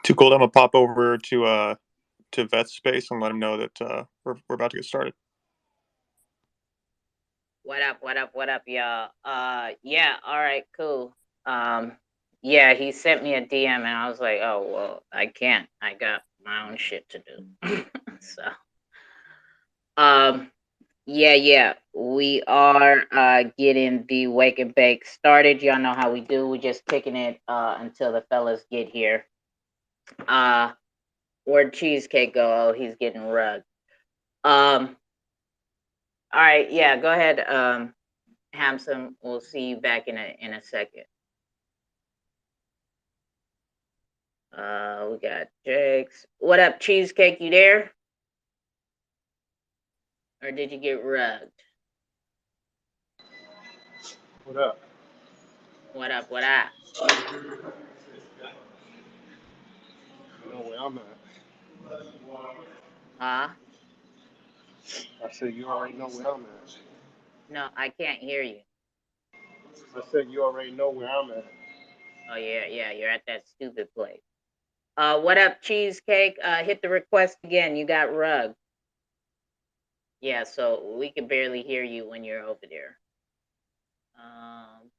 Too cold. I'm gonna pop over to Vet's space and let him know that we're about to get started. What up, y'all? Yeah, all right, cool. Yeah, he sent me a DM and I was like, oh well, I can't. I got my own shit to do. So yeah. We are getting the wake and bake started. Y'all know how we do. We're just kicking it until the fellas get here. Where'd Cheesecake go? Oh, he's getting rugged. All right, yeah, go ahead, Hamson. We'll see you back in a second. We got Jakes. What up, Cheesecake? You there? Or did you get rugged? What up? What up? What up? You know where I'm at. Huh? I said you already know where I'm at. No, I can't hear you. I said you already know where I'm at. Oh yeah, you're at that stupid place. What up, Cheesecake? Hit the request again. You got rugged. Yeah, so we can barely hear you when you're over there. Um,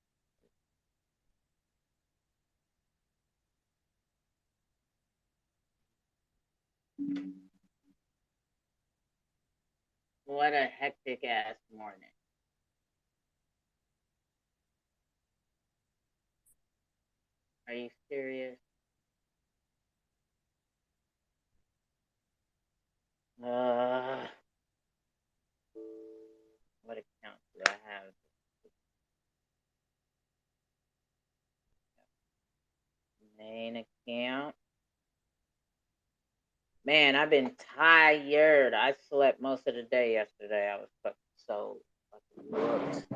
what a hectic ass morning. Are you serious? Uh, what account do I have? Main account. Man, I've been tired. I slept most of the day yesterday. I was so fucking whooped.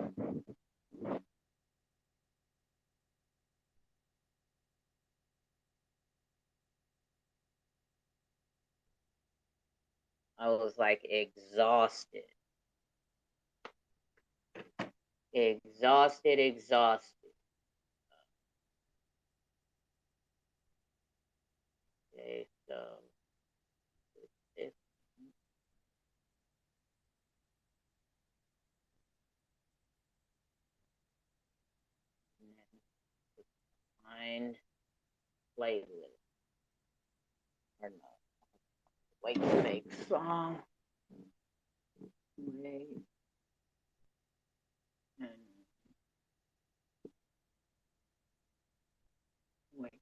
I was like exhausted. Exhausted. Okay, so it's find playlist. Or no. Wake and bake song. Wait. And wait.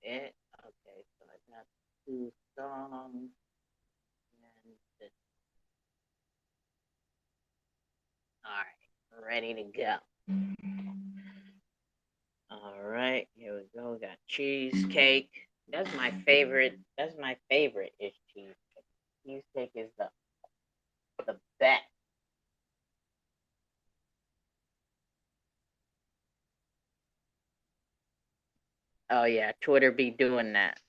It. Okay, so I got 2 songs and this. All right, ready to go. All right, here we go. We got cheesecake. That's my favorite. That's my favorite is cheesecake. Cheesecake is the best. Oh yeah, Twitter be doing that.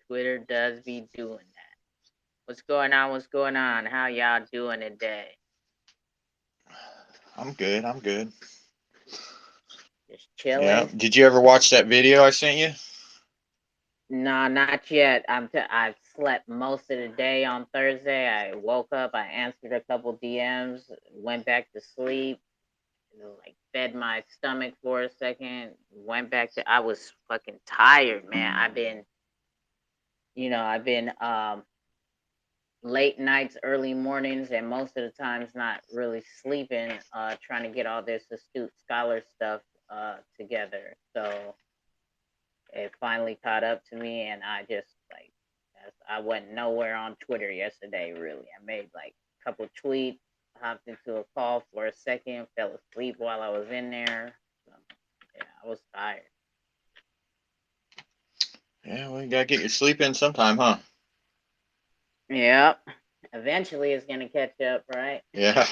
Twitter does be doing that. What's going on? What's going on? How y'all doing today? I'm good. I'm good. Just Yeah. chilling. Did you ever watch that video I sent you? No, not yet. I slept most of the day on Thursday. I woke up, I answered a couple DMs, went back to sleep, like fed my stomach for a second, went back to. I was fucking tired, man. I've been late nights, early mornings, and most of the times not really sleeping, trying to get all this astute scholar stuff together. So it finally caught up to me, and I just like I went nowhere on Twitter yesterday. Really, I made like couple tweets, hopped into a call for a second, fell asleep while I was in there. So, yeah, I was tired. Yeah, well, you gotta get your sleep in sometime, huh? Yep. Eventually, it's gonna catch up, right? Yeah,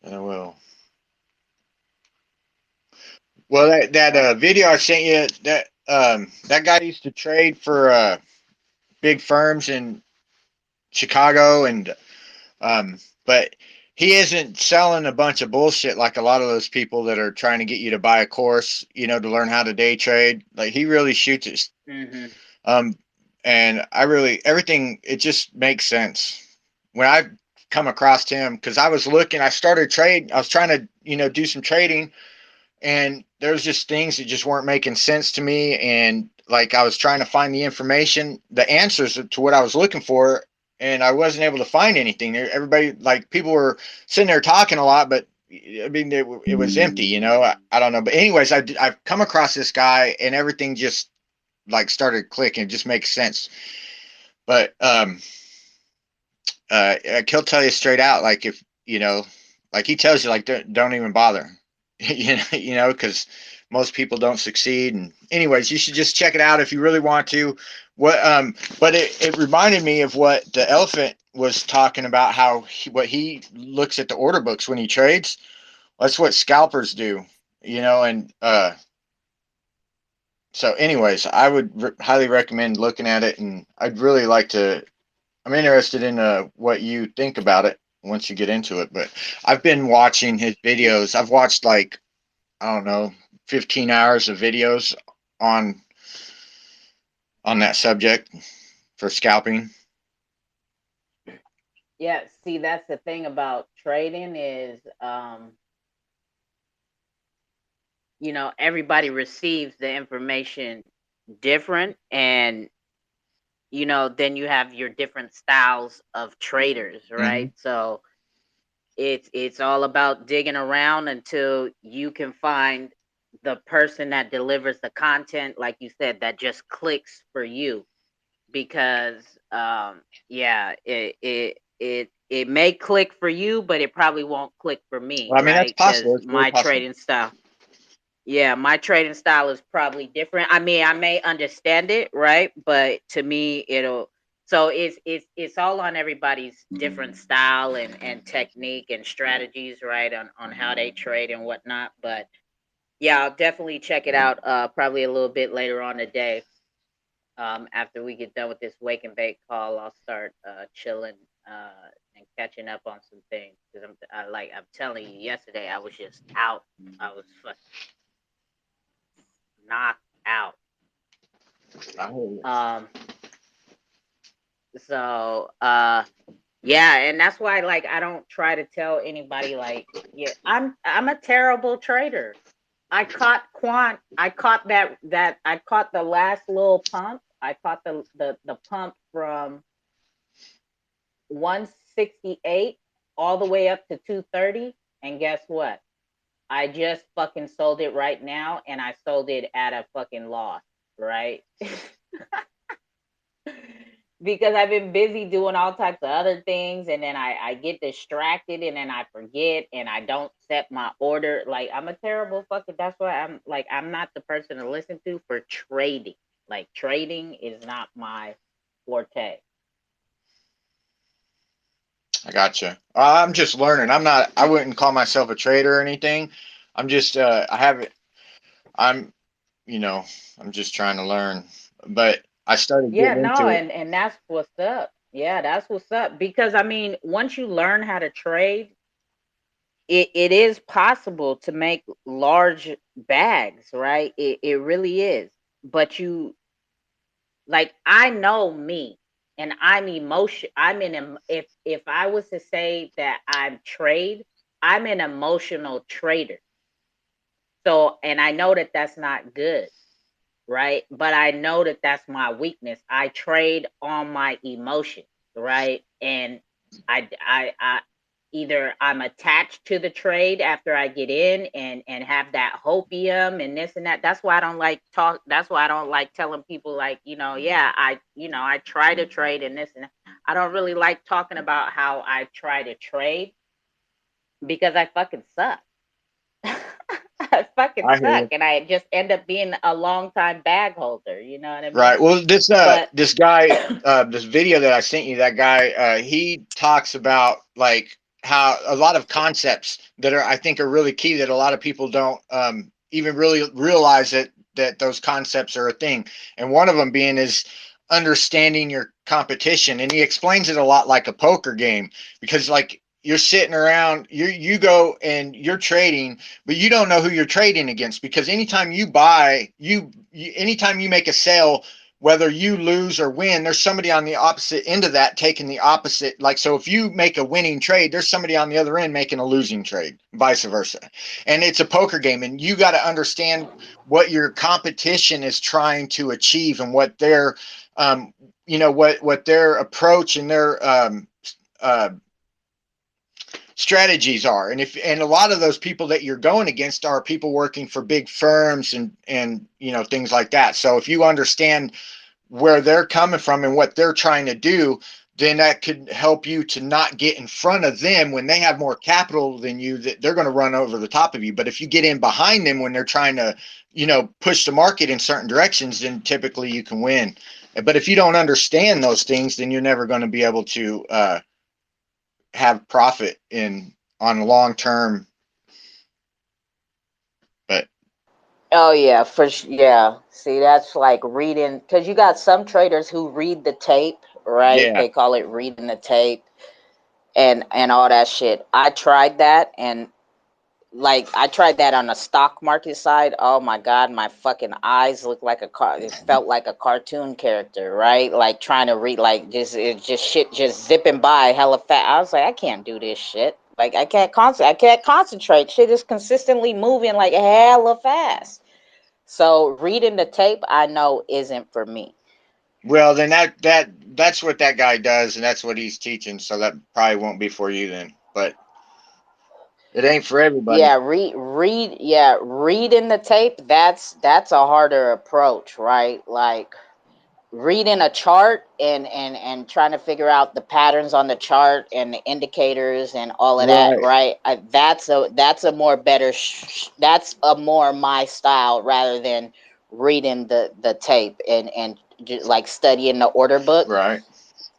I will. Well, that video I sent you, that guy used to trade for big firms in Chicago, and but he isn't selling a bunch of bullshit like a lot of those people that are trying to get you to buy a course, to learn how to day trade. Like he really shoots it. Mm-hmm. Um, and everything, it just makes sense when I come across him, because I was looking, I started trade, I was trying to, do some trading, and there was just things that just weren't making sense to me. And like I was trying to find the information, the answers to what I was looking for, and I wasn't able to find anything. Everybody, like people were sitting there talking a lot, but I mean, it was empty. I don't know. But anyways, I've come across this guy, and everything just like started clicking. It just makes sense. But he'll tell you straight out, like if like he tells you, like don't even bother, because most people don't succeed. And anyways, you should just check it out if you really want to. But it reminded me of what the elephant was talking about, how what he looks at the order books when he trades. That's what scalpers do, and so anyways, I would highly recommend looking at it, and I'd really like to. I'm interested in what you think about it once you get into it. But I've been watching his videos. I've watched like, I don't know, 15 hours of videos on that subject for scalping. Yeah, see, that's the thing about trading is, everybody receives the information different, and then you have your different styles of traders, Mm-hmm. right? So it's all about digging around until you can find the person that delivers the content, like you said, that just clicks for you. Because yeah, it may click for you, but it probably won't click for me, Well, I mean, that's right? possible. Because It's very possible. my trading style is probably different. I mean, I may understand it, right? But to me, so it's all on everybody's different style and technique and strategies, right? On how they trade and whatnot. But yeah, I'll definitely check it out. Probably a little bit later on today. After we get done with this wake and bake call, I'll start chilling and catching up on some things, because I'm telling you, yesterday I was just out. I was fucking knocked out. Um. So. Yeah, and that's why, like, I don't try to tell anybody, like, yeah, I'm a terrible trader. I caught quant. I caught that. I caught the last little pump. I caught the pump from 168 all the way up to 230. And guess what? I just fucking sold it right now, and I sold it at a fucking loss, right? Because I've been busy doing all types of other things, and then I get distracted, and then I forget, and I don't set my order. Like, I'm a terrible fucking, that's why I'm not the person to listen to for trading. Like, trading is not my forte. I gotcha. I'm just learning. I wouldn't call myself a trader or anything. I'm just, I haven't, I'm, you know, I'm just trying to learn. But I started Yeah, getting no, into it. and that's what's up. Yeah, that's what's up. Because I mean, once you learn how to trade, it is possible to make large bags, right? It really is. But like, I know me, and I'm if I was to say that I'm trade, I'm an emotional trader. So, and I know that that's not good, right? But I know that that's my weakness. I trade on my emotions, right? And I either I'm attached to the trade after I get in and have that hopium and this and that. That's why I don't like talk. That's why I don't like telling people, like, yeah, I try to trade and this and that. I don't really like talking about how I try to trade because I fucking suck. I fucking I hear suck, you. and I just end up being a long time bag holder. You know what I Right. mean? Well, But this guy, this video that I sent you, that guy, he talks about like how a lot of concepts that I think are really key that a lot of people don't even really realize that those concepts are a thing. And one of them being is understanding your competition. And he explains it a lot like a poker game, because like you're sitting around, you go and you're trading, but you don't know who you're trading against, because anytime you buy, anytime you make a sale, whether you lose or win, there's somebody on the opposite end of that taking the opposite. Like, so if you make a winning trade, there's somebody on the other end making a losing trade, vice versa. And it's a poker game, and you got to understand what your competition is trying to achieve and what their, what their approach and their uh, strategies are. And a lot of those people that you're going against are people working for big firms and things like that. So if you understand where they're coming from and what they're trying to do, then that could help you to not get in front of them when they have more capital than you, that they're going to run over the top of you. But if you get in behind them when they're trying to push the market in certain directions, then typically you can win. But if you don't understand those things, then you're never going to be able to have profit on long term. But oh yeah, yeah. See, that's like reading, because you got some traders who read the tape, right? yeah, They call it reading the tape and all that shit. I tried that, and like I tried that on the stock market side. Oh my god, my fucking eyes looked like it felt like a cartoon character, right? Like trying to read, like just shit just zipping by hella fast. I was like, I can't do this shit. Like I can't concentrate. Shit is consistently moving like hella fast. So reading the tape, I know isn't for me. well, then that's what that guy does, and that's what he's teaching. So that probably won't be for you then. But it ain't for everybody. Yeah, reading the tape, that's a harder approach, right? Like reading a chart and trying to figure out the patterns on the chart and the indicators and all of that, Right. right? That's a more that's a more my style rather than reading the tape and just like studying the order book. Right.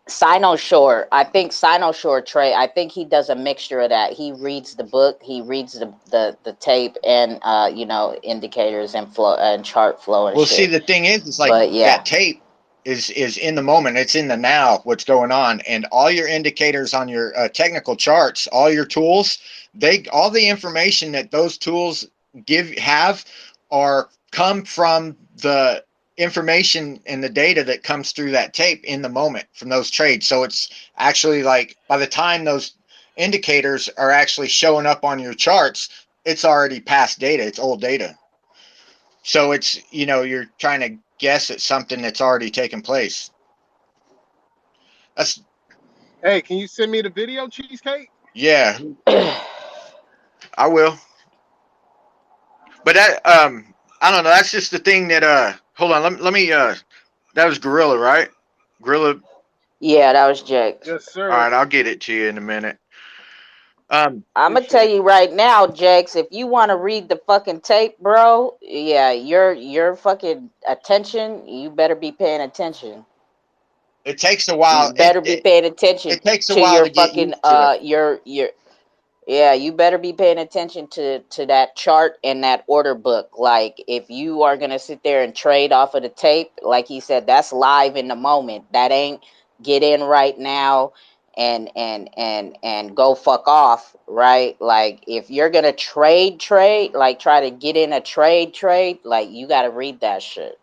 Shore, I think Shore Trey, I think he does a mixture of that. He reads the book, he reads the tape and indicators and flow and chart flow and Well, see, shit. the thing is, it's like But yeah. that tape is in the moment. It's in the now. What's going on, and all your indicators on your technical charts, all your tools, all the information that those tools have, are come from the information and the data that comes through that tape in the moment from those trades. So it's actually like by the time those indicators are actually showing up on your charts, it's already past data. It's old data. So it's, you're trying to guess at something that's already taken place. That's, Hey, can you send me the video, Cheesecake? yeah, I will. But I don't know. That's just the thing that, hold on. Let me, that was Gorilla, right? Gorilla. Yeah, that was Jax. Yes, All sir. right. I'll get it to you in a minute. I'm gonna tell Appreciate you it. right now, Jax, if you want to read the fucking tape, bro, yeah, your fucking attention, you better be paying attention. it takes a You while. better be paying attention It takes a to while your to get fucking used to it. your yeah, you better be paying attention to that chart and that order book. Like if you are gonna sit there and trade off of the tape, like he said, that's live in the moment. That ain't get in right now and go fuck off, right? Like if you're gonna trade, like try to get in a trade, like you gotta read that shit.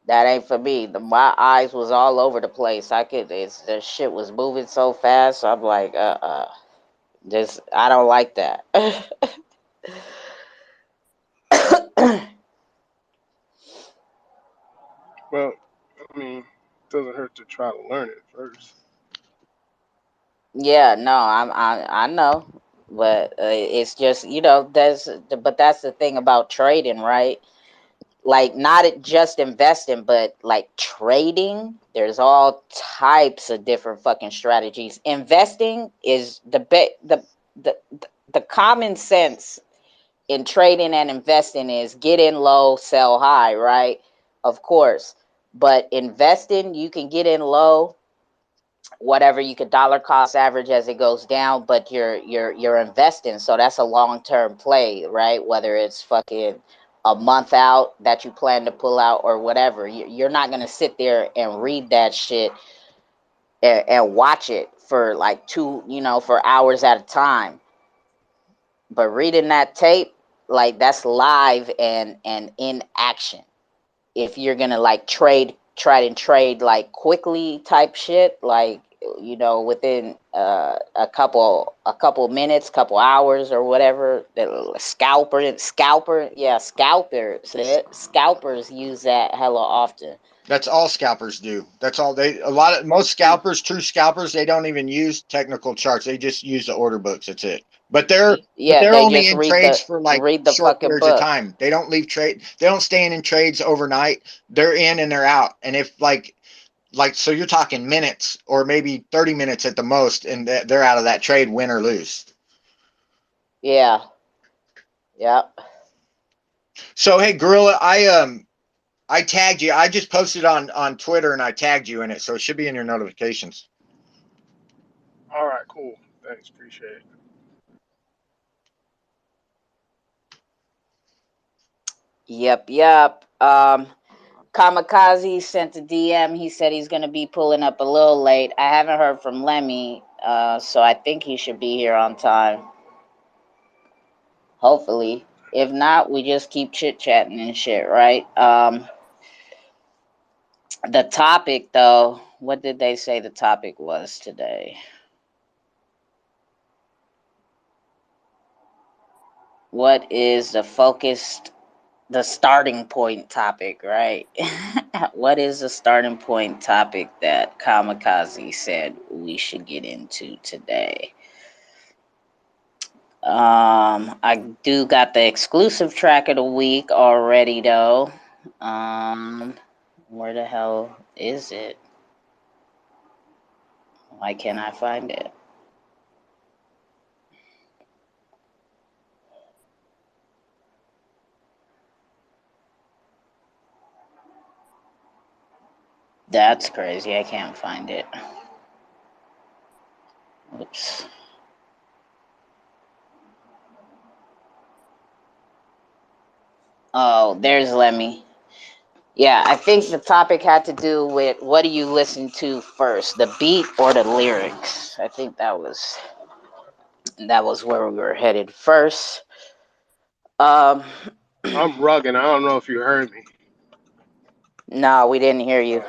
That ain't for me. My eyes was all over the place. The shit was moving so fast. I'm like, this, I don't like that. Well, I mean, it doesn't hurt to try to learn it first. Yeah, no, I know, but it's just, but that's the thing about trading, right? like not just investing, but like trading. There's all types of different fucking strategies. Investing is the common sense in trading and investing is get in low, sell high, right? Of course. But investing, you can get in low, whatever, you could dollar cost average as it goes down, but you're investing, so that's a long-term play, right? Whether it's fucking a month out that you plan to pull out or whatever, you're not going to sit there and read that shit and watch it for like for hours at a time. But reading that tape, like, that's live and in action. If you're gonna like try and trade like quickly type shit, like, within a couple minutes, couple hours or whatever, the scalpers use that hella often. That's all scalpers do. That's all most scalpers, true scalpers, they don't even use technical charts. They just use the order books. That's it. But they're Yeah, they only just in trades for like read the short fucking periods of book. time. They don't leave trade. They don't stay in trades overnight. They're in and they're out. And if so you're talking minutes or maybe 30 minutes at the most, and they're out of that trade, win or lose. Yeah. Yep. So hey, Gorilla, I tagged you. I just posted on Twitter and I tagged you in it, so it should be in your notifications. All right, cool. Thanks, appreciate it. Yep. Kamikaze sent a DM. He said he's going to be pulling up a little late. I haven't heard from Lemmy, so I think he should be here on time. Hopefully. If not, we just keep chit-chatting and shit, right? The topic, though, what did they say the topic was today? What is the starting point topic, right? What is the starting point topic that Kamikaze said we should get into today? I do got the exclusive track of the week already, though. Where the hell is it? Why can't I find it? That's crazy. I can't find it. Oops. Oh, there's Lemmy. Yeah, I think the topic had to do with what do you listen to first, the beat or the lyrics? I think that was where we were headed first. Um, I'm rugging. I don't know if you heard me. no, we didn't hear you.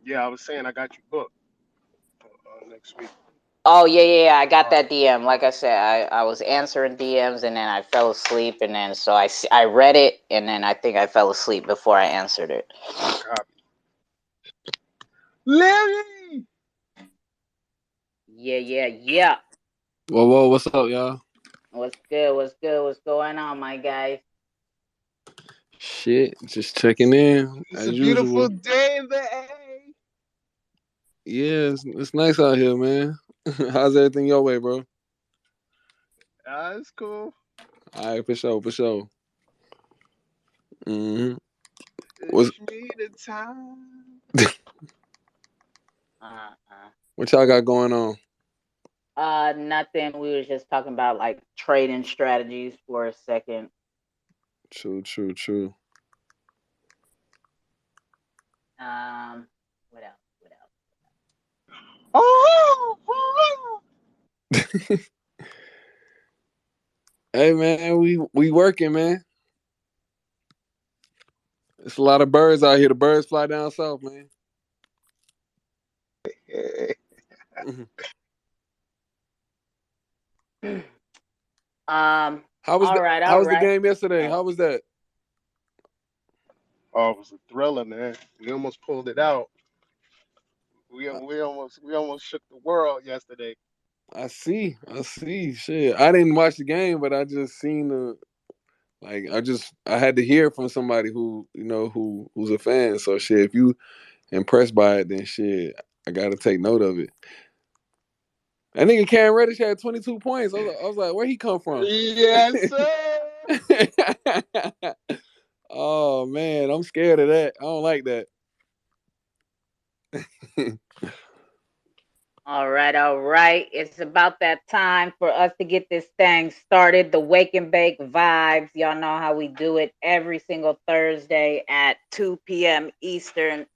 Yeah, I was saying I got you booked next week. Oh yeah. I got that DM. Like I said, I was answering DMs and then I fell asleep, and then so I read it and then I think I fell asleep before I answered it. Copy. Larry! Yeah. Whoa, what's up, y'all? What's good? What's going on, my guy? Shit, just checking in It's as a beautiful usual. day in the A. Yeah, it's nice out here, man. How's everything your way, bro? It's cool. All right, for sure. Mm-hmm. What's It's me the time. what y'all got going on? Nothing. We was just talking about like trading strategies for a second. True. What else? Oh! Hey, man, we working, man. It's a lot of birds out here. The birds fly down south, man. How was All the right. game yesterday? How was that? Oh, it was a thriller, man. We almost pulled it out. We almost shook the world yesterday. I see. Shit, I didn't watch the game, but I just seen Like I had to hear from somebody who who's a fan. So shit, if you impressed by it, then shit, I gotta take note of it. That nigga Cam Reddish had 22 points. I was like, where he come from? Yes, sir. Oh man, I'm scared of that. I don't like that. All right. It's about that time for us to get this thing started. The Wake and Bake Vibes. Y'all know how we do it every single Thursday at 2 p.m. Eastern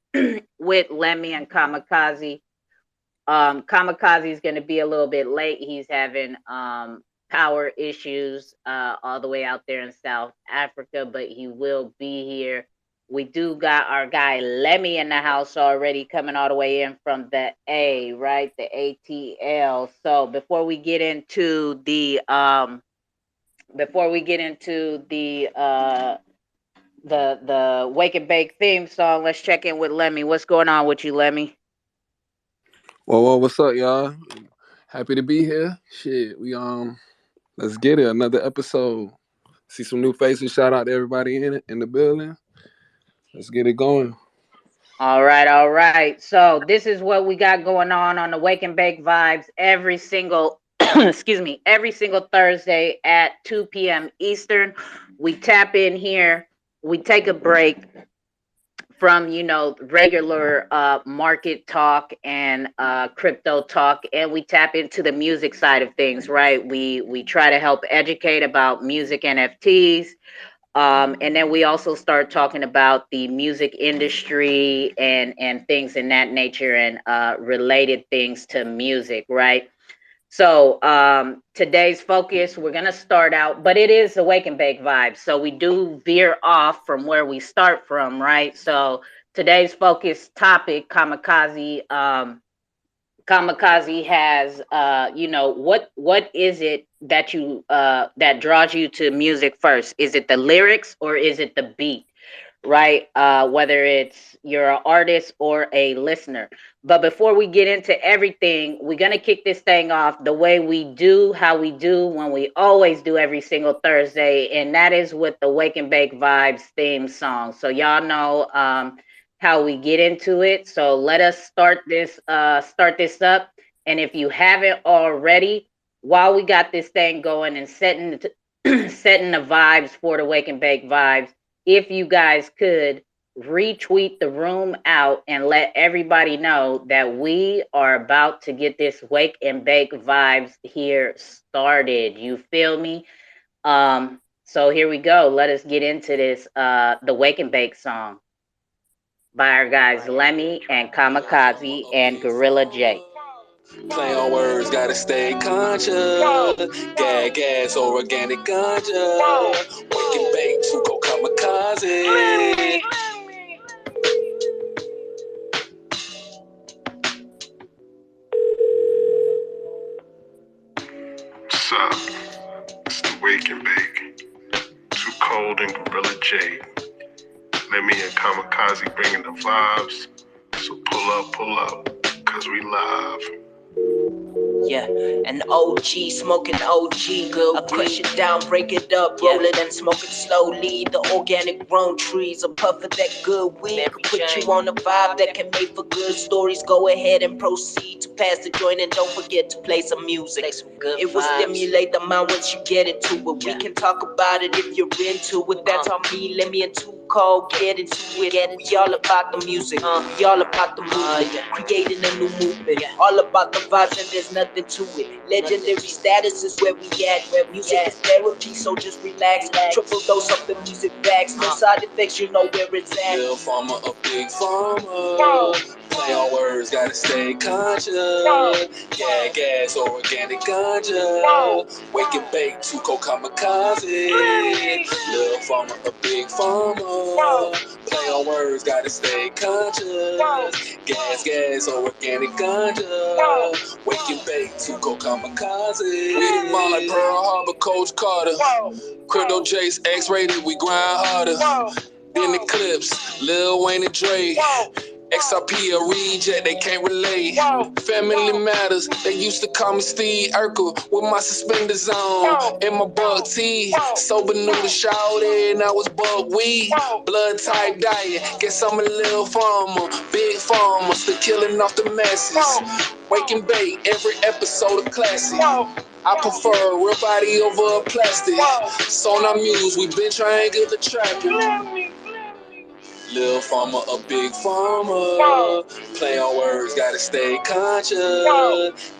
with Lemmy and Kamikaze. Kamikaze is going to be a little bit late. He's having power issues all the way out there in South Africa, but he will be here. We do got our guy Lemmy in the house already, coming all the way in from the A, right? The ATL. So before we get into the Wake and Bake theme song, let's check in with Lemmy. What's going on with you, Lemmy? Well, what's up, y'all? Happy to be here. Shit, we let's get it. Another episode. See some new faces. Shout out to everybody in the building. Let's get it going. All right. So this is what we got going on the Wake and Bake Vibes every single every single Thursday at 2 p.m. Eastern. We tap in here, we take a break from regular market talk and crypto talk, and we tap into the music side of things, right? We try to help educate about music NFTs. And then we also start talking about the music industry and things in that nature, and related things to music, right? So today's focus, we're going to start out, but it is Awake and Bake Vibes. So we do veer off from where we start from, right? So today's focus topic, Kamikaze, Kamikaze has, what is it that that draws you to music first? Is it the lyrics or is it the beat, right? Whether it's you're an artist or a listener. But before we get into everything, we're gonna kick this thing off the way we do, how we do, when we always do every single Thursday, and that is with the Wake and Bake Vibes theme song. So y'all know how we get into it. So let us start this up. And if you haven't already, while we got this thing going and setting setting the vibes for the Wake and Bake Vibes, if you guys could retweet the room out and let everybody know that we are about to get this Wake and Bake Vibes here started. You feel me? So here we go. Let us get into this the Wake and Bake song by our guys Lemmy and Kamikaze and Gorilla J. Play on words, gotta stay conscious. Gag gas or organic ganja. Wake and bake to go kamikaze. What's up? It's the Wake and Bake. Too Cold and Gorilla J. Lemmy and Kamikaze bringing the vibes. So pull up, cause we live. Yeah, an OG, smoking OG. I crush it down, break it up, roll it and smoke it slowly. The organic grown trees, a puff of that good weed. Put you on a vibe that can make for good stories. Go ahead and proceed to pass the joint and don't forget to play some music. It will stimulate the mind once you get into it. We can talk about it if you're into it. That's on me, let me and Too Cold get into it. We all about the music, we all about the movement, creating a new movement. All about the vibes and there's nothing to it. Legendary status is where we at. Where music is therapy, so just relax. Triple dose of the music bags. No side effects, you know where it's at. Little farmer, a big farmer. Play on words, gotta stay conscious. Gag gas or organic ganja. Wake and bake to go kamikaze. Little farmer, a big farmer. Play on words, gotta stay conscious. Gas or organic ganja. Wake and bake to go kamikaze. We the mom like Pearl Harbor, Coach Carter. Crypto Jace, X-rated, we grind harder. Then the clips, Lil Wayne and Dre. XRP a reject, they can't relate. Family matters, they used to call me Steve Urkel with my suspenders on and my buck tee. Sober noodle shouted, and I was buck weed. Blood type diet, guess I'm a little farmer, big farmer, still killing off the masses. Wake and bake, every episode of classic. I prefer a real body over a plastic. Sonar Muse, we been trying to get the trapping. Lil' farmer, a big farmer. Play on words, gotta stay conscious.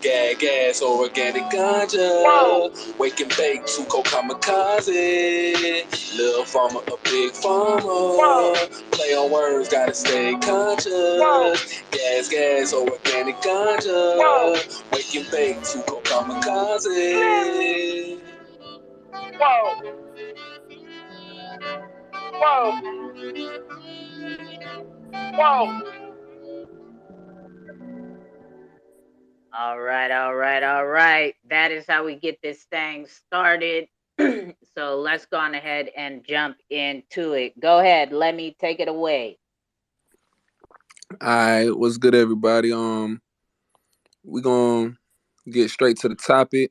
Gag gas or organic ganja. Wake and bake, Tuco kamikaze. Lil' farmer, a big farmer. Play on words, gotta stay conscious. Gas or organic ganja. Wake and bake, Tuco kamikaze. All right. That is how we get this thing started. So let's go on ahead and jump into it. Go ahead, let me take it away. All right, what's good, everybody? We gonna get straight to the topic.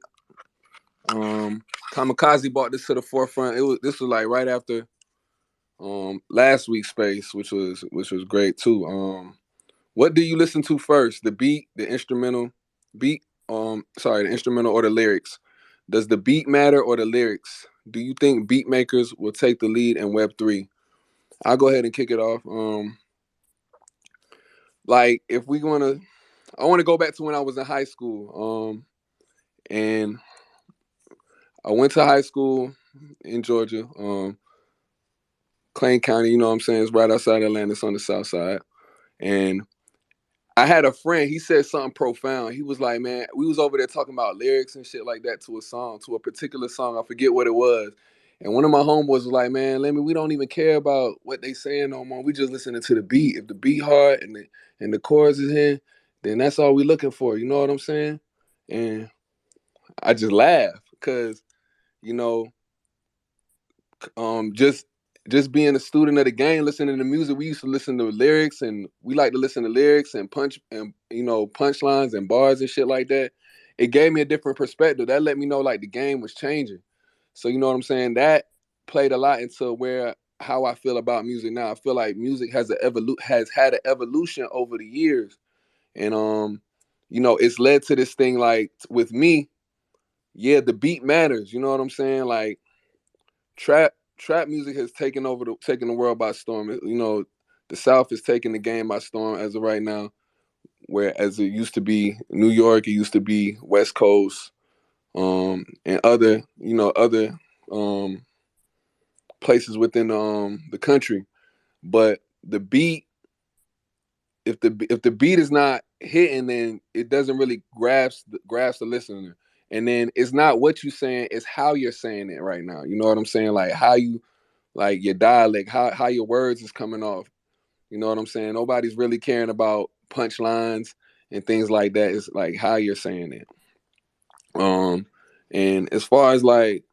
Kamikaze brought this to the forefront. This was like right after last week's space, which was great too. What do you listen to first? The beat, the instrumental beat, the instrumental or the lyrics? Does the beat matter or the lyrics? Do you think beat makers will take the lead in Web3? I'll go ahead and kick it off. Like if we wanna I wanna go back to when I was in high school. And I went to high school in Georgia, Clay County, you know what I'm saying? It's right outside Atlanta, it's on the south side. And I had a friend, he said something profound. He was like, man, we was over there talking about lyrics and shit like that to a song, to a particular song. I forget what it was. And one of my homeboys was like, man, we don't even care about what they saying no more. We just listening to the beat. If the beat hard and the chorus is in, then that's all we looking for. You know what I'm saying? And I just laugh because, you know, just being a student of the game, listening to music, we used to listen to lyrics, and we like to listen to lyrics and punchlines and bars and shit like that. It gave me a different perspective. That let me know like the game was changing. So you know what I'm saying? That played a lot into how I feel about music now. I feel like music has had an evolution over the years, and it's led to this thing like with me. Yeah, the beat matters. You know what I'm saying? Like trap music has taken the world by storm. You know, the South is taking the game by storm as of right now. Whereas it used to be New York, it used to be West Coast, and other places within the country. But the beat, if the beat is not hitting, then it doesn't really grasp the listener. And then it's not what you're saying, it's how you're saying it right now. You know what I'm saying? Like how you like your dialect, how your words is coming off. You know what I'm saying? Nobody's really caring about punchlines and things like that. It's like how you're saying it. And as far as like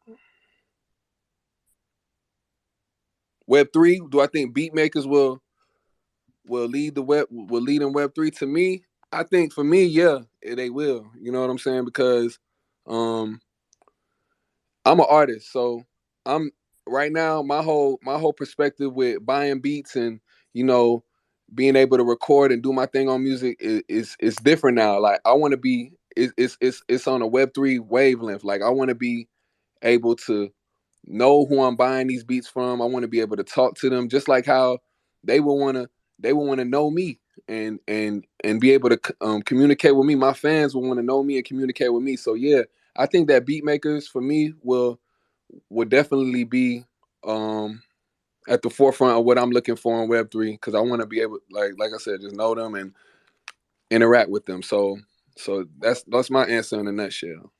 Web3, do I think beat makers will lead in Web3? To me, I think for me, yeah, they will. You know what I'm saying? Because I'm an artist, so I'm right now. My whole perspective with buying beats and you know being able to record and do my thing on music is different now. Like I want to be it's on a Web3 wavelength. Like I want to be able to know who I'm buying these beats from. I want to be able to talk to them just like how they will want to know me and be able to communicate with me. My fans will want to know me and communicate with me. So yeah, I think that beat makers for me will definitely be at the forefront of what I'm looking for in Web3 because I want to be able, like I said, just know them and interact with them. So that's my answer in a nutshell.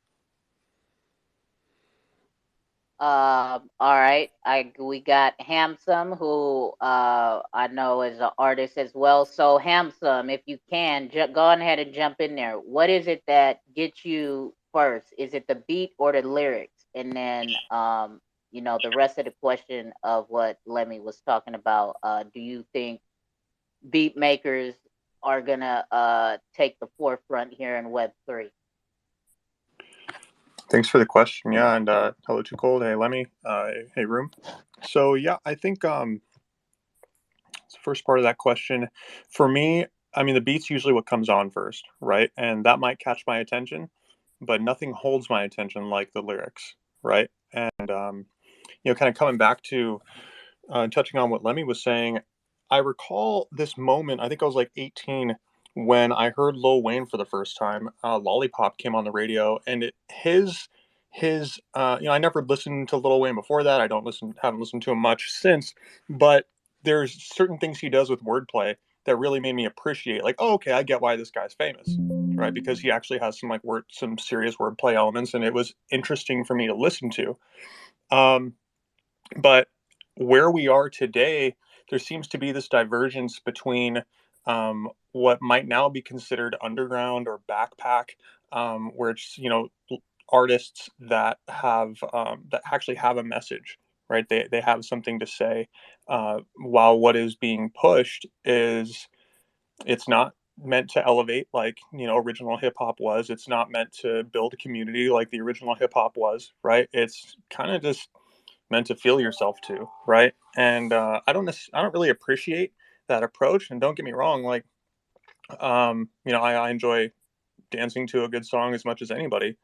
All right. We got Hamsum, who I know is an artist as well. So Hamsum, if you can, go ahead and jump in there. What is it that gets you first? Is it the beat or the lyrics? And then the rest of the question of what Lemmy was talking about. Do you think beat makers are gonna take the forefront here in Web3? Thanks for the question. Yeah, and hello to Cold. Hey, Lemmy. Hey, Room. So yeah, I think the first part of that question, for me, I mean, the beat's usually what comes on first, right? And that might catch my attention, but nothing holds my attention like the lyrics, right? And kind of coming back to touching on what Lemmy was saying, I recall this moment. I think I was like 18 when I heard Lil Wayne for the first time. Lollipop came on the radio, and I never listened to Lil Wayne before that. Haven't listened to him much since, but there's certain things he does with wordplay that really made me appreciate, like, oh, okay, I get why this guy's famous, right? Because he actually has some serious wordplay elements, and it was interesting for me to listen to. Um, but where we are today, there seems to be this divergence between what might now be considered underground or backpack, where it's artists that actually have a message, right? They have something to say, while what is being pushed is it's not meant to elevate like original hip hop was. It's not meant to build a community like the original hip hop was, right? It's kind of just meant to feel yourself to, right? And I don't really appreciate that approach. And don't get me wrong, like I enjoy dancing to a good song as much as anybody.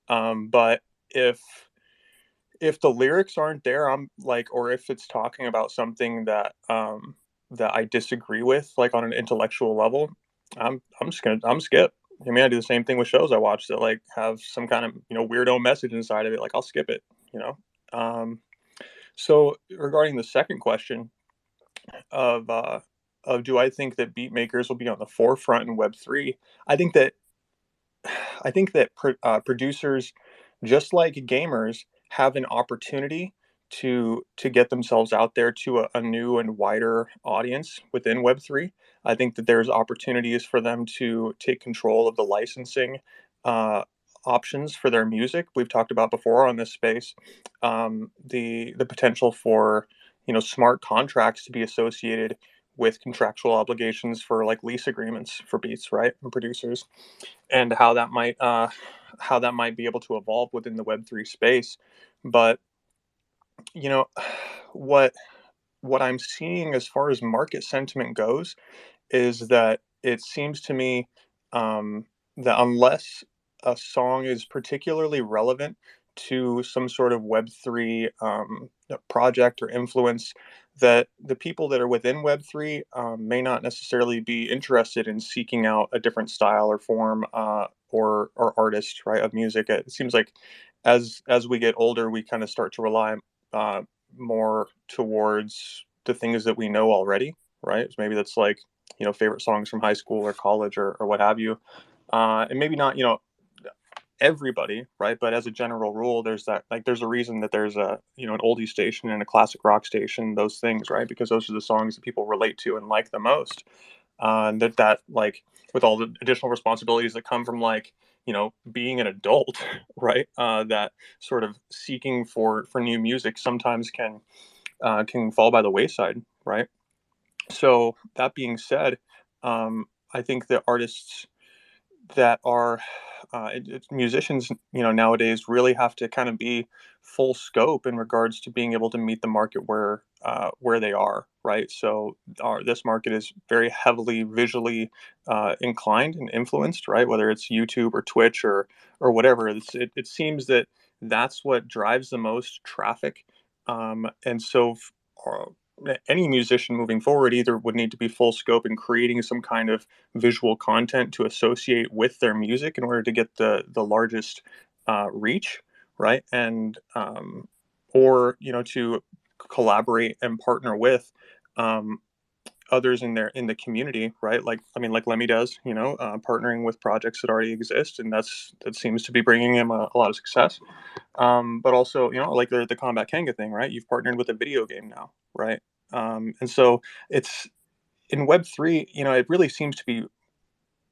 But if the lyrics aren't there, I'm like, or if it's talking about something that I disagree with, like on an intellectual level, I'm skip. I mean, I do the same thing with shows I watch that like have some kind of weirdo message inside of it. Like I'll skip it. You know. So regarding the second question of uh, of do I think that beat makers will be on the forefront in Web3? I think that producers, just like gamers, have an opportunity to get themselves out there to a new and wider audience within Web3. I think that there's opportunities for them to take control of the licensing uh, options for their music. We've talked about before on this space the potential for smart contracts to be associated with contractual obligations for like lease agreements for beats, right, and producers, and how that might be able to evolve within the Web3 space. But you know what what I'm seeing as far as market sentiment goes is that it seems to me that unless a song is particularly relevant to some sort of Web3 project or influence, that the people that are within Web3 may not necessarily be interested in seeking out a different style or form or artist, right, of music. It seems like as we get older, we kind of start to rely uh, more towards the things that we know already, right? So maybe that's like favorite songs from high school or college or what have you, and maybe not everybody, right? But as a general rule, there's that, like, there's a reason that there's a an oldie station and a classic rock station, those things, right? Because those are the songs that people relate to and like the most. And that like with all the additional responsibilities that come from like being an adult, right? That sort of seeking for new music sometimes can fall by the wayside, right? So that being said, I think that artists that are musicians, nowadays really have to kind of be full scope in regards to being able to meet the market where they are, right? So this market is very heavily visually inclined and influenced, right? Whether it's YouTube or Twitch or whatever, it seems that that's what drives the most traffic, and so. Any musician moving forward either would need to be full scope in creating some kind of visual content to associate with their music in order to get the largest reach, right? And or to collaborate and partner with others in the community, right? Like I mean, like Lemmy does, partnering with projects that already exist, and that seems to be bringing him a lot of success. But also, like the Combat Kanga thing, right? You've partnered with a video game now, right? And so it's in Web3, it really seems to be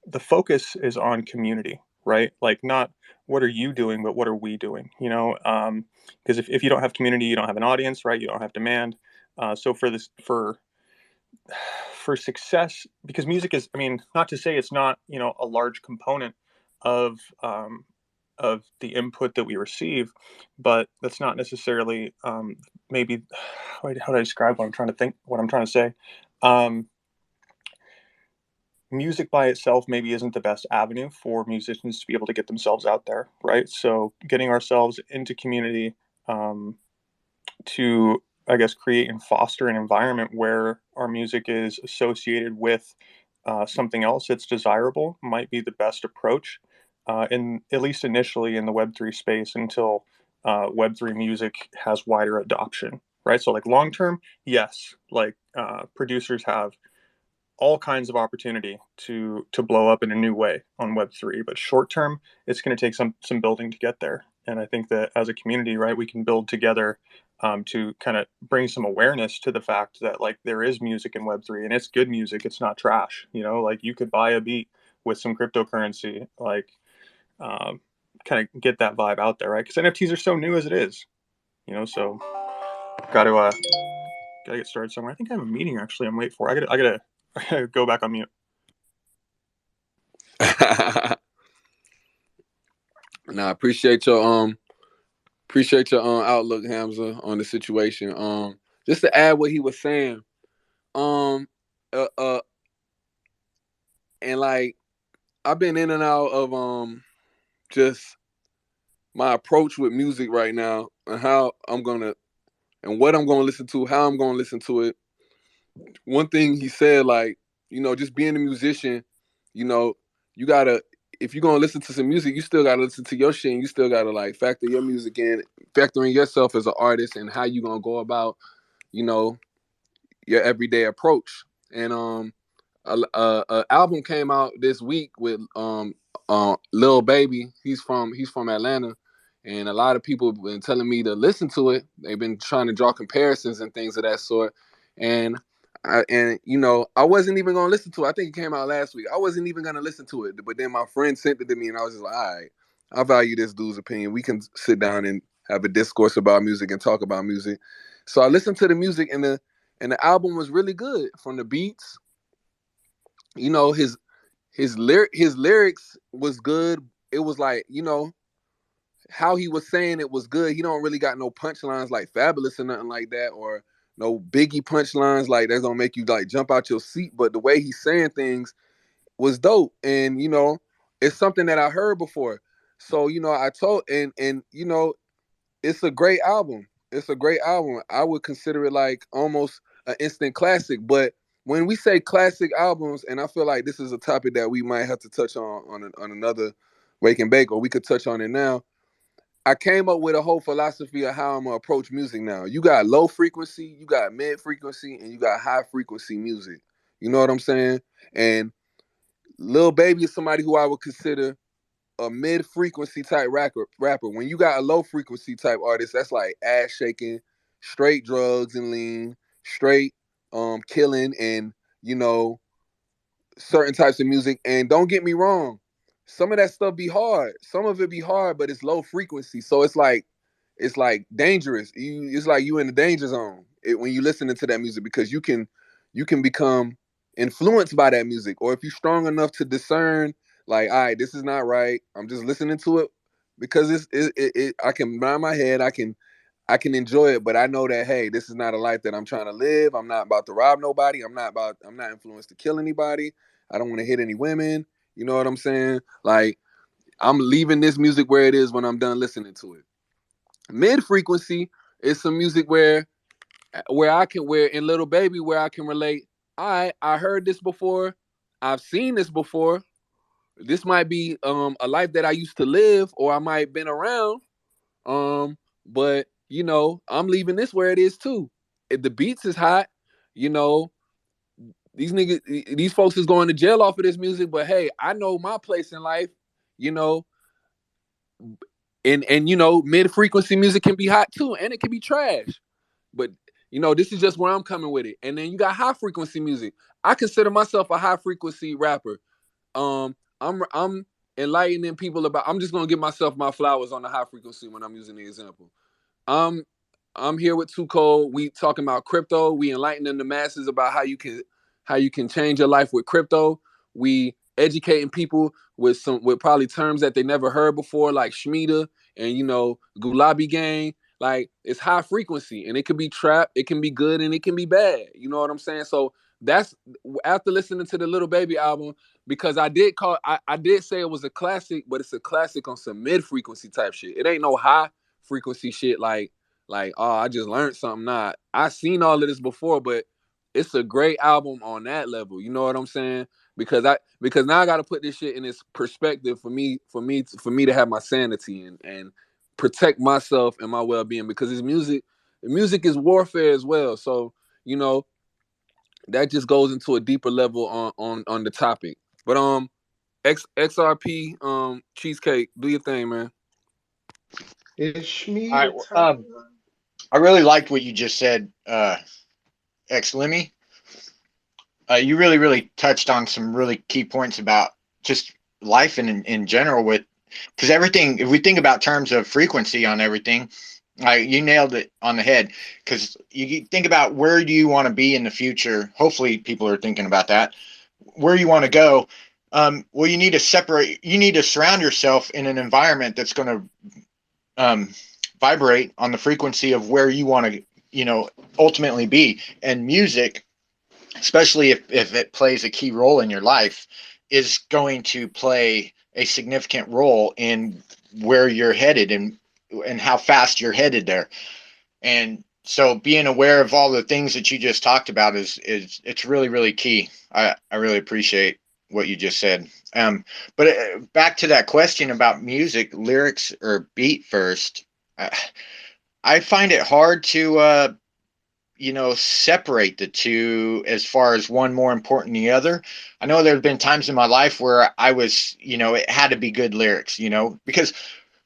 the focus is on community, right? Like not what are you doing, but what are we doing? Because if you don't have community, you don't have an audience, right? You don't have demand. So for for success, because music is, I mean, not to say it's not, you know, a large component of the input that we receive, but that's not necessarily maybe how do I describe what I'm trying to think, what I'm trying to say. Um, Music by itself maybe isn't the best avenue for musicians to be able to get themselves out there, right? So getting ourselves into community, um, to, I guess, create and foster an environment where our music is associated with something else that's desirable might be the best approach, in at least initially in the Web3 space until Web3 music has wider adoption, right? So, like long term, yes, like producers have all kinds of opportunity to blow up in a new way on Web3. But short term, it's going to take some building to get there. And I think that as a community, right, we can build together, to kind of bring some awareness to the fact that like there is music in Web3 and it's good music. It's not trash. You know, like you could buy a beat with some cryptocurrency, like um, kind of get that vibe out there, right? Because NFTs are so new as it is. You know, so got to gotta get started somewhere. I think I have a meeting actually. I'm late for. I gotta go back on mute. Nah, appreciate your outlook, Hamza, on the situation. Just to add what he was saying, um, uh, uh, and like I've been in and out of just my approach with music right now, and how I'm gonna and what I'm gonna listen to, how I'm gonna listen to it. One thing he said, like, you know, just being a musician, you know, you gotta, if you're gonna listen to some music, you still gotta listen to your shit, and you still gotta like factor your music in, factor in yourself as an artist and how you gonna go about, you know, your everyday approach. And a album came out this week with Lil Baby. He's from Atlanta, and a lot of people have been telling me to listen to it. They've been trying to draw comparisons and things of that sort. And you know, I wasn't even gonna listen to it. I think it came out last week. I wasn't even gonna listen to it, but then my friend sent it to me, and I was just like, all right, I value this dude's opinion. We can sit down and have a discourse about music and talk about music. So I listened to the music, and the album was really good. From the beats, you know, his lyrics was good. It was like, you know, how he was saying it was good. He don't really got no punchlines like Fabulous or nothing like that, or no Biggie punchlines like that's gonna make you like jump out your seat. But the way he's saying things was dope, and you know, it's something that I heard before. So you know, I told, and you know, it's a great album. It's a great album. I would consider it like almost an instant classic. But when we say classic albums, and I feel like this is a topic that we might have to touch on another Wake and Bake, or we could touch on it now. I came up with a whole philosophy of how I'm gonna approach music now. You got low frequency, you got mid frequency, and you got high frequency music. You know what I'm saying? And Lil Baby is somebody who I would consider a mid frequency type rapper. When you got a low frequency type artist, that's like ass shaking, straight drugs and lean, straight killing, and you know, certain types of music. And don't get me wrong, some of that stuff be hard. Some of it be hard, but it's low frequency. So it's like dangerous. It's like you in the danger zone when you listening to that music, because you can become influenced by that music. Or if you're strong enough to discern, like, all right, this is not right. I'm just listening to it because I can nod my head. I can enjoy it, but I know that, hey, this is not a life that I'm trying to live. I'm not about to rob nobody. I'm not influenced to kill anybody. I don't want to hit any women. You know what I'm saying? Like, I'm leaving this music where it is when I'm done listening to it. Mid frequency is some music where in Little Baby, where I can relate. I heard this before. I've seen this before. This might be a life that I used to live, or I might have been around. But you know, I'm leaving this where it is too. If the beats is hot, you know, these folks is going to jail off of this music. But hey, I know my place in life, you know, and you know, mid frequency music can be hot too, and it can be trash. But you know, this is just where I'm coming with it. And then you got high frequency music. I consider myself a high frequency rapper. I'm enlightening people about. I'm just gonna give myself my flowers on the high frequency when I'm using the example. I'm I'm here with Too Cold. We talking about crypto. We enlightening the masses about how you can change your life with crypto. We educating people with probably terms that they never heard before, like Shmita and Gulabi Gang. Like, it's high frequency, and it can be trap, it can be good, and it can be bad. You know what I'm saying? So that's after listening to the Little Baby album, because I did say it was a classic, but it's a classic on some mid frequency type shit. It ain't no high frequency shit like oh, I just learned something. Nah, I seen all of this before, but it's a great album on that level. You know what I'm saying? Because now I got to put this shit in its perspective for me to have my sanity and protect myself and my well-being, because his music is warfare as well. So, that just goes into a deeper level on the topic. But XRP Cheesecake, do your thing, man. It's me All the right. time. I really liked what you just said, X Lemmy. You really, really touched on some really key points about just life in general, because everything, if we think about terms of frequency on everything, you nailed it on the head. Because you think about where do you want to be in the future. Hopefully people are thinking about that, where you want to go. Well, you need to surround yourself in an environment that's going to vibrate on the frequency of where you want to ultimately be. And music, especially if it plays a key role in your life, is going to play a significant role in where you're headed and how fast you're headed there. And so being aware of all the things that you just talked about is it's really, really key. I really appreciate what you just said. But back to that question about music, lyrics or beat first, I find it hard to separate the two as far as one more important than the other. I know there have been times in my life where I was, it had to be good lyrics, because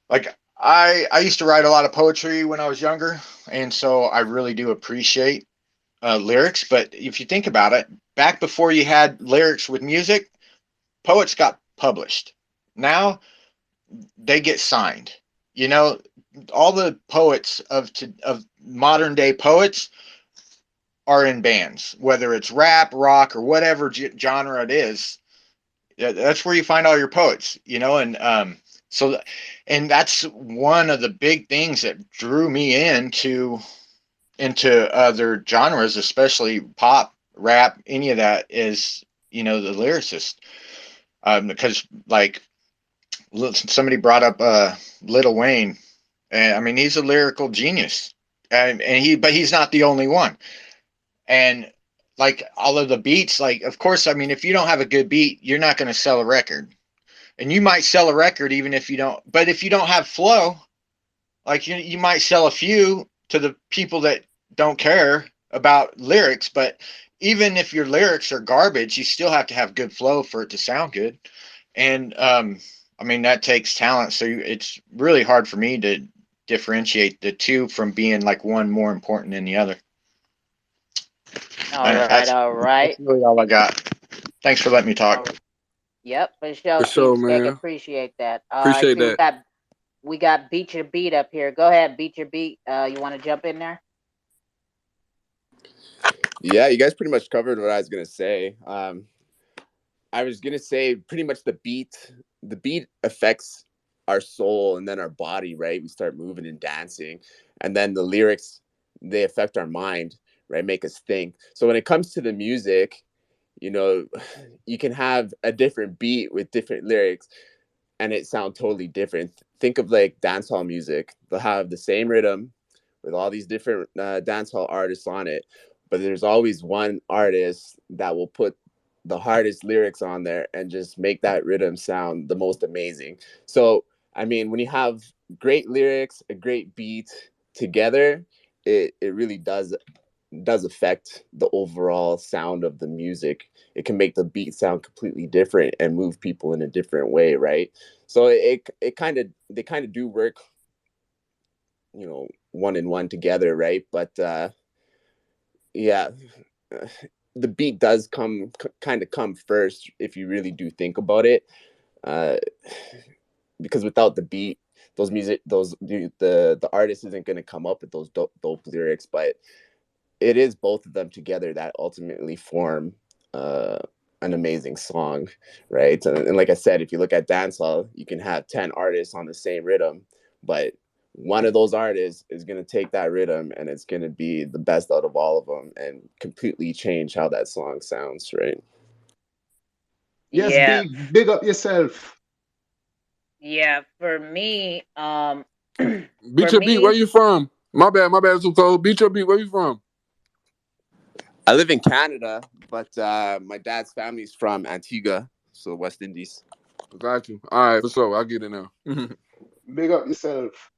like I used to write a lot of poetry when I was younger, and so I really do appreciate lyrics. But if you think about it, back before you had lyrics with music, poets got published. Now they get signed. All the poets of modern day poets are in bands, whether it's rap, rock, or whatever genre it is. That's where you find all your poets, and that's one of the big things that drew me into other genres, especially pop, rap, any of that, is the lyricist. Because like somebody brought up Lil Wayne, and I mean he's a lyrical genius, but he's not the only one. And like all of the beats, like, of course, I mean, if you don't have a good beat, you're not going to sell a record. And you might sell a record even if you don't, but if you don't have flow, like you might sell a few to the people that don't care about lyrics. But even if your lyrics are garbage, you still have to have good flow for it to sound good. And I mean, that takes talent. So it's really hard for me to differentiate the two from being like one more important than the other. All right, all right. That's really all I got. Thanks for letting me talk. Yep, for sure, For sure, Cheesecake. man. Appreciate that. All right, Appreciate so that. we got Beat Your Beat up here. Go ahead, Beat Your Beat. You want to jump in there? Yeah, you guys pretty much covered what I was gonna say. I was gonna say pretty much the beat affects our soul and then our body, right? We start moving and dancing, and then the lyrics, they affect our mind, right? Make us think. So when it comes to the music, you can have a different beat with different lyrics and it sound totally different. Think of like dancehall music. They'll have the same rhythm with all these different dancehall artists on it, but there's always one artist that will put the hardest lyrics on there and just make that rhythm sound the most amazing. So, I mean, when you have great lyrics, a great beat together, it really does affect the overall sound of the music. It can make the beat sound completely different and move people in a different way, right? So they kind of do work, one and one together, right? But yeah, the beat does kind of come first if you really do think about it, because without the beat, the artist isn't going to come up with those dope lyrics, but it is both of them together that ultimately form an amazing song, right? And like I said, if you look at dancehall, you can have 10 artists on the same rhythm, but one of those artists is going to take that rhythm and it's going to be the best out of all of them and completely change how that song sounds, right? Yes, Yeah, big up yourself. yeah. For me, Beat for your beat. Where me, you from? My bad. Too cold. Beat your beat. Where you from? I live in Canada, but my dad's family's from Antigua, so West Indies. Got you. All right, for sure. I'll get it now. Big up yourself.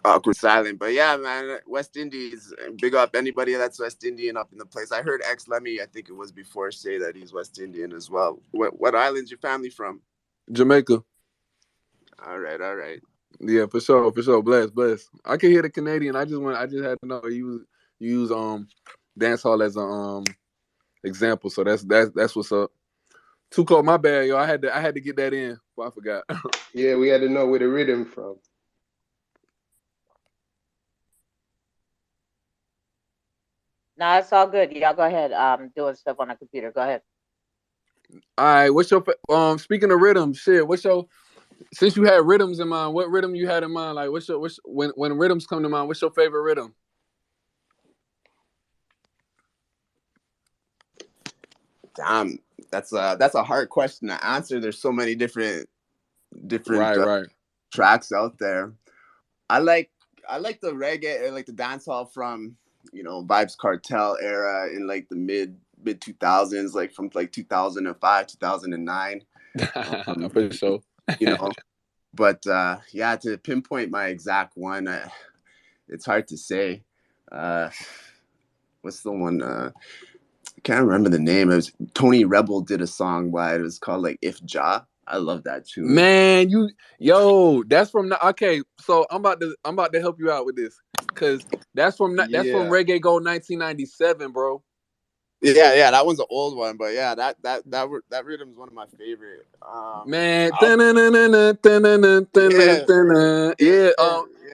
Awkward silent, but yeah, man, West Indies. Big up anybody that's West Indian up in the place. I heard X Lemmy, I think it was before, say that he's West Indian as well. What island's your family from? Jamaica. All right. Yeah, for sure. Bless. I can hear the Canadian. I just had to know you use dancehall as a example. So that's what's up. Too cold. My bad, yo. I had to get that in. Before I forgot. Yeah, we had to know where the rhythm from. no, it's all good. Y'all go ahead. Doing stuff on the computer. Go ahead. All right. What's your speaking of rhythm? Shit. Since you had rhythms in mind, what rhythm you had in mind? Like, when rhythms come to mind? What's your favorite rhythm? Damn, that's a hard question to answer. There's so many different Right. tracks out there. I like the reggae, or like the dancehall from Vibes Cartel era in like the mid 2000s, like from like 2005 2009. For sure. But yeah, to pinpoint my exact one, it's hard to say. What's the one? I can't remember the name. It was Tony Rebel did a song by it. It was called like If Ja. I love that tune. Man, that's from okay. So I'm about to help you out with this, cause that's from Reggae Gold 1997, bro. Yeah, that one's an old one, but yeah, that rhythm is one of my favorite. Man,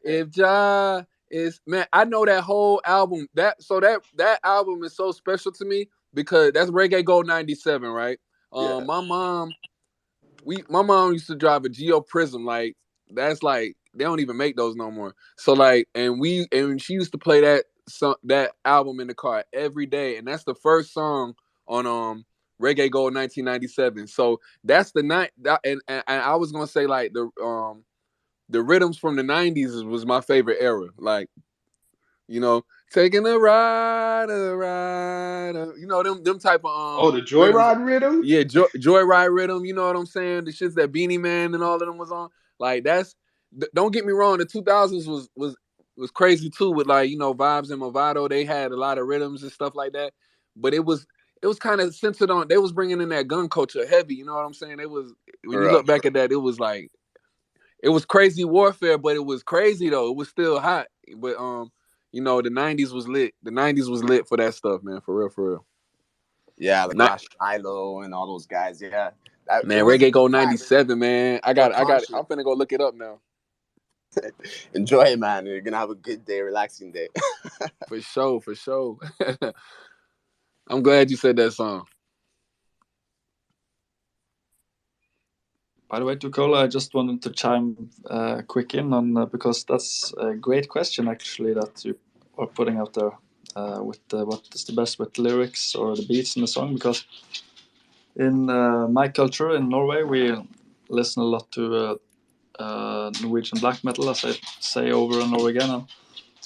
if Ja is, man, I know that whole album. That album is so special to me because that's Reggae Gold 97, right? My mom used to drive a Geo Prism. Like, that's like, they don't even make those no more. So like, and she used to play that album in the car every day, and that's the first song on Reggae Gold 1997. So that's the night that, and I was gonna say like the rhythms from the 90s was my favorite era. Like, taking a ride, them type of The rhythms. Joyride rhythm? Yeah, Joyride rhythm, you know what I'm saying? The shits that Beanie Man and all of them was on. Like, don't get me wrong, the 2000s was crazy too with like, Vibes and Movado. They had a lot of rhythms and stuff like that. But it was kind of centered on, they was bringing in that gun culture heavy, you know what I'm saying? It was, when you look back at that, it was like, it was crazy warfare, but it was crazy though. It was still hot. But the 90s was lit. The 90s was lit for that stuff, man. For real. Yeah, like Shiloh and all those guys. Yeah, man, Reggae Gold 97, man. I'm finna go look it up now. Enjoy it, man. You're gonna have a good day, relaxing day. For sure. I'm glad you said that song. By the way, Tukola, I just wanted to chime quick in on because that's a great question actually that you are putting out there with what is the best with lyrics or the beats in the song, because in my culture in Norway we listen a lot to Norwegian black metal, as I say over and over again. And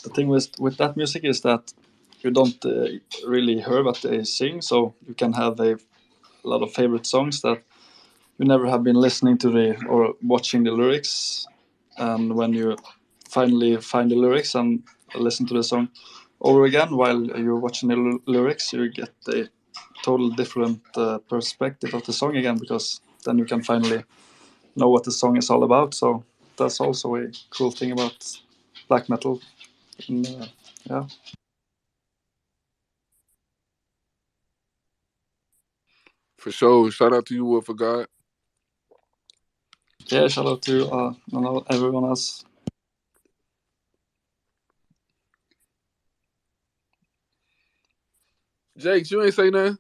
the thing with that music is that you don't really hear what they sing, so you can have a lot of favorite songs that you never have been listening to or watching the lyrics, and when you finally find the lyrics and listen to the song over again while you're watching the lyrics, you get a total different perspective of the song again, because then you can finally know what the song is all about. So that's also a cool thing about black metal. Yeah. For sure. Shout out to you, Wolf of God. Yeah, shout out to everyone else. Jakes, you ain't say nothing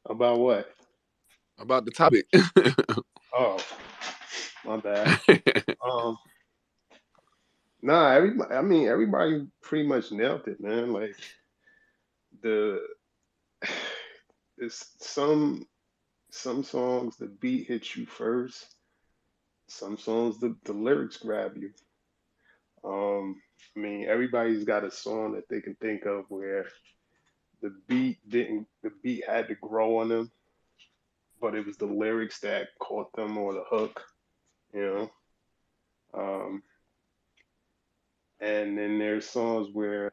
About what? about the topic. Oh, my bad. Um, nah, everybody. I mean, everybody pretty much nailed it, man. Like the, it's some songs the beat hits you first. Some songs the lyrics grab you. I mean, everybody's got a song that they can think of where the beat had to grow on them, but it was the lyrics that caught them or the hook, you know. Um, and then there's songs where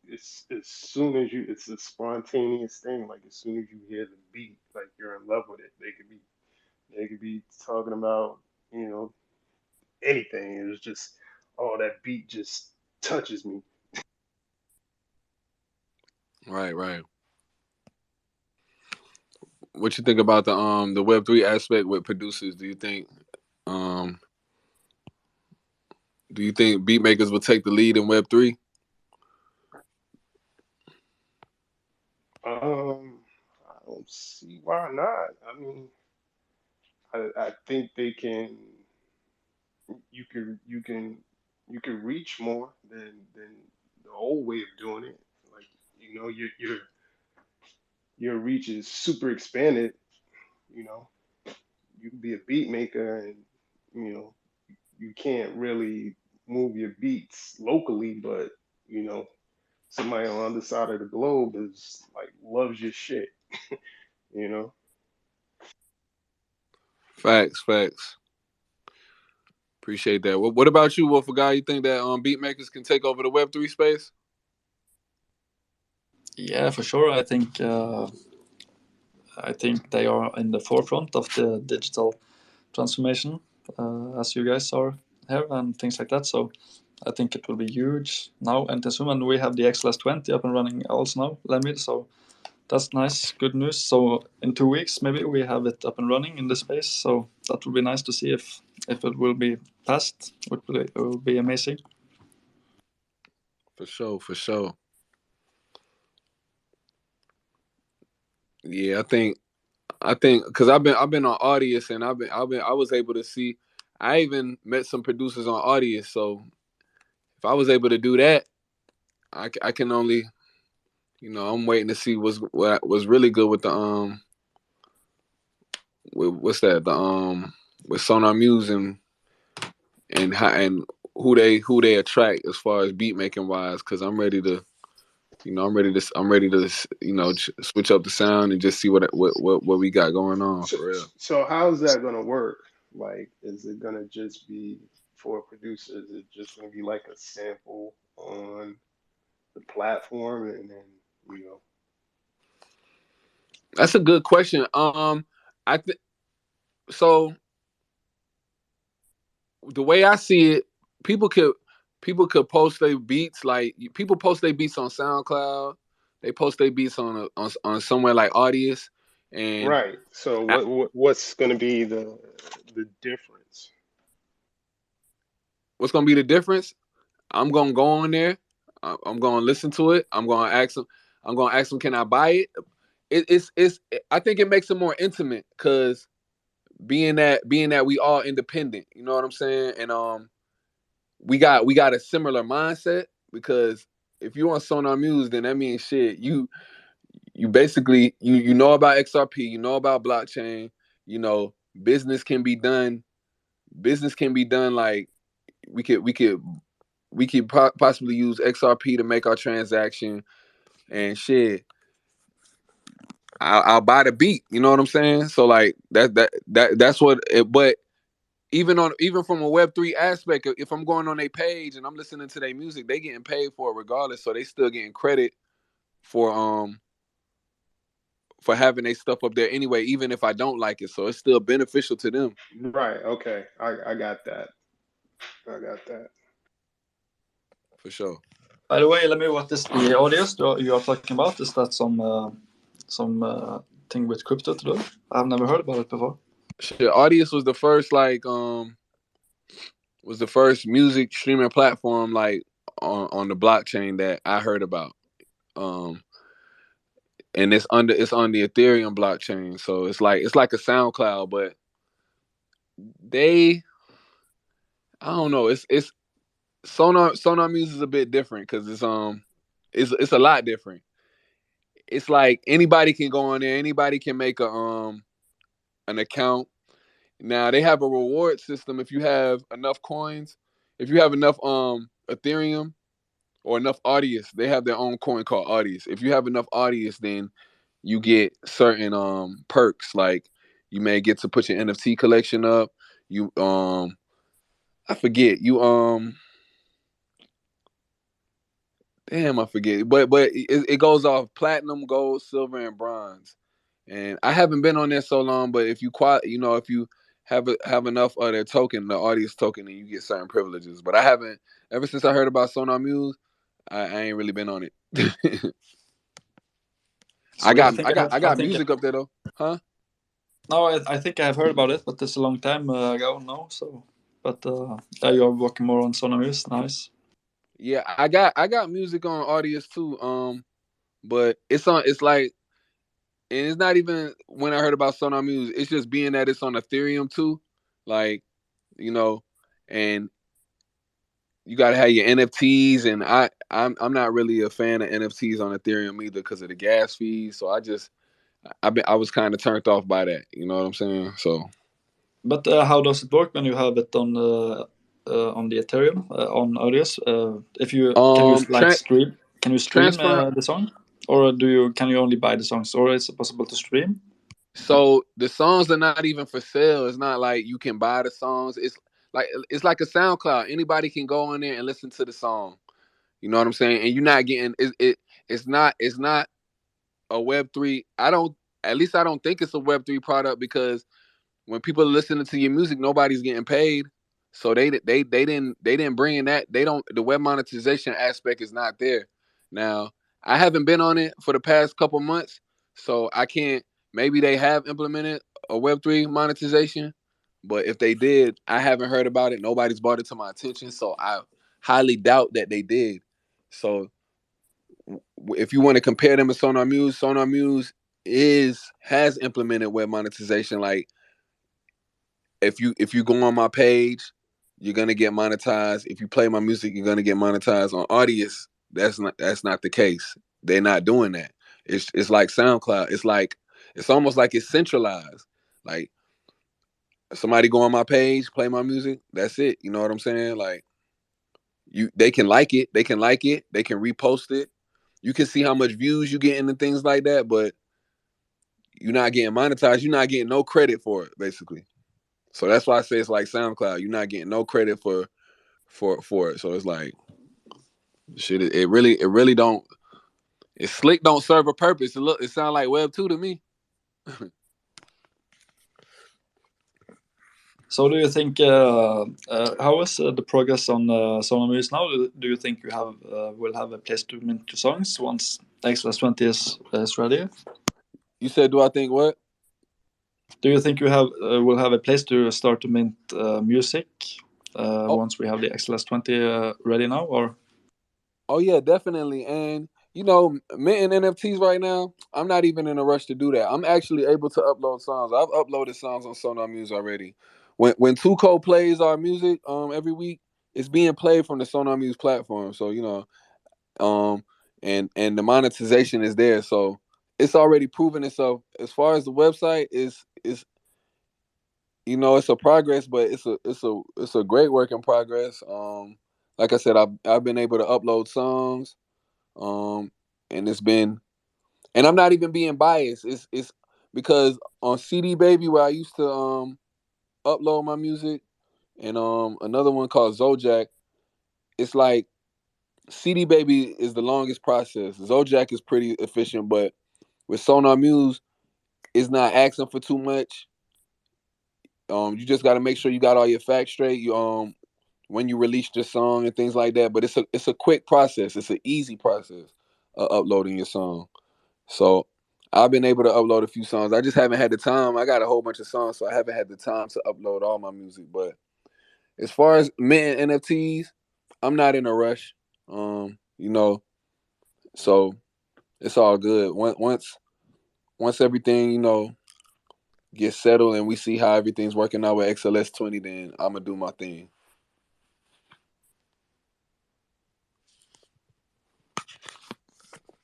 it's as soon as you it's a spontaneous thing. Like as soon as you hear the beat, like you're in love with it. They could be talking about you know anything. It was just oh that beat just touches me. Right. What you think about the Web3 aspect with producers? Um do you think beat makers will take the lead in Web3? I don't see why not. I mean, I think they can. You can reach more than the old way of doing it. Like your reach is super expanded. You know, you can be a beat maker, and you know you can't really move your beats locally, but you know somebody on the other side of the globe is like loves your shit. You know. Facts. Appreciate that. What about you, Wolf of God? You think that beat makers can take over the Web3 space? Yeah, for sure. I think they are in the forefront of the digital transformation, as you guys are here and things like that. So I think it will be huge now and soon. And we have the XLS20 up and running also now, Lemmy. So that's nice, good news. So in 2 weeks, maybe we have it up and running in the space. So that will be nice to see if it will be passed. It will be amazing. For sure. Yeah, I think because I've been on Audius and I was able to see. I even met some producers on Audius, so if I was able to do that, I can only I'm waiting to see what was really good with the what's that the with Sonar Muse and how and who they attract as far as beat making wise, because I'm ready to switch up the sound and just see what we got going on So, for real. so how's that gonna work? Like, is it gonna just be for producers? Is it just gonna be like a sample on the platform, and then you know? That's a good question. I think so. The way I see it, people could people could post their beats like people post their beats on SoundCloud. They post their beats on somewhere like Audius, and Right. So I, what's gonna be the difference? what's gonna be the difference? I'm gonna go on there. I'm gonna listen to it. I'm gonna ask them, can I buy it? It's. I think it makes it more intimate because being that we all independent. You know what I'm saying? And we got a similar mindset because if you on Sonar Muse, then that means shit. You basically you know about XRP, you know about blockchain. You know business can be done. Business can be done like we could possibly use XRP to make our transaction and shit. I'll buy the beat. You know what I'm saying? So like that's what. But even from a Web3 aspect, if I'm going on their page and I'm listening to their music, they getting paid for it regardless. So they still getting credit for for having their stuff up there anyway, even if I don't like it. So it's still beneficial to them. Right. Okay. I got that. I got that. For sure. By the way, let me. What is the audience you are talking about? Is that some thing with crypto to do? I've never heard about it before. Shit, Audius was the first music streaming platform like on the blockchain that I heard about. And it's on the Ethereum blockchain, so it's like a SoundCloud, but I don't know. It's Sonar Music is a bit different because it's a lot different. It's like anybody can go on there, anybody can make an account. Now they have a reward system if you have enough coins, if you have enough Ethereum or enough Audius, they have their own coin called Audius. If you have enough Audius, then you get certain perks, like you may get to put your NFT collection up. You I forget. Damn, I forget. But it goes off platinum, gold, silver, and bronze. And I haven't been on there so long, but if you if you have enough of their token, the Audius token, then you get certain privileges. But I haven't ever since I heard about Sonar Muse, I ain't really been on it. I got music up there though, huh? No, I think I have heard about it, but it's a long time ago now. So, but you're working more on Sonar Muse, nice. Yeah, I got music on Audius too. But it's like, and it's not even when I heard about Sonar Muse. It's just being that it's on Ethereum too, like and you gotta have your NFTs, and I'm not really a fan of NFTs on Ethereum either because of the gas fees. So I was kind of turned off by that. You know what I'm saying? So. But how does it work when you have it on the Ethereum on Audius? If you can you like stream? Can you stream the song, or can you only buy the songs, or is it possible to stream? So the songs are not even for sale. It's not like you can buy the songs. It's like a SoundCloud. Anybody can go on there and listen to the song. You know what I'm saying? And you're not getting it's not a Web3. At least I don't think it's a Web3 product, because when people are listening to your music, nobody's getting paid. So they didn't bring in that. The web monetization aspect is not there. Now, I haven't been on it for the past couple months, so I can't. Maybe they have implemented a Web3 monetization, but if they did, I haven't heard about it. Nobody's brought it to my attention, so I highly doubt that they did. So if you want to compare them to Sonar Muse has implemented web monetization. Like if you go on my page, you're gonna get monetized. If you play my music, you're gonna get monetized. On Audius, that's not the case. They're not doing that. It's like SoundCloud. It's almost like it's centralized. Like somebody go on my page, play my music, that's it. You know what I'm saying? Like they can like it, they can repost it. You can see how much views you get and things like that, but you're not getting monetized. You're not getting no credit for it, basically. So that's why I say it's like SoundCloud. You're not getting no credit for it. So it's like shit. It really don't. It's slick. Don't serve a purpose. It sounds like Web 2 to me. So do you think how is the progress on Sonar Muse now? Do you think you will have a place to mint your songs once XLS20 is ready? You said, do I think what? Do you think you will have a place to start to mint music once we have the XLS20 ready now, or? Oh yeah, definitely. And minting NFTs right now, I'm not even in a rush to do that. I'm actually able to upload songs. I've uploaded songs on Sonar Muse already. When Tuco plays our music every week, it's being played from the Sonar Muse platform. So and the monetization is there. So it's already proven itself. As far as the website is it's a progress, but it's a great work in progress. Like I said, I've been able to upload songs, and it's been, and I'm not even being biased. It's because on CD Baby, where I used to upload my music, and another one called Zojak, it's like CD Baby is the longest process. Zojak is pretty efficient, but with Sonar Muse, it's not asking for too much. You just got to make sure you got all your facts straight. You when you release your song and things like that. But it's a quick process. It's an easy process of uploading your song. So I've been able to upload a few songs. I just haven't had the time. I got a whole bunch of songs, so I haven't had the time to upload all my music. But as far as minting NFTs, I'm not in a rush. You know, so it's all good. Once everything, gets settled and we see how everything's working out with XLS20, then I'm gonna do my thing.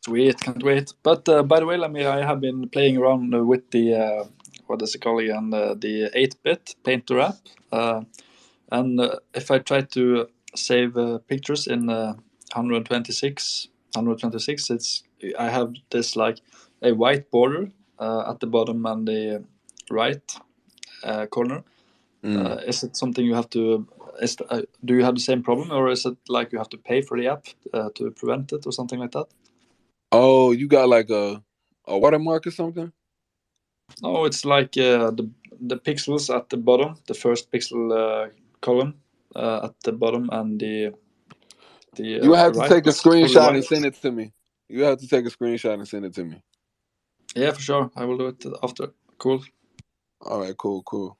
Sweet, can't wait. But by the way, I have been playing around with the what does it call again? The 8-bit Painter app. And if I try to save pictures in 126, I have this like a white border at the bottom and the right corner. Is it something you have to? Do you have the same problem, or is it like you have to pay for the app to prevent it, or something like that? Oh, you got like a watermark or something? No, it's like the pixels at the bottom, the first pixel column at the bottom, and the you have to right take a is fully screenshot white. and send it to me. You have to take a screenshot and send it to me. Yeah, for sure. I will do it after. Cool. All right, cool.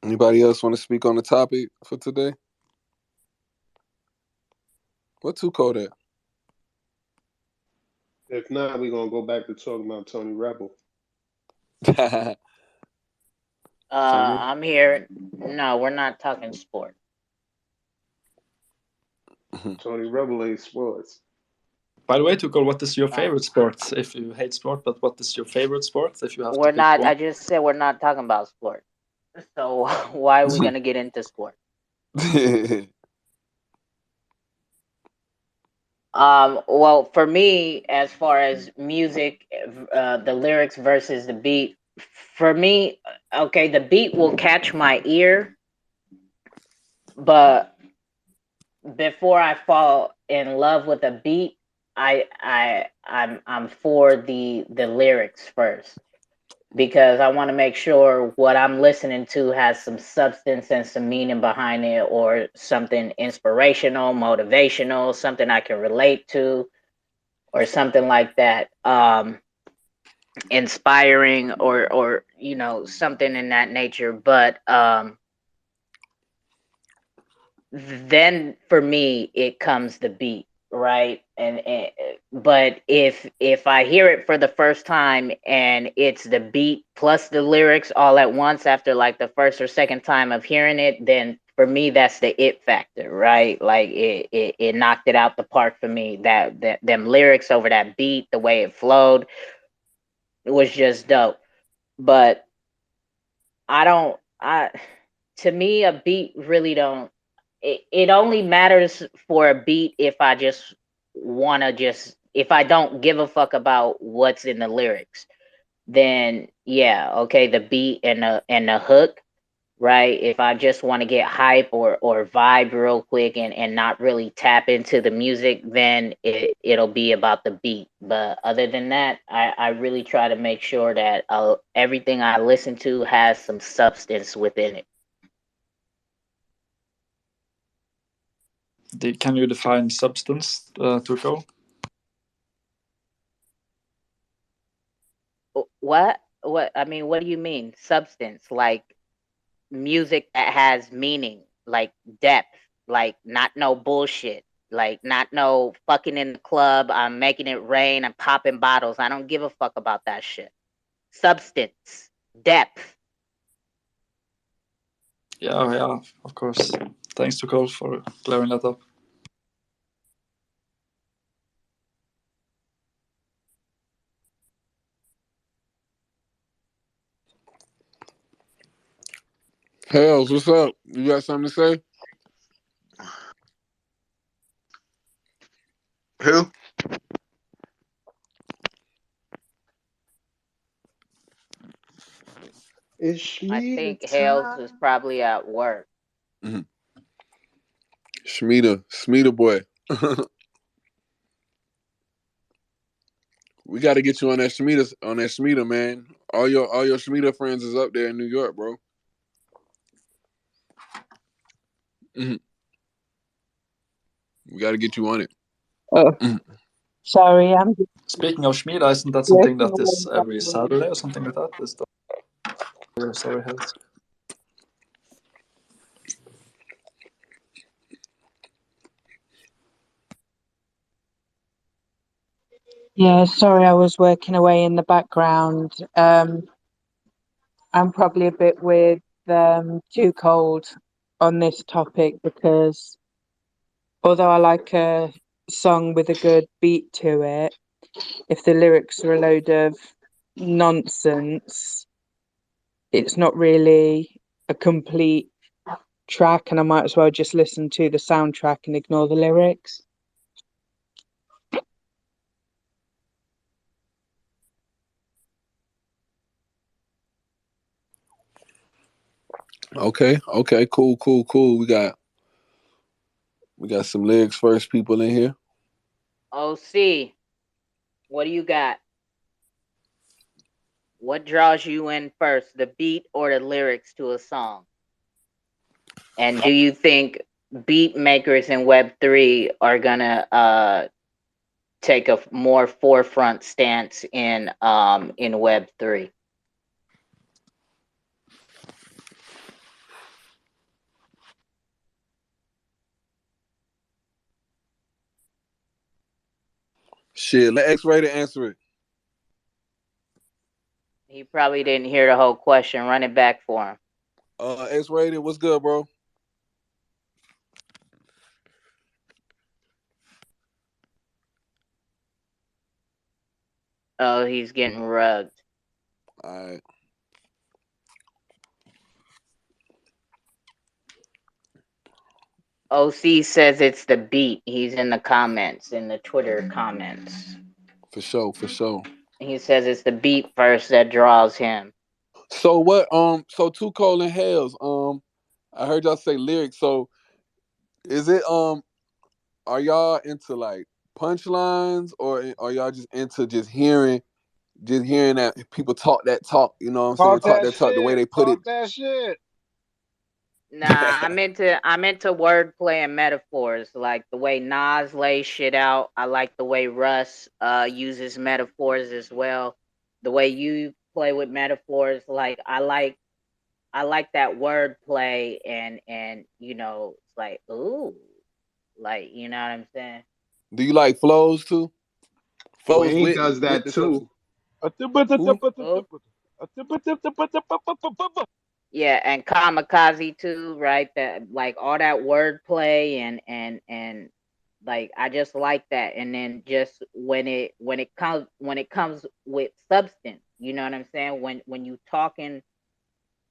Anybody else want to speak on the topic for today? What too cold at? If not, we're gonna go back to talking about Tony Rebel. Tony? I'm here. No, we're not talking sport. Tony Rebel ain't sports. By the way, Tukol, what is your Fine. favorite sport? If you hate sport, but what is your favorite sport? If you have to We're pick not. one. I just said we're not talking about sport. So why are we gonna get into sport? Well, for me, as far as music, the lyrics versus the beat, for me, okay, the beat will catch my ear, but before I fall in love with a beat, I'm for the lyrics first, because I want to make sure what I'm listening to has some substance and some meaning behind it, or something inspirational, motivational, something I can relate to, or something like that. Inspiring, or something in that nature. But then for me it comes the beat, right? And but if I hear it for the first time and it's the beat plus the lyrics all at once after like the first or second time of hearing it, then for me that's the it factor, right? Like it knocked it out the park for me. That them lyrics over that beat, the way it flowed, it was just dope. But I to me a beat really don't, it only matters for a beat if I just if I don't give a fuck about what's in the lyrics. Then yeah, okay, the beat and the hook, right? If I just want to get hype or vibe real quick and not really tap into the music, then it'll be about the beat. But other than that, I really try to make sure that everything I listen to has some substance within it. Can you define substance, Tukol? What? I mean, what do you mean substance? Like music that has meaning, like depth, like not no bullshit, like not no fucking in the club, I'm making it rain, I'm popping bottles. I don't give a fuck about that shit. Substance, depth. Yeah, of course. Thanks, Tukol, for clearing that up. Hells, what's up? You got something to say? Who? It's I me think Hales is time. probably at work. Mm-hmm. Shmita boy. got to get you on that Shmita, man. All your Shmita friends is up there in New York, bro. Mm-hmm. We got to get you on it. Oh, sorry, I'm just Speaking of Shmida, isn't that something that is every Saturday or something like that? Is the sorry health? Yeah, sorry, I was working away in the background. I'm probably a bit with too cold on this topic because although I like a song with a good beat to it, if the lyrics are a load of nonsense, it's not really a complete track, and I might as well just listen to the soundtrack and ignore the lyrics. Okay, cool. We got some Lyrics First people in here. OC, what do you got? What draws you in first, the beat or the lyrics to a song? And do you think beat makers in Web3 are gonna take a more forefront stance in Web3? Shit, let X-Rated answer it. He probably didn't hear the whole question. Run it back for him. X-Rated, what's good, bro? Oh, he's getting rugged. All right. OC says it's the beat. He's in the comments, in the Twitter comments. For sure. He says it's the beat first that draws him. So what? So Too Cold and Hells. I heard y'all say lyrics. So is it are y'all into like punchlines, or are y'all just into just hearing that people talk that talk? You know what I'm saying? Talk Talk that that talk. The way shit. they put it. Talk that shit. Nah, I'm into wordplay and metaphors, like the way Nas lays shit out. I like the way Russ uses metaphors as well. The way you play with metaphors, like I like that wordplay and you know, it's like ooh, like you know what I'm saying. Do you like flows too? Flows Wayne with does that the too. substance. Who? Oh. Yeah, and kamikaze too, right? That like all that wordplay and like I just like that. And then just when it comes with substance, you know what I'm saying? When you talking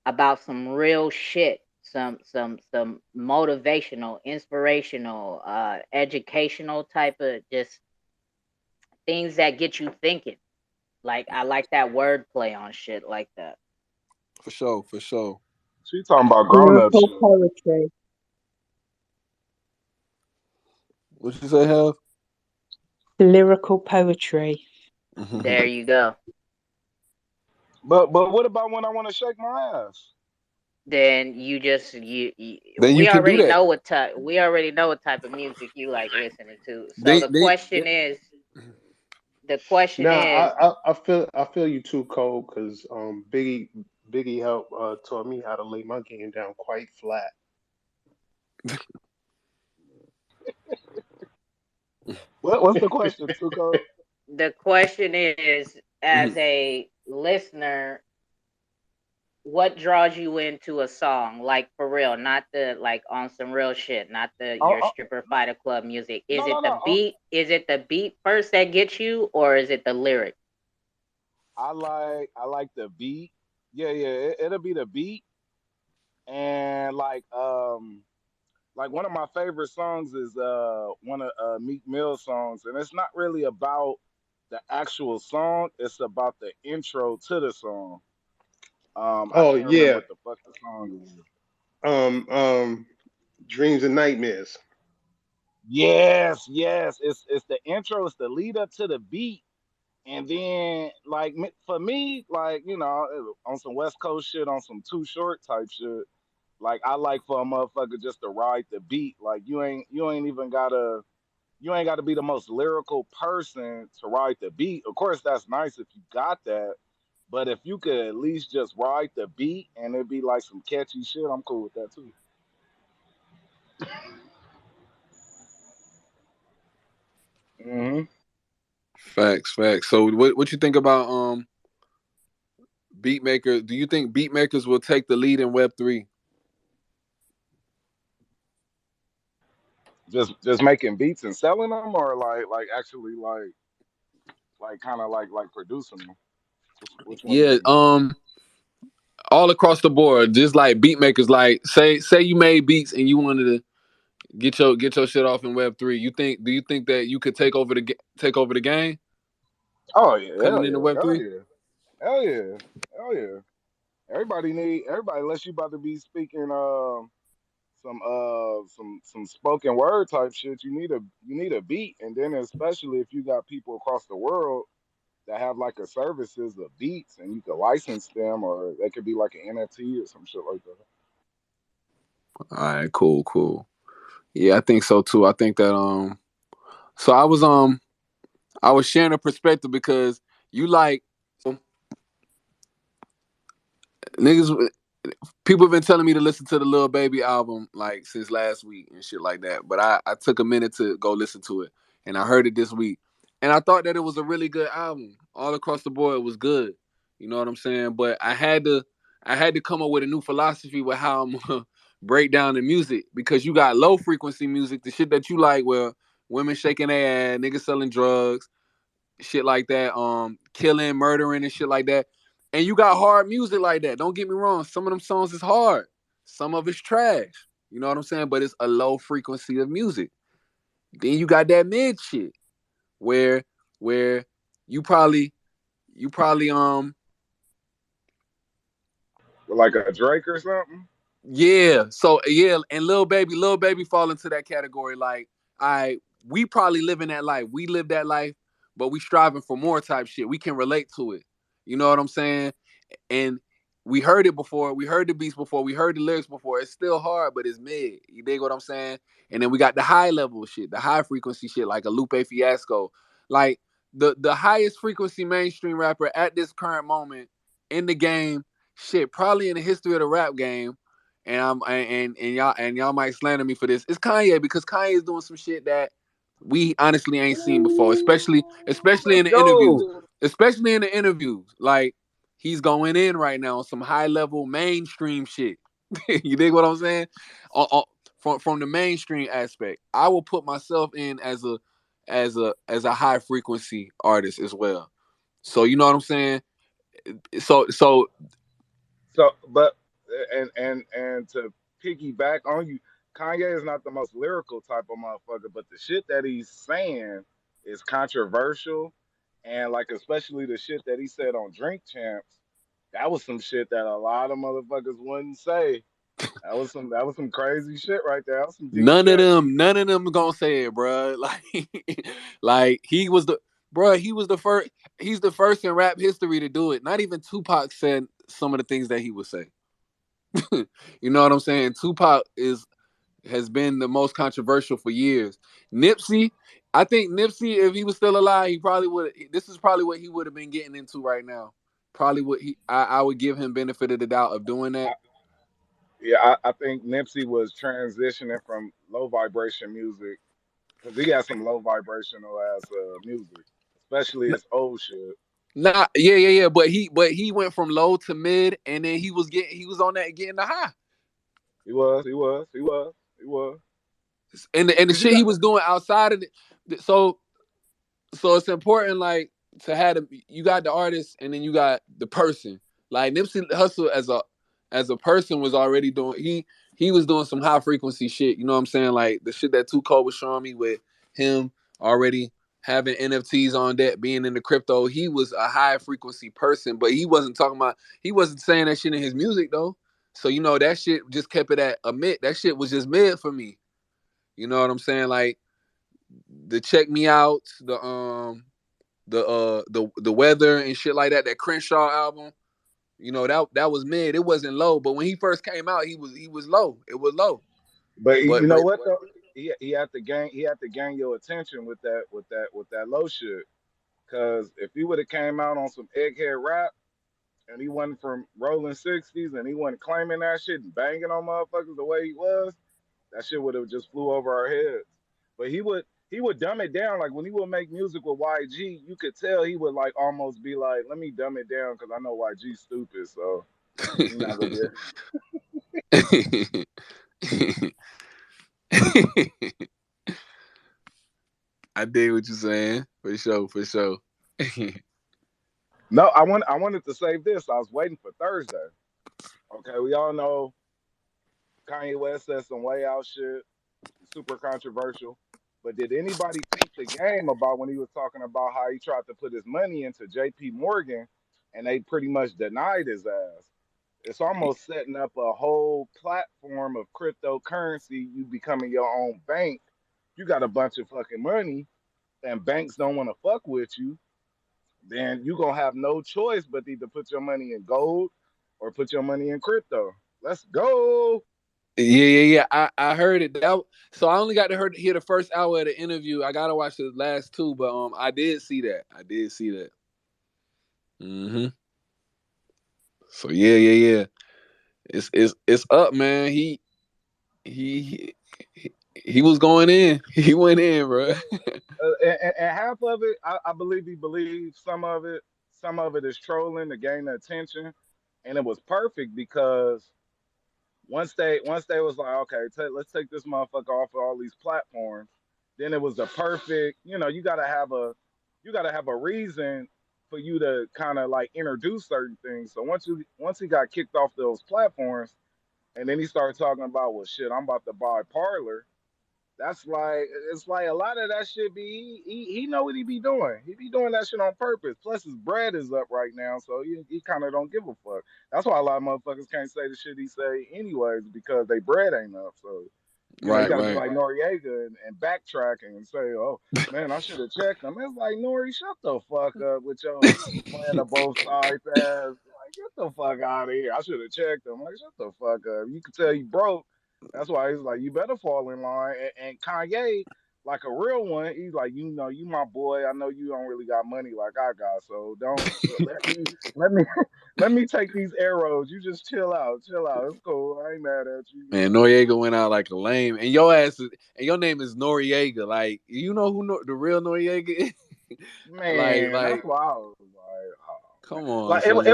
about some real shit, some motivational, inspirational, educational type of just things that get you thinking. Like I like that wordplay on shit like that. For sure. She talking about grown up Lyrical shit. poetry. What you say, Have? Lyrical poetry. There you go. But what about when I want to shake my ass? Then you just you Then you can do that. we already know what type of music you like listening to. So They they the question Nah, is I feel you too, Cole, because Biggie helped taught me how to lay my game down quite flat. What's the question, Tuco? the question is as a listener, what draws you into a song? Like for real, not the like on some real shit, not the Oh, your oh, stripper fighter club music. Is it the no. beat? Is it the beat first that gets you, or is it the lyric? I like the beat. Yeah, it'll be the beat and like one of my favorite songs is one of Meek Mill's songs, and it's not really about the actual song. It's about the intro to the song. I Oh can't remember yeah, what the fuck the song is. um, Dreams and Nightmares. Yes. It's the intro. It's the lead up to the beat, And then like for me, like on some West Coast shit, on some Too Short type shit. Like I like for a motherfucker just to ride the beat. Like you ain't gotta be the most lyrical person to ride the beat. Of course, that's nice if you got that. But if you could at least just ride the beat and it be like some catchy shit, I'm cool with that too. Hmm. Facts. So what you think about beat maker? Do you think beat makers will take the lead in Web3? Just making beats and selling them, or like actually like kind of like producing them. Which one you Yeah, mean? all across the board, just like beat makers. Like say you made beats and you wanted to get your shit off in Web3. Do you think that you could take over the game Oh yeah, coming hell into yeah, hell Web3? yeah, hell yeah, hell yeah. Everybody unless you about to be speaking some spoken word type shit. You need a beat, and then especially if you got people across the world that have like a services of beats, and you could license them, or they could be like an NFT or some shit like that. All right, cool. Yeah, I think so too. I think that so I was sharing a perspective because you like niggas. People have been telling me to listen to the Lil Baby album like since last week and shit like that. But I took a minute to go listen to it, and I heard it this week, and I thought that it was a really good album. All across the board, it was good. You know what I'm saying? But I had to come up with a new philosophy with how I'm gonna break down the music, because you got low frequency music, the shit that you like, where women shaking their ass, niggas selling drugs, shit like that, killing, murdering, and shit like that. And you got hard music like that. Don't get me wrong. Some of them songs is hard. Some of it's trash. You know what I'm saying? But it's a low frequency of music. Then you got that mid shit where where you probably Like a Drake or something. yeah. So yeah, and Lil Baby fall into that category. Like we probably living that life. We live that life, but we striving for more type shit. We can relate to it. You know what I'm saying? And we heard it before. We heard the beats before. We heard the lyrics before. It's still hard, but it's mid. You dig what I'm saying? And then we got the high level shit, the high frequency shit, like a Lupe Fiasco. Like the highest frequency mainstream rapper at this current moment in the game, shit, probably in the history of the rap game. And y'all might slander me for this. It's Kanye, because Kanye is doing some shit that we honestly ain't seen before, Ooh, especially in let's the interviews. go. Especially in the interviews. Like he's going in right now on some high level mainstream shit. You dig what I'm saying? From the mainstream aspect, I will put myself in as a high frequency artist as well. So you know what I'm saying? So So, but and to piggyback on you, Kanye is not the most lyrical type of motherfucker, but the shit that he's saying is controversial, and like especially the shit that he said on Drink Champs, that was some shit that a lot of motherfuckers wouldn't say. That was some crazy shit right there. That was some deep shit. none of them gonna say it, bro. Like he was the first. He's the first in rap history to do it. Not even Tupac said some of the things that he would say. You know what I'm saying? Tupac has been the most controversial for years. Nipsey, I think Nipsey, if he was still alive, he probably would. This is probably what he would have been getting into right now. Probably what I would give him benefit of the doubt of doing that. I, yeah, I think Nipsey was transitioning from low vibration music because he got some low vibrational ass music, especially his old shit. Nah, yeah. But he went from low to mid, and then he was on that getting the high. He was. And the Cause you shit he got was doing outside of it. So it's important, like, to have you got the artist and then you got the person. Like Nipsey Hussle as a person was already doing he was doing some high frequency shit. You know what I'm saying? Like the shit that Too Cold was showing me with him already having NFTs on that, being in the crypto. He was a high frequency person, but he wasn't saying that shit in his music though. So that shit just kept it at a mid. That shit was just mid for me. You know what I'm saying? Like the check me out, the the weather and shit like that. That Crenshaw album, you know, that was mid. It wasn't low, but when he first came out, he was low. It was low. But But you know what though? He had to gain your attention with that low shit. Cause if he would have came out on some egghead rap and he wasn't from rolling 60s and he wasn't claiming that shit and banging on motherfuckers the way he was, that shit would have just flew over our heads. But he would dumb it down. Like when he would make music with YG, you could tell he would like almost be like, let me dumb it down because I know YG's stupid, so you're not gonna get. I dig what you're saying. For sure. No, I wanted to save this. I was waiting for Thursday. Okay, we all know Kanye West said some way out shit, super controversial. But did anybody peep the game about when he was talking about how he tried to put his money into JP Morgan and they pretty much denied his ass? It's almost setting up a whole platform of cryptocurrency, you becoming your own bank. You got a bunch of fucking money and banks don't want to fuck with you, then you gonna have no choice but either put your money in gold or put your money in crypto. Let's go. Yeah. I heard it. So I only got to hear the first hour of the interview. I gotta watch the last two, but I did see that. Mm-hmm. So yeah. It's up, man. He was going in. He went in, bro. And half of it, I believe he believes. Some of it is trolling to gain the attention, and it was perfect because once they was like, okay, let's take this motherfucker off of all these platforms. Then it was the perfect. You gotta have a reason for you to kind of like introduce certain things. So once he got kicked off those platforms, and then he started talking about, well, shit, I'm about to buy Parlor. That's like it's like a lot of that shit be he know what he be doing. He be doing that shit on purpose. Plus his bread is up right now, so he kind of don't give a fuck. That's why a lot of motherfuckers can't say the shit he say anyways because they bread ain't up. So you got to be Right. like Noriega and backtrack and say, oh man, I should have checked him. It's like Nori, shut the fuck up with your playing the both sides ass. Like get the fuck out of here. I should have checked him. Like shut the fuck up. You can tell you broke. That's why he's like, you better fall in line. And Kanye, like a real one, he's like, you my boy. I know you don't really got money like I got, so don't let me let me take these arrows. You just chill out. It's cool. I ain't mad at you. Man, Noriega went out like a lame, and your name is Noriega. Like, you know who the real Noriega is? Man, like, that's why I was like, oh, man. come on, Like son.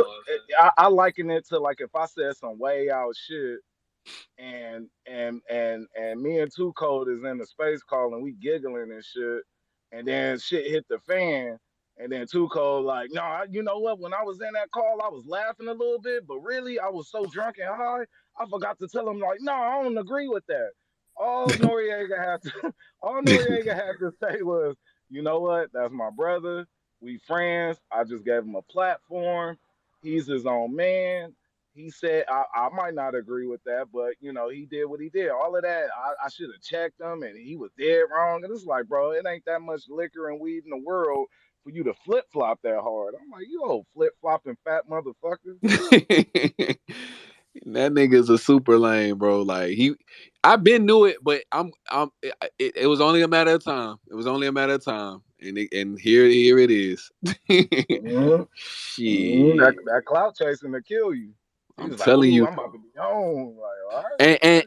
I liken it to like if I said some way out shit and me and Two Cold is in the space call and we giggling and shit, and then shit hit the fan, and then Two Cold like, no, you know what? When I was in that call, I was laughing a little bit, but really I was so drunk and high, I forgot to tell him like, no, I don't agree with that. All Noriega had to, all Noriega had to say was, you know what? That's my brother. We friends. I just gave him a platform. He's his own man. He said I might not agree with that, but he did what he did. All of that, I should have checked him, and he was dead wrong. And it's like, bro, it ain't that much liquor and weed in the world for you to flip flop that hard. I'm like, you old flip flopping fat motherfucker. That nigga's a super lame, bro. Like I've been knew it, but it was only a matter of time. It was only a matter of time, and here it is. Mm-hmm. Shit, That clout chasing to kill you. He I'm was like, telling ooh, you. I'm about to be on. Like, all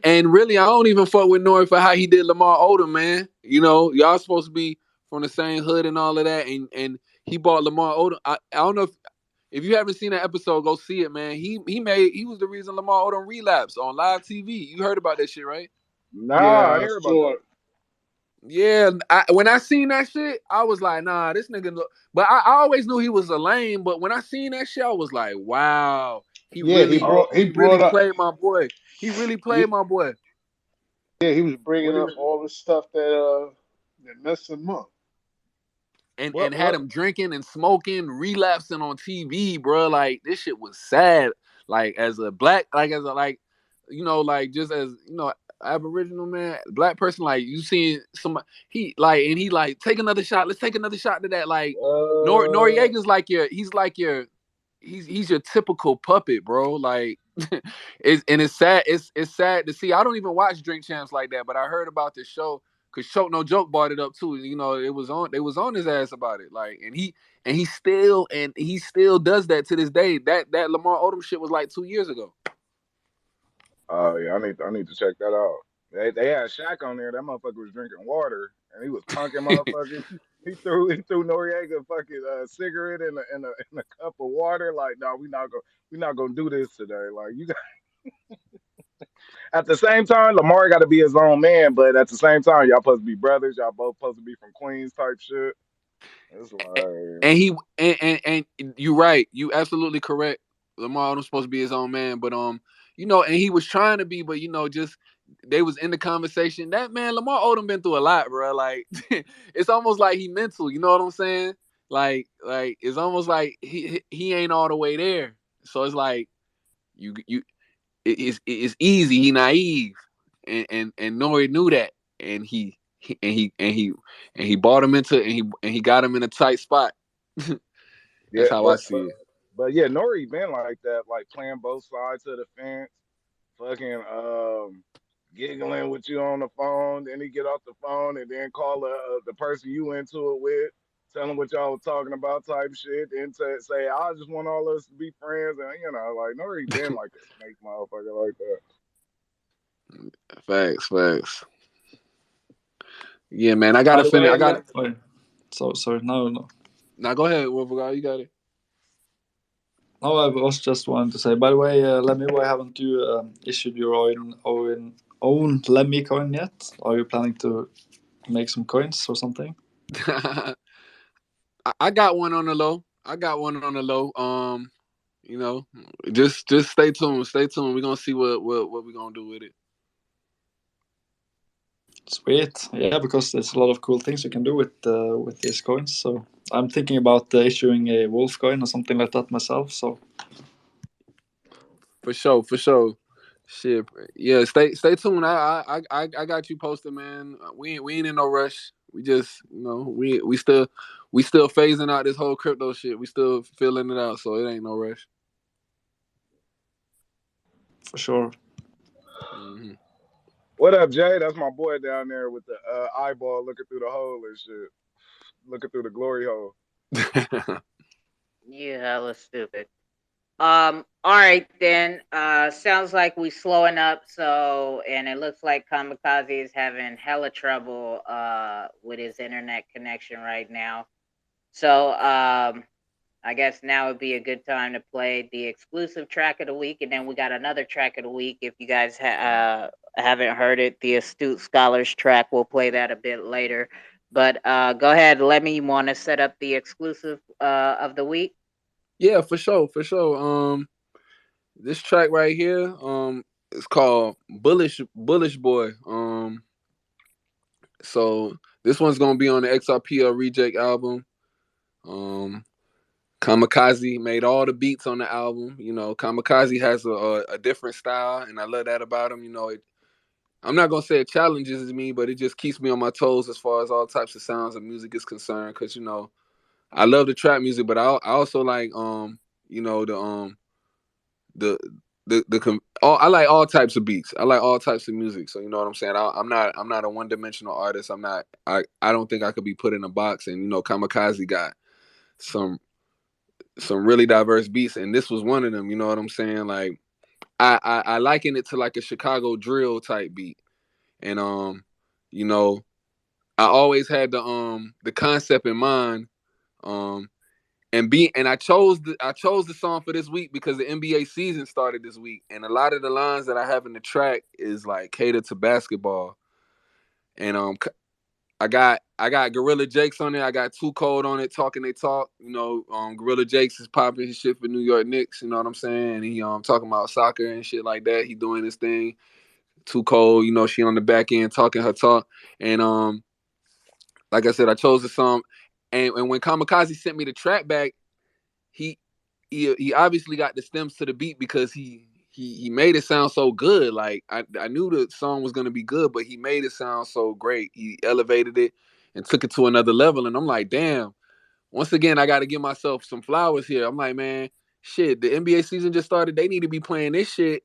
And really, I don't even fuck with Nori for how he did Lamar Odom, man. You know, y'all supposed to be from the same hood and all of that, and he bought Lamar Odom. I don't know if you haven't seen that episode, go see it, man. He was the reason Lamar Odom relapsed on live TV. You heard about that shit, right? nah, I Yeah, ain't I hear about saw that. it. Yeah, when I seen that shit, I was like, nah, this nigga. But I always knew he was a lame. But when I seen that shit, I was like, wow, he Yeah, he really, Oh, brought he he brought really up. played my boy. He really played Yeah, my boy. yeah, he was bringing what he up all the stuff that messed him up. And had what him drinking and smoking, relapsing on TV, bro. Like this shit was sad. Like as a black, like as a like, like just as Aboriginal man, black person, like you seeing somebody, he like take another shot. Let's take another shot to that. Like Noriega's like he's your typical puppet, bro. Like it's sad. It's sad to see. I don't even watch Drink Champs like that, but I heard about this show because Choke No Joke brought it up too. You know, they was on his ass about it. Like, and he still does that to this day. That Lamar Odom shit was like 2 years ago. Oh yeah, I need to check that out. They had Shaq on there. That motherfucker was drinking water and he was punking motherfuckers. He threw Noriega a fucking cigarette in a cup of water. Like, no, we not gonna do this today. Like, you got at the same time, Lamar got to be his own man, but at the same time, y'all supposed to be brothers. Y'all both supposed to be from Queens type shit. It's like, And and you're right. You absolutely correct. Lamar Odom's supposed to be his own man, but you know, and he was trying to be, but you know, just they was in the conversation. That man, Lamar Odom, been through a lot, bro. Like it's almost like he mental. You know what I'm saying? Like it's almost like he ain't all the way there. So it's like you it's easy. He naive, and Nori knew that, and he bought him into and he got him in a tight spot. yeah, That's how I see it. but yeah, Nori been like that, like playing both sides of the fence, fucking giggling with you on the phone, then he get off the phone and then call the person you into it with, tell him what y'all was talking about type shit, then say I just want all us to be friends, and you know, like Nori been like a snake motherfucker like that. Facts. Yeah, man. I By gotta the finish. way, I got. Wait. So sorry. No. Now go ahead, Wolfgang. You got it. No, I was just wanting to say. By the way, Lemmy, why haven't you issued your own Lemmy coin yet? Are you planning to make some coins or something? I got one on the low. You know, just stay tuned. Stay tuned. We're gonna see what we're gonna do with it. Sweet, yeah, because there's a lot of cool things you can do with these coins. So I'm thinking about issuing a wolf coin or something like that myself. So For sure. Shit, yeah. Stay tuned. I got you posted, man. We ain't in no rush. We just, you know, we still phasing out this whole crypto shit. We still filling it out, so it ain't no rush. for sure. Mm-hmm. What up, Jay? That's my boy down there with the eyeball looking through the hole and shit, looking through the glory hole. You hella stupid. All right then. Sounds like we slowing up. So, and it looks like Kamikaze is having hella trouble with his internet connection right now. So, I guess now would be a good time to play the exclusive track of the week, and then we got another track of the week. If you guys haven't heard it, the Astute Scholars track, we'll play that a bit later. But go ahead, Lemmy. You want to set up the exclusive of the week? Yeah, for sure. This track right here, it's called Bullish Boy. So this one's gonna be on the Xrpl Reject album. Kamikaze made all the beats on the album. You know, Kamikaze has a different style, and I love that about him. You know, I'm not gonna say it challenges me, but it just keeps me on my toes as far as all types of sounds of music is concerned. Cause you know, I love the trap music, but I also like you know, I like all types of beats. I like all types of music. So you know what I'm saying. I'm not a one dimensional artist. I don't think I could be put in a box. And you know, Kamikaze got some really diverse beats, and this was one of them. You know what I'm saying? Like I liken it to like a Chicago drill type beat, and you know, I always had the concept in mind, and I chose the song for this week because the NBA season started this week, and a lot of the lines that I have in the track is like catered to basketball, and I got Gorilla Jakes on there. I got Too Cold on it, Talking They Talk. You know, Gorilla Jakes is popping his shit for New York Knicks. You know what I'm saying? And he talking about soccer and shit like that. He doing his thing. Too Cold, you know, she on the back end talking her talk. And like I said, I chose the song. And when Kamikaze sent me the track back, he obviously got the stems to the beat because he he made it sound so good. Like I knew the song was gonna be good, but he made it sound so great. He elevated it and took it to another level. And I'm like, damn. Once again, I got to give myself some flowers here. I'm like, man, shit. The NBA season just started. They need to be playing this shit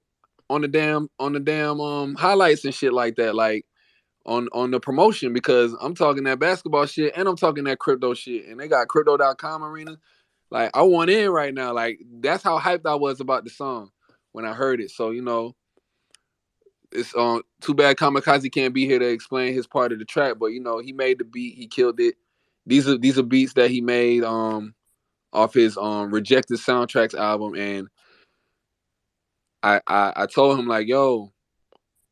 on the damn highlights and shit like that. Like on the promotion, because I'm talking that basketball shit and I'm talking that crypto shit. And they got crypto.com arena. Like, I want in right now. Like, that's how hyped I was about the song when I heard it. So, it's too bad Kamikaze can't be here to explain his part of the track, but he made the beat, he killed it. These are beats that he made off his Rejected Soundtracks album, and I told him, like, yo,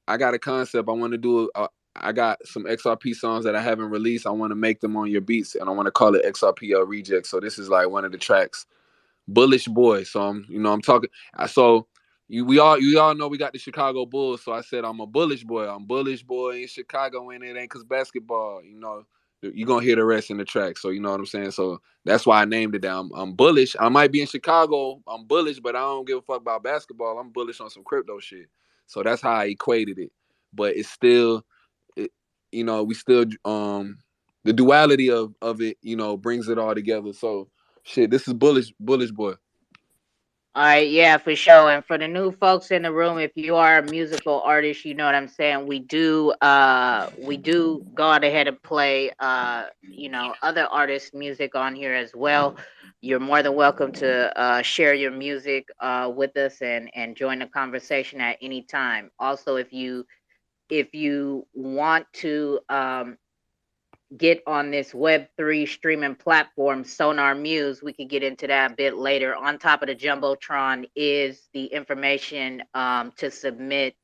I got a concept. I want to do I got some XRP songs that I haven't released. I want to make them on your beats, and I want to call it Xrpl Reject. So this is like one of the tracks, Bullish Boy. So I'm talking. So we all know we got the Chicago Bulls. So I said I'm a bullish boy. I'm bullish boy in Chicago, and it ain't cause basketball. You're gonna hear the rest in the track. So you know what I'm saying. So that's why I named it down. I'm bullish. I might be in Chicago. I'm bullish, but I don't give a fuck about basketball. I'm bullish on some crypto shit. So that's how I equated it. But it's still, we still the duality of it, brings it all together. So shit, this is bullish boy. All right, yeah, for sure. And for the new folks in the room, if you are a musical artist, you know what I'm saying. We do go on ahead and play other artists' music on here as well. You're more than welcome to share your music with us and join the conversation at any time. Also, if you want to get on this Web3 streaming platform, Sonar Muse, we could get into that a bit later. On top of the Jumbotron is the information to submit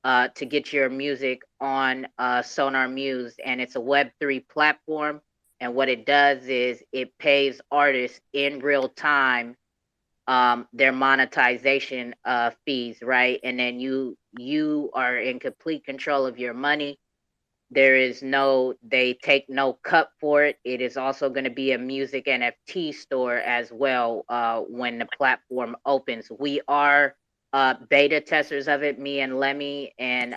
to get your music on Sonar Muse, and it's a Web3 platform. And what it does is it pays artists in real time their monetization fees, right? And then you are in complete control of your money. They take no cut for it. It is also going to be a music NFT store as well when the platform opens. We are beta testers of it, me and Lemmy, and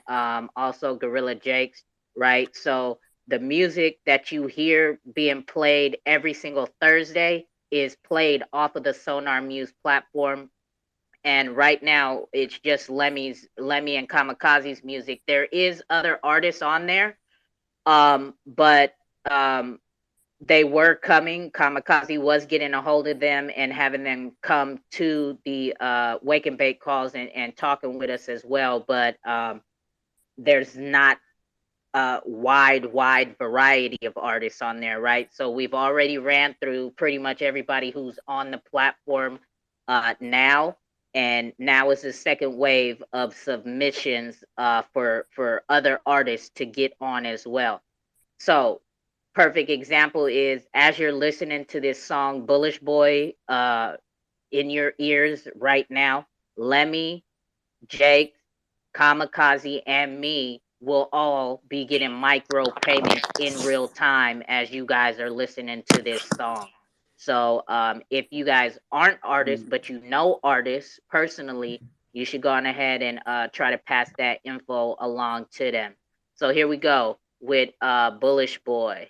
also Gorilla Jakes, right? So the music that you hear being played every single Thursday is played off of the Sonar Muse platform. And right now, it's just Lemmy and Kamikaze's music. There is other artists on there, but they were coming. Kamikaze was getting a hold of them and having them come to the Wake and Bake calls and talking with us as well. But there's not a wide variety of artists on there, right? So we've already ran through pretty much everybody who's on the platform now. And now is the second wave of submissions for other artists to get on as well. So, perfect example is as you're listening to this song, Bullish Boy, in your ears right now, Lemmy, Jake, Kamikaze, and me will all be getting micro payments in real time as you guys are listening to this song. So if you guys aren't artists, but you know artists personally, you should go on ahead and try to pass that info along to them. So here we go with Bullish Boy.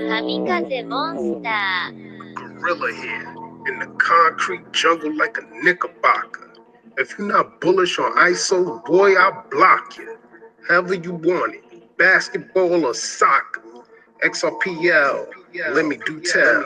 Kamikaze Monster. Gorilla here, in the concrete jungle like a knickerbocker. If you're not bullish on ISO, boy, I'll block you. However you want it, basketball or soccer. Xrpl, let me do tell.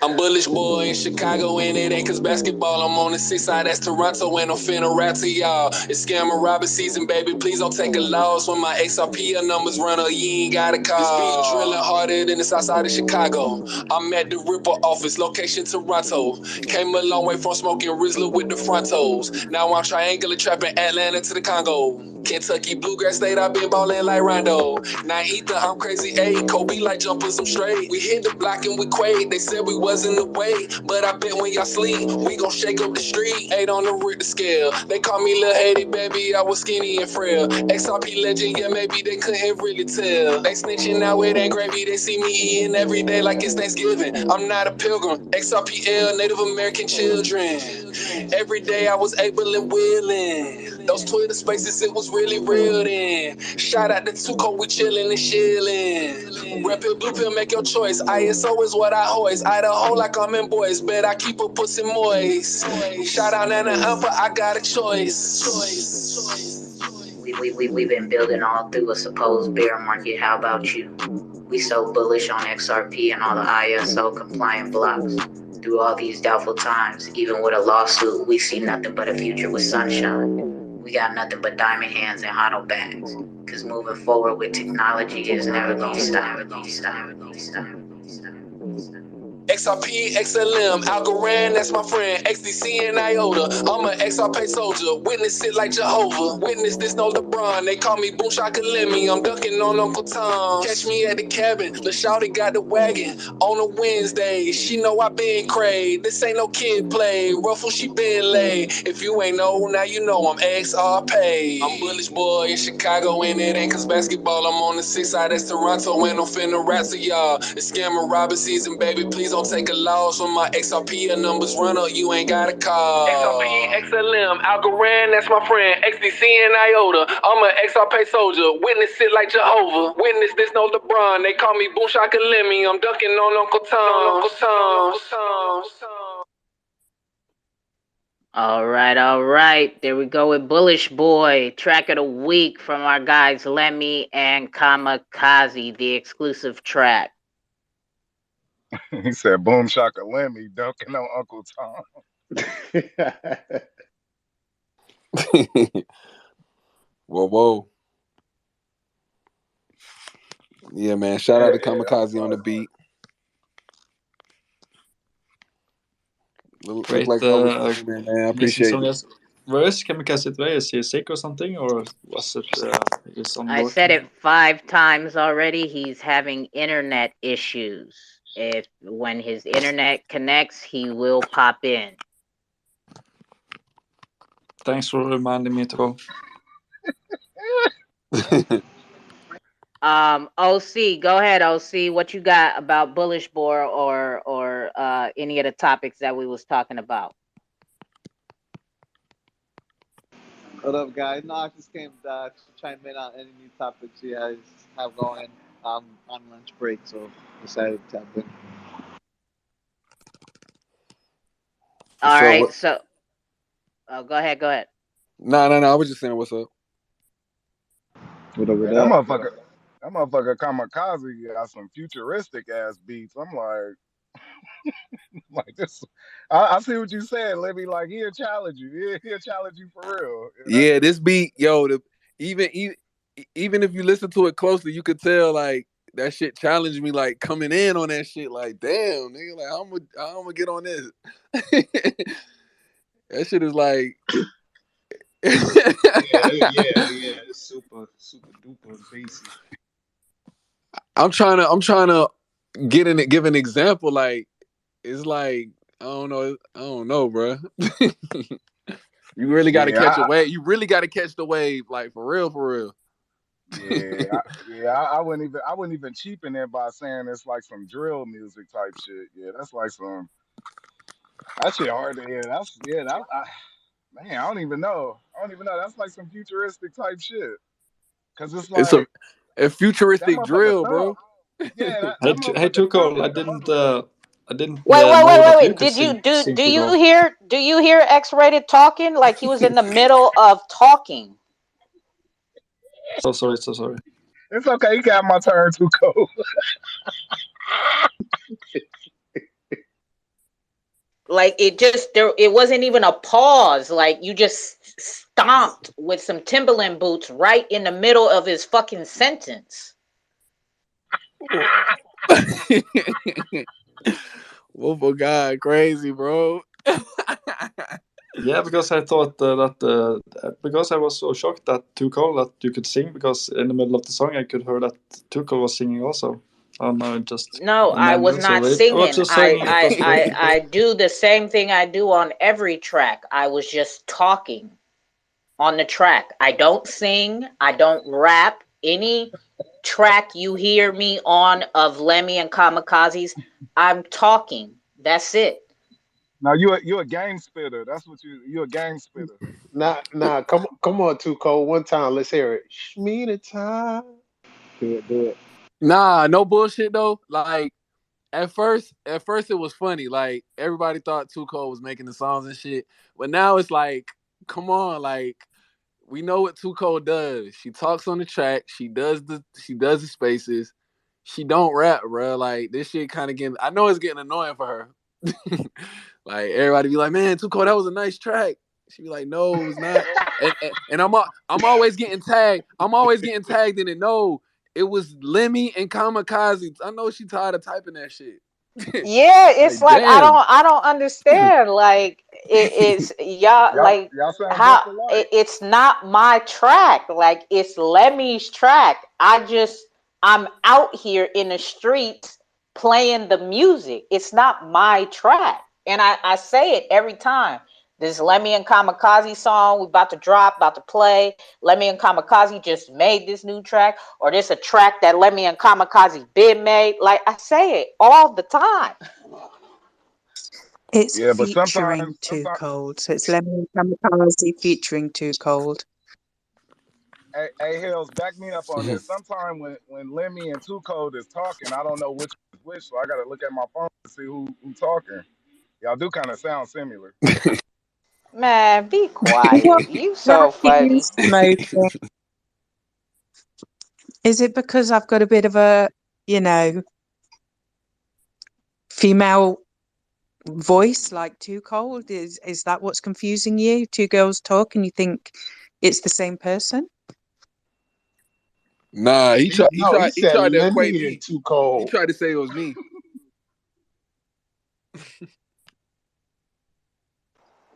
I'm bullish boy in Chicago and it ain't cause basketball. I'm on the 6 side, that's Toronto, and I'm finna rap to y'all. It's scam and robber season, baby, please don't take a loss. When my Xrpl numbers run up, you ain't gotta call. This beat drilling harder than the south side of Chicago. I'm at the Ripple office, location Toronto. Came a long way from smoking Rizzler with the frontos. Now I'm triangular trapping Atlanta to the Congo. Kentucky Bluegrass State, I been ballin' like Rondo. Now Ether, I'm crazy, ayy, Kobe like jumpers, I'm straight. We hit the block and we quake, they said we wasn't the way, but I bet when y'all sleep, we gon' shake up the street. 8 on the Richter scale. They call me Lil Haiti, baby, I was skinny and frail. Xrp Ledger, yeah, maybe they couldn't really tell. They snitching out with that gravy, they see me eating every day like it's Thanksgiving. I'm not a pilgrim, Xrpl, Native American children. Every day I was able and willing. Those Twitter spaces, it was really real then. Shout out to Tuco, we chillin' and shillin'. Red pill, blue pill, make your choice. ISO is what I hoist. Idaho like I'm in boys, bet I keep a pussy moist. Shout out Nana Umpa, I got a choice. We've been building all through a supposed bear market. How about you? We so bullish on XRP and all the ISO compliant blocks. Through all these doubtful times, even with a lawsuit, we see nothing but a future with sunshine. We got nothing but diamond hands and HODL bags. Cause moving forward with technology is never gonna stop. XRP, XLM, Algorand, that's my friend. XDC and IOTA, I'm an XRP soldier. Witness it like Jehovah. Witness this, no LeBron. They call me Boom Shaka Lemmy. I'm dunking on Uncle Tom. Catch me at the cabin. Lil' Shawty got the wagon on a Wednesday. She know I been cray. This ain't no kid play. Ruffle, she been laid. If you ain't know, now you know I'm XRP. I'm bullish boy in Chicago, and it ain't cause basketball. I'm on the 6th side, that's Toronto, and I'm finna rap to y'all. It's scammer robber season, baby. Please don't take a loss when my XRP numbers run up. You ain't got a call. XRP, XLM, Algorand, that's my friend. XDC and IOTA, I'm an XRP soldier. Witness it like Jehovah. Witness this, no LeBron. They call me Boom Shaka Lemmy. I'm dunking on Uncle Tom. All right. There we go with Bullish Boy. Track of the week from our guys Lemmy and Kamikaze, the exclusive track. He said, "Boom shaka Lemmy, dunking on Uncle Tom." Whoa. Yeah, man. Shout out to Kamikaze on the beat. Look Great, like I was man. I appreciate it. Where is Kamikaze today? Is he sick or something, or was it his on I work? said it 5 times already. He's having internet issues. When his internet connects, he will pop in. Thanks for reminding me to go. OC, go ahead, OC. What you got about Bullish Boy or any of the topics that we was talking about? What up, guys? No, I just came to chime in on any new topics you guys have going. On lunch break, so decided to tap in. All right, so go ahead. No. I was just saying, what's up? What up? That motherfucker Kamikaze got some futuristic ass beats. I'm like this. I see what you said, Libby. Like he'll challenge you. He'll challenge you for real. Yeah, this beat, yo. Even if you listen to it closely, you could tell like that shit challenged me. Like coming in on that shit. Like damn, nigga. Like I'm gonna get on this. That shit is like. yeah. Super duper basic. I'm trying to give an example. Like it's like I don't know, bro. You really got to catch a wave. You really got to catch the wave, like for real. I wouldn't even cheapen it by saying it's like some drill music type shit. Yeah, that's like some. That shit hard to hear. Man, I don't even know. That's like some futuristic type shit. Cause it's like a futuristic drill, bro. Yeah. Hey, Tuco, I didn't. Wait. Did you hear X-Rated talking? Like he was in the middle of talking. So sorry. It's okay. You got my turn, Tuco. Like it wasn't even a pause. Like you just stomped with some Timberland boots right in the middle of his fucking sentence. Oh God, crazy, bro. Yeah, because I thought because I was so shocked that Tuco that you could sing, because in the middle of the song I could hear that Tuco was singing also. Oh no, just No, a I was memory. So not I was singing. just saying it was great. I do the same thing I do on every track. I was just talking on the track. I don't sing. I don't rap. Any track you hear me on of Lemmy and Kamikazes, I'm talking. That's it. Now you a game spitter. That's what you a game spitter. Nah, come on, Too Cold. One time, let's hear it. Me the time. Do it, do it. Nah, no bullshit though. Like at first it was funny. Like everybody thought Too Cold was making the songs and shit. But now it's like, come on, like we know what Too Cold does. She talks on the track. She does the spaces. She don't rap, bro. Like this shit kind of getting. I know it's getting annoying for her. Like everybody be like, man, Too Cold, that was a nice track. She be like, no, it was not. And I'm always getting tagged. I'm always getting tagged in it. No, it was Lemmy and Kamikaze. I know she tired of typing that shit. Yeah, it's Like, like damn. I don't understand. Like it's y'all like Y'all sound how just alike. it's not my track. Like it's Lemmy's track. I'm out here in the streets playing the music. It's not my track. And I say it every time. This Lemmy and Kamikaze song we about to drop, about to play. Lemmy and Kamikaze just made this new track, or this a track that Lemmy and Kamikaze been made. Like I say it all the time. It's Yeah, but featuring Too Cold. So it's Lemon Kamikaze featuring Too Cold. hey Hills, back me up on this. Sometime when Lemmy and Too Cold is talking, I don't know which is which, so I gotta look at my phone to see who talking. Y'all do kind of sound similar. Man, be What quiet. You that so funny. is smoking. Is it because I've got a bit of a, you know, female voice like Too Cold? Is that what's confusing you? Two girls talk and you think it's the same person? Nah, he No, he he said tried to let equate me in me. Too He Cold. tried to say it was me.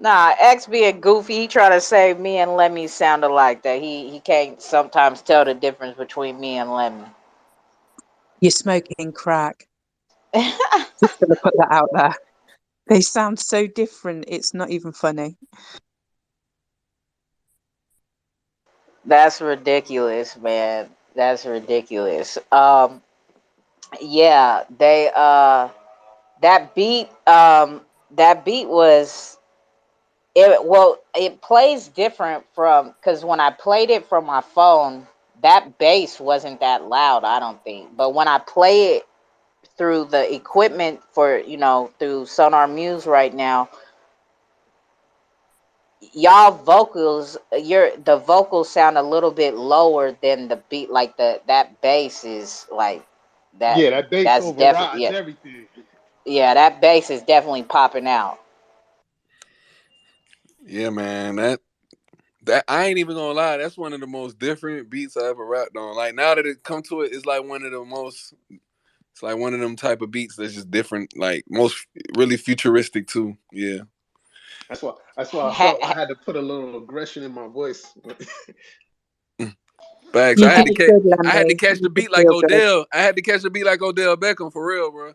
Nah, X being goofy, he try to say me and Lemmy sound alike. That he can't sometimes tell the difference between me and Lemmy. You're smoking crack. Just gonna put that out there. They sound so different. It's not even funny. That's ridiculous, man. That's ridiculous. Yeah, they that beat was it well it plays different from because when I played it from my phone, that bass wasn't that loud, I don't think. But when I play it through the equipment for through Sonar Muse right now, y'all vocals the vocals sound a little bit lower than the beat. Like that bass is like that Yeah, that bass that's definitely, overrides yeah, everything. yeah, that bass is definitely popping out. Yeah, man. That I ain't even gonna lie. That's one of the most different beats I ever rapped on. Like now that it come to it, it's like one of the most. It's like one of them type of beats that's just different. Like most really futuristic too. Yeah. That's why I felt I had to put a little aggression in my voice. Facts. You did good, I had to Lemmy. catch the You did beat like real good. Odell. I had to catch the beat like Odell Beckham for real, bro.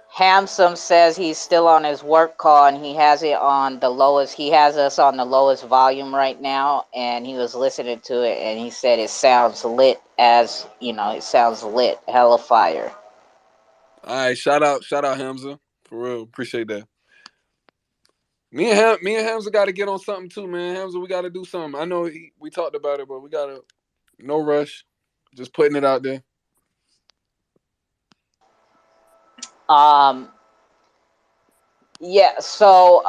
Handsome says he's still on his work call and he has it on the lowest. He has us on the lowest volume right now, and he was listening to it and he said it sounds lit, it sounds lit, hella fire. All right, shout out Hamza for real. Appreciate that. Me and Hamza got to get on something too, man. Hamza, we got to do something. I know we talked about it, but we got to no rush. Just putting it out there. Um, yeah, so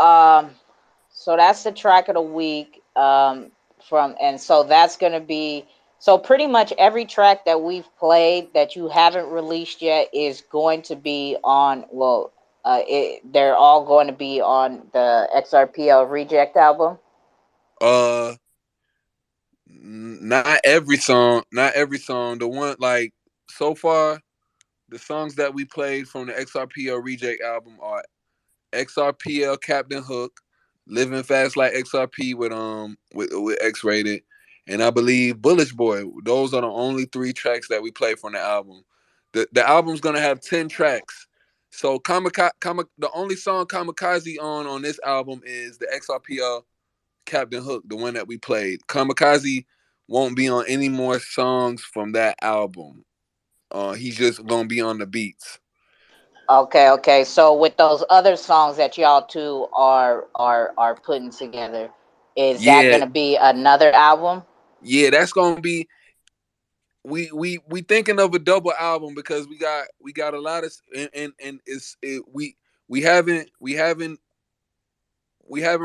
that's the track of the week. So that's gonna be so pretty much every track that we've played that you haven't released yet is going to be on. Well, they're all going to be on the Xrpl Reject album. Uh, not every song. Not every song. The one like so far, the songs that we played from the XRPL Reject album are XRPL Captain Hook, Living Fast Like XRP with X Rated, and I believe Bullish Boy. Those are the only 3 tracks that we play from the album. The album's gonna have 10 tracks. So the only song Kamikaze on this album is the XRPL Captain Hook, the one that we played. Kamikaze won't be on any more songs from that album. He's just gonna be on the beats. Okay. So with those other songs that y'all two are putting together, is that Yeah, gonna be another album? yeah, that's gonna be. We thinking of a double album because we got a lot of and we haven't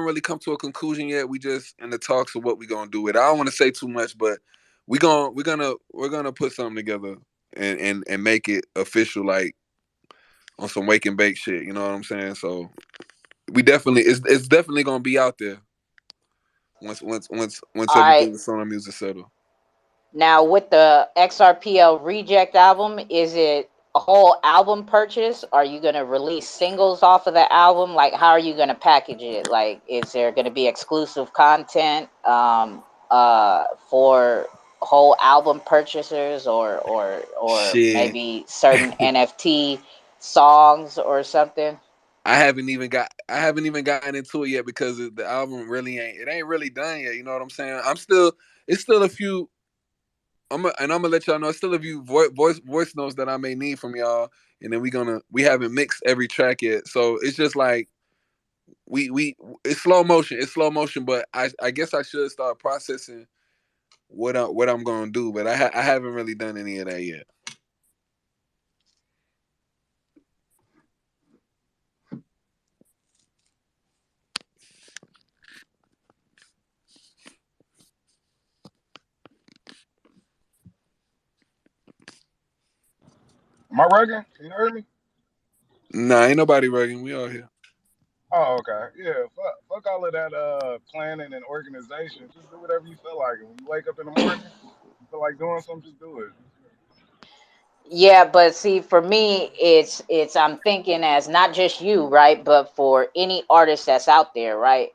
really come to a conclusion yet. We just in the talks of what we gonna do with it. I don't want to say too much, but we're gonna put something together and make it official, like on some wake and bake shit. You know what I'm saying? So we definitely it's definitely gonna be out there once All right. everything is on music settle. Now with the XRPL Reject album, is it a whole album purchase? Are you gonna release singles off of the album? Like, how are you gonna package it? Like, is there gonna be exclusive content for whole album purchasers, or Shit. maybe certain NFT songs or something? I haven't even gotten into it yet because the album really ain't really done yet. You know what I'm saying? It's still a few. I'm gonna let y'all know. It's still a few voice notes that I may need from y'all, and then we haven't mixed every track yet. So it's just like we it's slow motion. It's slow motion, but I guess I should start processing what I'm gonna do. But I haven't really done any of that yet. Am I rugging? Can you hear me? Nah, ain't nobody rugging. We all here. Oh, okay. Yeah, fuck all of that planning and organization. Just do whatever you feel like. And when you wake up in the morning, you feel like doing something, just do it. Yeah, but see, for me, it's I'm thinking as not just you, right, but for any artist that's out there, right?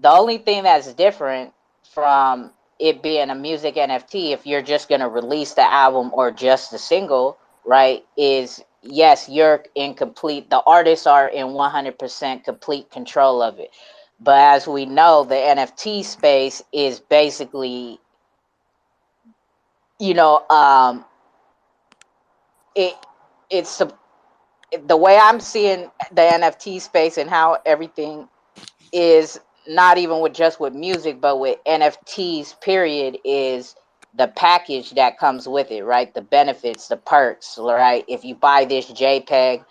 The only thing that's different from it being a music NFT, if you're just gonna release the album or just the single, right, is yes, you're in complete. The artists are in 100% complete control of it. But as we know, the NFT space is basically, you know, it it's the way I'm seeing the NFT space and how everything is not even with just with music, but with NFTs, period, is the package that comes with it, right? The benefits, the perks, right? If you buy this JPEG,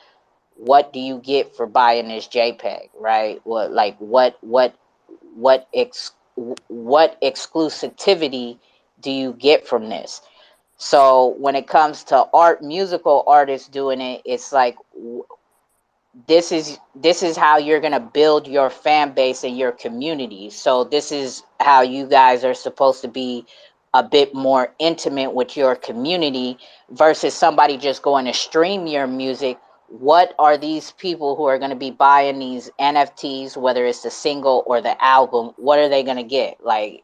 what do you get for buying this JPEG, right? What exclusivity do you get from this? So when it comes to musical artists doing it, it's like this is how you're going to build your fan base and your community. So this is how you guys are supposed to be a bit more intimate with your community versus somebody just going to stream your music. What are these people who are going to be buying these NFTs, whether it's the single or the album, what are they going to get? Like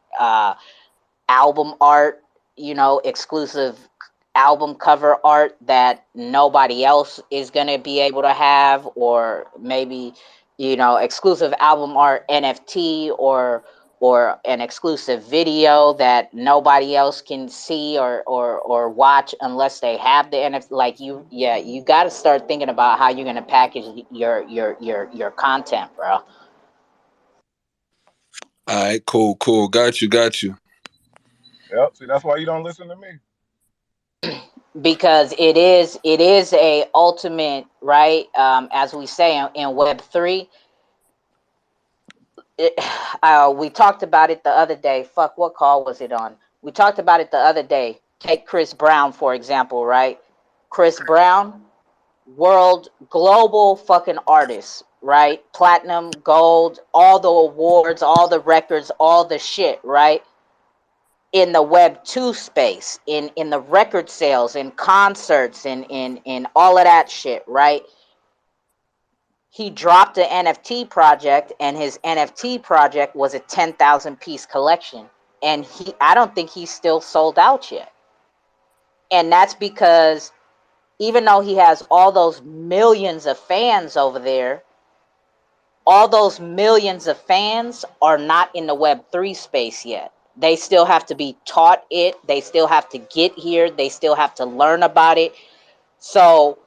album art, exclusive album cover art that nobody else is going to be able to have, or maybe, exclusive album art NFT, or an exclusive video that nobody else can see or watch unless they have the NFT. Like you got to start thinking about how you're going to package your content, bro. All right, cool. Got you. Yep. See, that's why you don't listen to me. Because it is a ultimate, right, as we say in Web3. We talked about it the other day. Fuck, what call was it on? We talked about it the other day. Take Chris Brown, for example, right? Chris Brown, world global fucking artist, right? Platinum, gold, all the awards, all the records, all the shit, right? In the web 2 space, in the record sales, in concerts, in all of that shit, right? He dropped an NFT project, and his NFT project was a 10,000 piece collection, and I don't think he's still sold out yet. And that's because even though he has all those millions of fans over there, all those millions of fans are not in the Web3 space yet. They still have to be taught it. They still have to get here. They still have to learn about it. So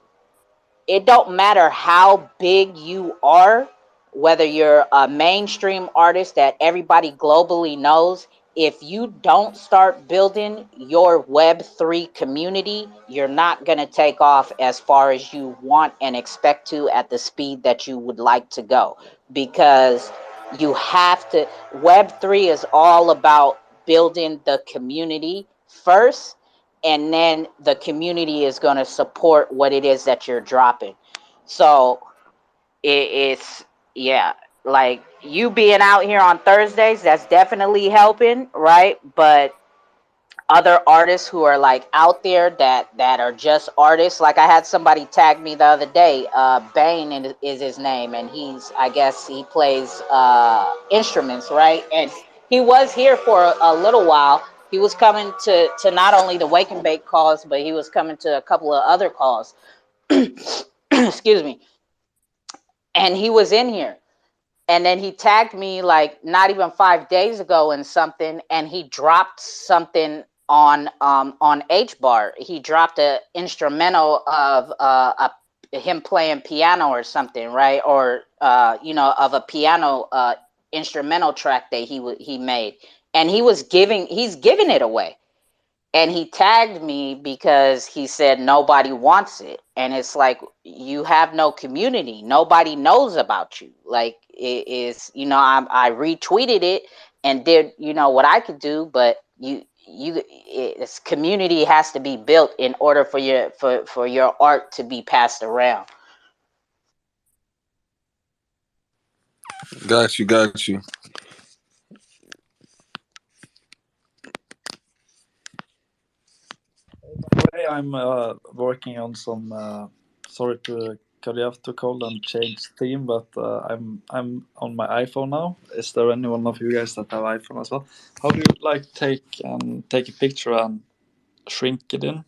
it don't matter how big you are, whether you're a mainstream artist that everybody globally knows, if you don't start building your Web3 community, you're not going to take off as far as you want and expect to at the speed that you would like to go. Because you have to, Web3 is all about building the community first, and then the community is going to support what it is that you're dropping. So it's, yeah, like you being out here on Thursdays, that's definitely helping, right? But other artists who are like out there that are just artists, like I had somebody tag me the other day, Bane is his name, and he's, I guess he plays instruments, right? And he was here for a little while. He was coming to not only the Wake and Bake calls, but he was coming to a couple of other calls. Excuse me. And he was in here, and then he tagged me like not even 5 days ago in something, and he dropped something on H bar. He dropped a instrumental of him playing piano or something, right? Or you know, of a piano instrumental track that he made, and he's giving it away. And he tagged me because he said nobody wants it, and it's like, you have no community, nobody knows about you. Like, it is, you know, I retweeted it and did, you know, what I could do, but it's, community has to be built in order for your art to be passed around. Got you, got you. Way I'm working on some. Sorry to cut you off too cold and change theme, but I'm on my iPhone now. Is there any one of you guys that have iPhone as well? How do you like take a picture and shrink it in?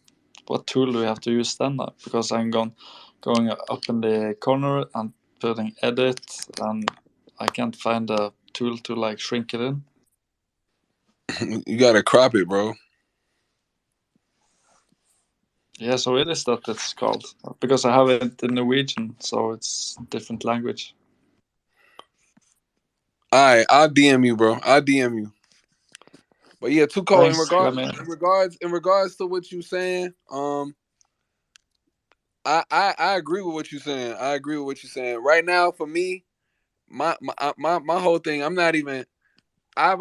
What tool do you have to use then? Because I'm going up in the corner and putting edit, and I can't find a tool to like shrink it in. You gotta crop it, bro. Yeah, so it is that it's called, because I have it in Norwegian, so it's different language. All right, I'll DM you, bro. I'll DM you. But yeah, too cold. Thanks. In regards to what you saying, I agree with what you're saying. I agree with what you're saying. Right now, for me, my whole thing, I'm not even. I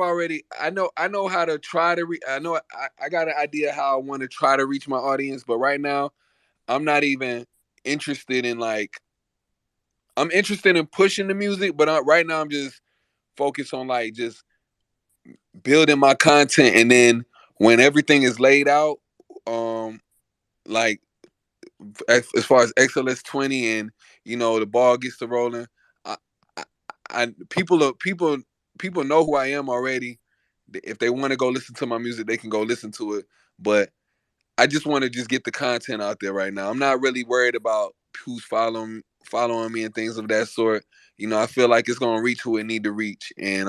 know how to try to I got an idea how I want to try to reach my audience, but right now I'm not even interested in like, I'm interested in pushing the music, but right now I'm just focused on like just building my content, and then when everything is laid out, like as far as XLS 20 and the ball gets to rolling, I, people know who I am already. If they want to go listen to my music, they can go listen to it. But I just want to just get the content out there right now. I'm not really worried about who's following me and things of that sort. I feel like it's gonna reach who it need to reach, and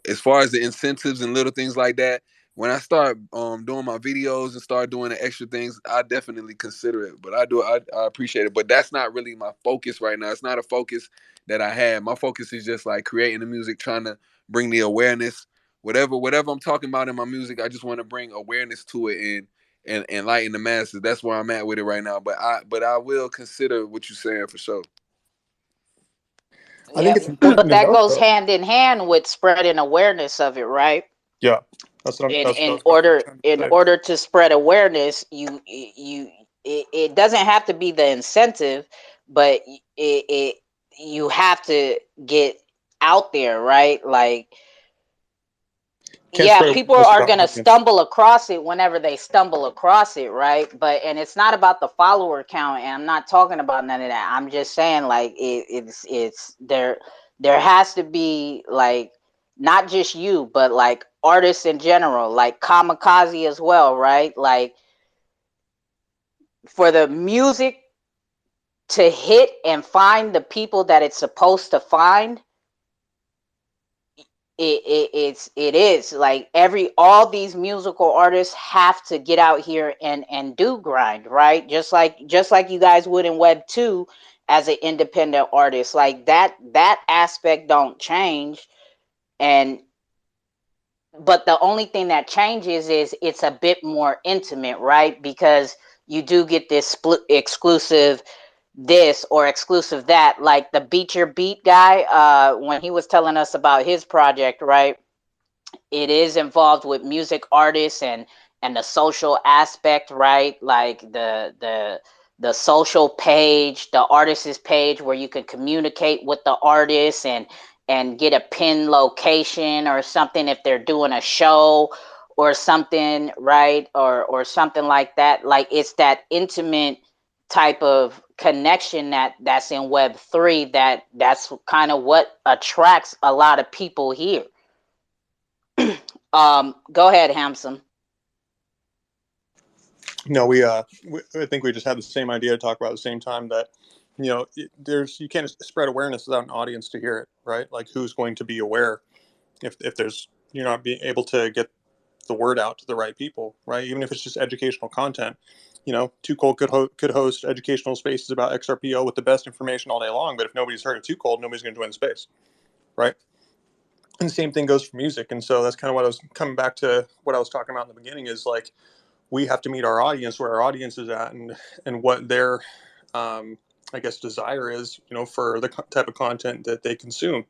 as far as the incentives and little things like that, when I start doing my videos and start doing the extra things, I definitely consider it. But I appreciate it. But that's not really my focus right now. It's not a focus that I have. My focus is just like creating the music, trying to bring the awareness. Whatever I'm talking about in my music, I just want to bring awareness to it and enlighten the masses. That's where I'm at with it right now. But I will consider what you're saying for sure. I think Yeah, it's important but to that note, goes though. hand in hand with spreading awareness of it, right? Yeah, that's what in I in was about order to in say. order to spread awareness, it doesn't have to be the incentive, but you have to get out there, right? Like, Can't yeah, spread people awareness are without going to audience. stumble across it whenever they stumble across it, right? But, and it's not about the follower count, and I'm not talking about none of that. I'm just saying, like, it's there has to be, like, not just you, but like artists in general, like Kamikaze as well, right? Like, for the music to hit and find the people that it's supposed to find, it is like all these musical artists have to get out here and do grind, right? Just like you guys would in Web 2 as an independent artist. Like that aspect don't change. And but the only thing that changes is it's a bit more intimate, right? Because you do get this exclusive this or exclusive that. Like the Beat Your Beat guy, when he was telling us about his project, right? It is involved with music artists and the social aspect, right? Like the social page, the artist's page where you can communicate with the artist and get a pin location or something if they're doing a show or something, right? Or something like that. Like it's that intimate type of connection that's in Web3 that's kind of what attracts a lot of people here. Go ahead, Hamson. No, I think we just had the same idea to talk about at the same time that, you can't spread awareness without an audience to hear it, right? Like who's going to be aware if there's, you're not being able to get the word out to the right people, right? Even if it's just educational content, Too Cold could host educational spaces about XRPL with the best information all day long, but if nobody's heard of Too Cold, nobody's going to join the space, right? And the same thing goes for music. And so that's kind of what I was coming back to what I was talking about in the beginning is like, we have to meet our audience where our audience is at and what their I guess desire is, for the type of content that they consume.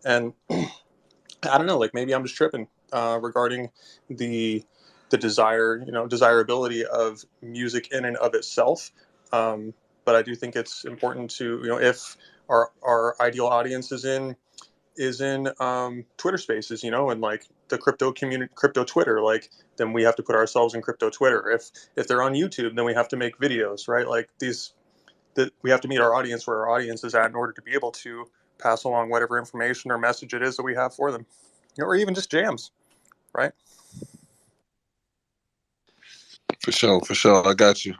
And I don't know, like maybe I'm just tripping regarding the desirability of music in and of itself. But I do think it's important to, if our ideal audience is in Twitter Spaces, and like the crypto community, crypto Twitter, like then we have to put ourselves in crypto Twitter. If they're on YouTube, then we have to make videos, right? Like that we have to meet our audience where our audience is at in order to be able to pass along whatever information or message it is that we have for them, or even just jams, right? For sure. I got you.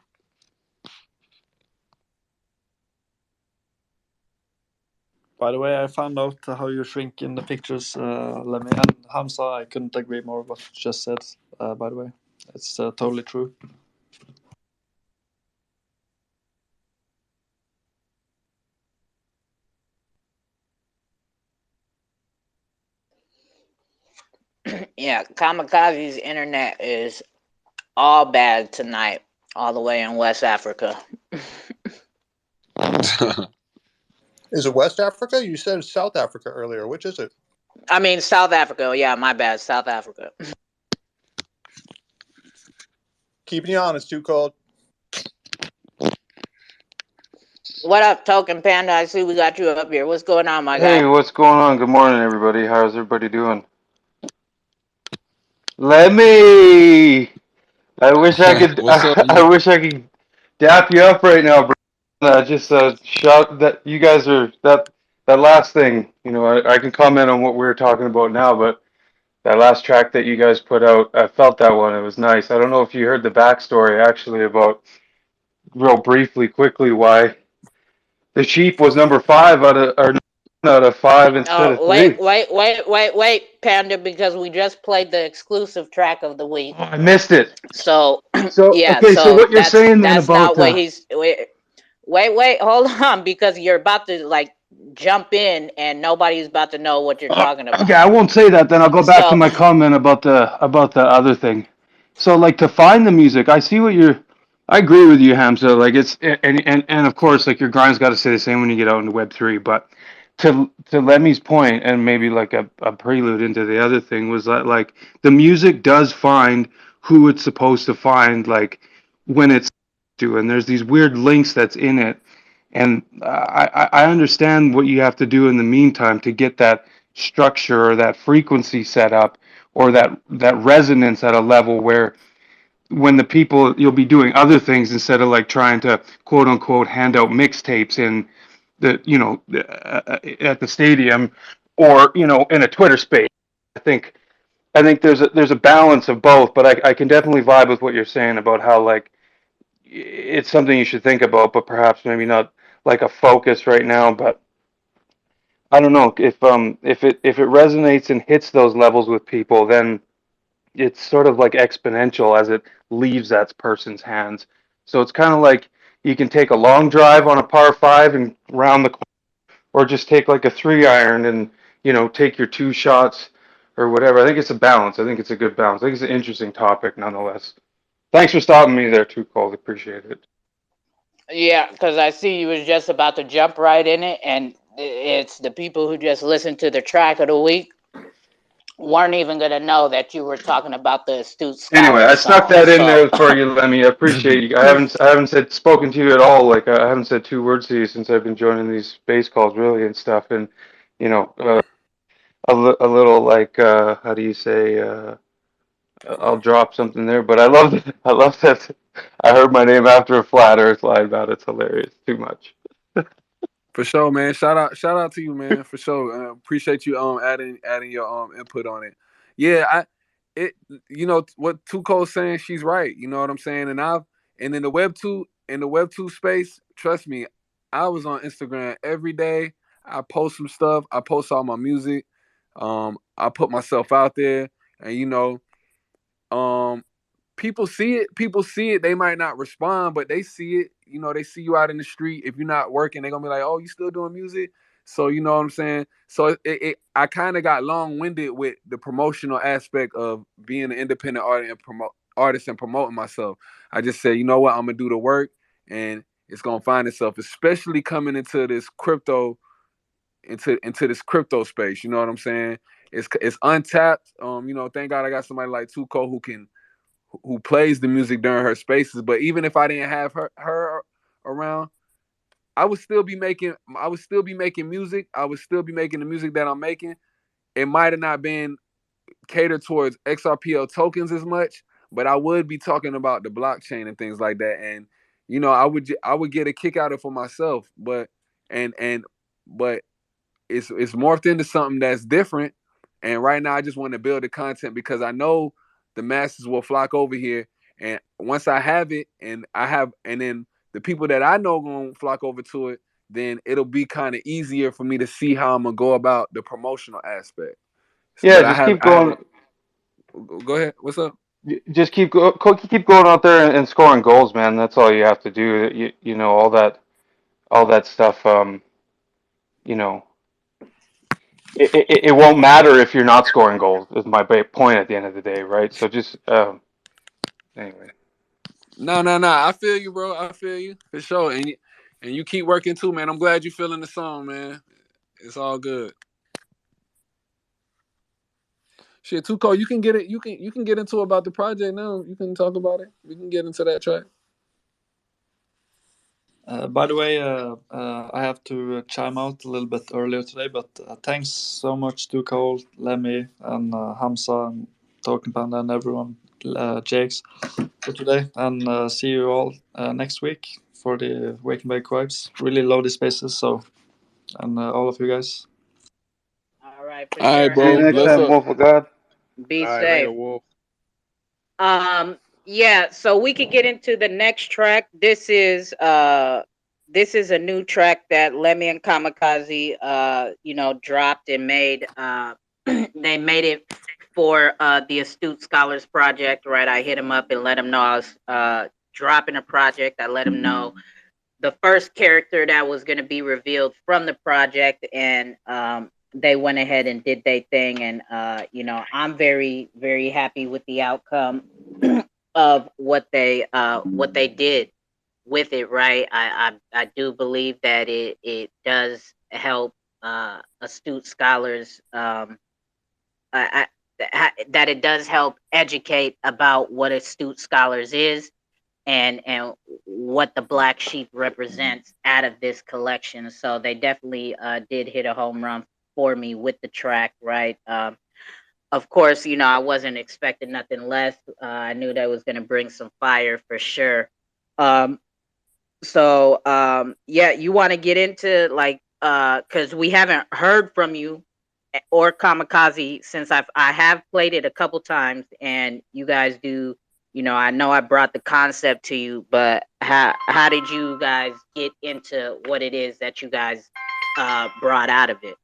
By the way, I found out how you shrink in the pictures, Lemmy. And Hamza, I couldn't agree more with what you just said, by the way. It's totally true. Yeah, Kamikaze's internet is all bad tonight, all the way in West Africa. Is it West Africa? You said South Africa earlier. Which is it? I mean, South Africa. Yeah, my bad. South Africa. Keeping you honest, Too Cold. What up, Token Panda? I see we got you up here. What's going on, my guy? Hey, what's going on? Good morning, everybody. How's everybody doing? Let me. I wish I could. What's up, I man? wish I could dap you up right now, bro. Just shout that you guys are that last thing. I can comment on what we were talking about now, but that last track that you guys put out, I felt that one. It was nice. I don't know if you heard the backstory actually about real briefly, quickly, why the sheep was number 5 out of 5 instead of 3. Wait, Panda, because we just played the exclusive track of the week. Oh, I missed it. So So yeah, okay, so so what you're saying then that's about not what he's. Wait, hold on, because you're about to like jump in, and nobody's about to know what you're talking about. okay, I won't say that. Then I'll go back to my comment about the other thing. So like to find the music, I agree with you, Hamza. Like it's and of course like your grind's got to stay the same when you get out into Web3. But to Lemmy's point, and maybe like a prelude into the other thing was that like the music does find who it's supposed to find, like when it's to, and there's these weird links that's in it. And I understand what you have to do in the meantime to get that structure or that frequency set up or that resonance at a level where when the people you'll be doing other things instead of like trying to quote unquote hand out mixtapes in the at the stadium or in a Twitter space. I think there's a balance of both, but I can definitely vibe with what you're saying about how like it's something you should think about, but perhaps maybe not like a focus right now. But I don't know if it resonates and hits those levels with people, then it's sort of like exponential as it leaves that person's hands. So it's kind of like you can take a long drive on a par five and round the, or just take like a 3 iron and take your 2 shots or whatever. I think it's a balance. I think it's a good balance. I think it's an interesting topic nonetheless. Thanks for stopping me there too, Cole. Appreciate it. Yeah, because I see you was just about to jump right in it, and it's the people who just listened to the track of the week weren't even gonna know that you were talking about the Astute Anyway, I Scholars snuck song. that in So there for you, Lemmy. I appreciate you. I haven't spoken to you at all. Like I haven't said 2 words to you since I've been joining these space calls, really, and stuff. And you know, a little like how do you say? I'll drop something there, but I love that. I heard my name after a flat Earth line about it. It's hilarious. Too much. For sure, man. Shout out to you, man. For sure. Appreciate you adding your input on it. Yeah, it what Two Cole's saying, she's right. You know what I'm saying? And in the web two space, trust me, I was on Instagram every day. I post some stuff. I post all my music. I put myself out there, and um people see it, they might not respond, but they see it. They see you out in the street. If you're not working, they're gonna be like, oh, you still doing music? So you know what I'm saying? So I kind of got long-winded with the promotional aspect of being an independent artist and promoting myself. I just said, you know what, I'm gonna do the work, and it's gonna find itself, especially coming into this crypto space. You know what I'm saying? It's untapped. Thank God I got somebody like Tuco who plays the music during her spaces. But even if I didn't have her around, I would still be making music. I would still be making the music that I'm making. It might have not been catered towards XRPL tokens as much, but I would be talking about the blockchain and things like that. And I would get a kick out of it for myself. But it's morphed into something that's different. And right now, I just want to build the content because I know the masses will flock over here. And once I have it, and then the people that I know gonna flock over to it, then it'll be kind of easier for me to see how I'm gonna go about the promotional aspect. Yeah, But just keep I haven't. going. Go ahead. What's up? Just keep going out there and scoring goals, man. That's all you have to do. All that stuff. You know, it won't matter if you're not scoring goals. Is my point at the end of the day, right? So just anyway. No, no, no. I feel you, bro. I feel you for sure. And you keep working too, man. I'm glad you feeling the song, man. It's all good. Shit, Tuco, you can get it. You can get into about the project now. You can talk about it. We can get into that track. By the way, I have to chime out a little bit earlier today, but thanks so much to Cole, Lemmy, and Hamza, and Token Panda, and everyone, Jakes, for today. And see you all next week for the Wake and Bake Vibes. Really loaded spaces, so, and all of you guys. all right, for All right, sure, See you bro. next Bless time, Hamza. up. Wolf of God. Be All right, later, safe. Wolf. Yeah, so we could get into the next track. This is a new track that Lemmy and Kamikaze dropped and made. They made it for the Astute Scholars Project, right? I hit him up and let him know I was dropping a project. I let him know the first character that was going to be revealed from the project, and they went ahead and did their thing. And I'm very, very happy with the outcome of what they did with it, right? I do believe that it does help astute scholars, that it does help educate about what astute scholars is, and what the black sheep represents out of this collection. So they definitely did hit a home run for me with the track, right? Of course, I wasn't expecting nothing less. I knew that was going to bring some fire for sure. Um, yeah, you want to get into like, because we haven't heard from you or Kamikaze since I have played it a couple times, and you guys do I know I brought the concept to you, but how did you guys get into what it is that you guys brought out of it?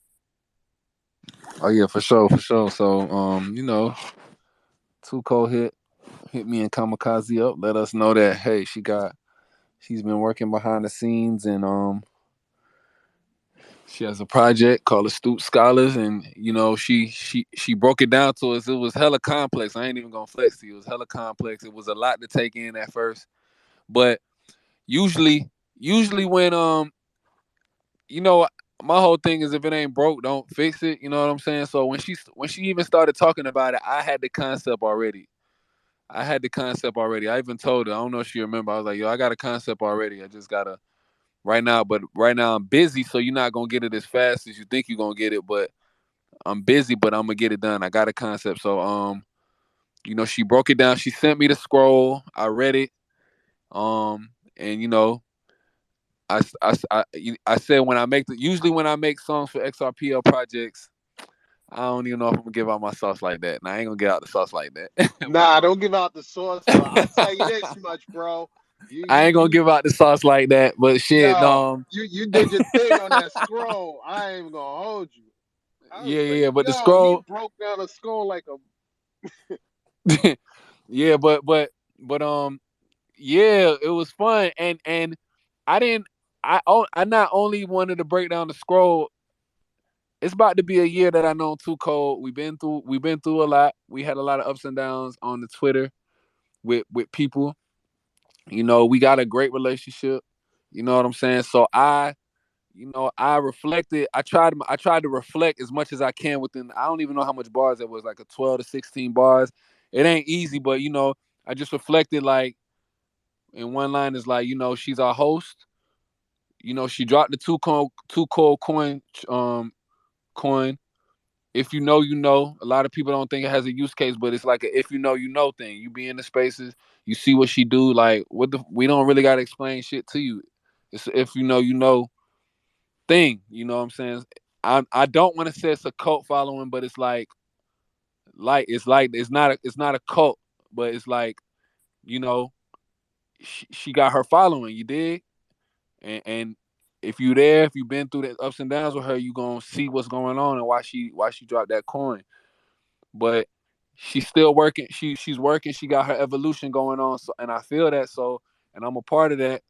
Oh yeah, for sure, for sure. So Too Cold hit me and Kamikaze up, let us know that hey, she's been working behind the scenes, and she has a project called Astute Scholars, and she broke it down to us. It was hella complex. I ain't even gonna flex to you. It was hella complex. It was a lot to take in at first, but usually when you know my whole thing is if it ain't broke, don't fix it. You know what I'm saying? So when she even started talking about it, I had the concept already. I even told her. I don't know if she remember. I was like, yo, I got a concept already. I just gotta right now I'm busy, so you're not gonna get it as fast as you think you're gonna get it. But I'm busy, but I'm gonna get it done. I got a concept. So she broke it down. She sent me the scroll. I read it. And I said usually when I make songs for XRPL projects, I don't even know if I'm gonna give out my sauce like that. And I ain't gonna get out the sauce like that. but Nah, don't give out the source, but I'll tell you this much, bro. You I you ain't gonna you give out the sauce like that. But shit, yo, you did your thing on that scroll. I ain't even gonna hold you. I was like, yeah. But the yo, he scroll, broke down a scroll like a yeah, but yeah, it was fun, and I didn't. I not only wanted to break down the scroll. It's about to be a year that I know Too Cold. We've been through a lot. We had a lot of ups and downs on the Twitter with people. We got a great relationship. You know what I'm saying? So I reflected. I tried to reflect as much as I can within. I don't even know how much bars it was, like a 12 to 16 bars. It ain't easy, but I just reflected like in one line is like, she's our host. She dropped the two cold coin. If you know, you know. A lot of people don't think it has a use case, but it's like a if you know, you know thing. You be in the spaces, you see what she do. Like we don't really gotta explain shit to you. It's a if you know thing. You know what I'm saying? I don't want to say it's a cult following, but it's like it's not a cult, but it's like you know she got her following. You dig? And if you've been through the ups and downs with her, you gonna see what's going on and why she dropped that coin. But she's still working. She's working. She got her evolution going on. So, and I feel that. So, and I'm a part of that.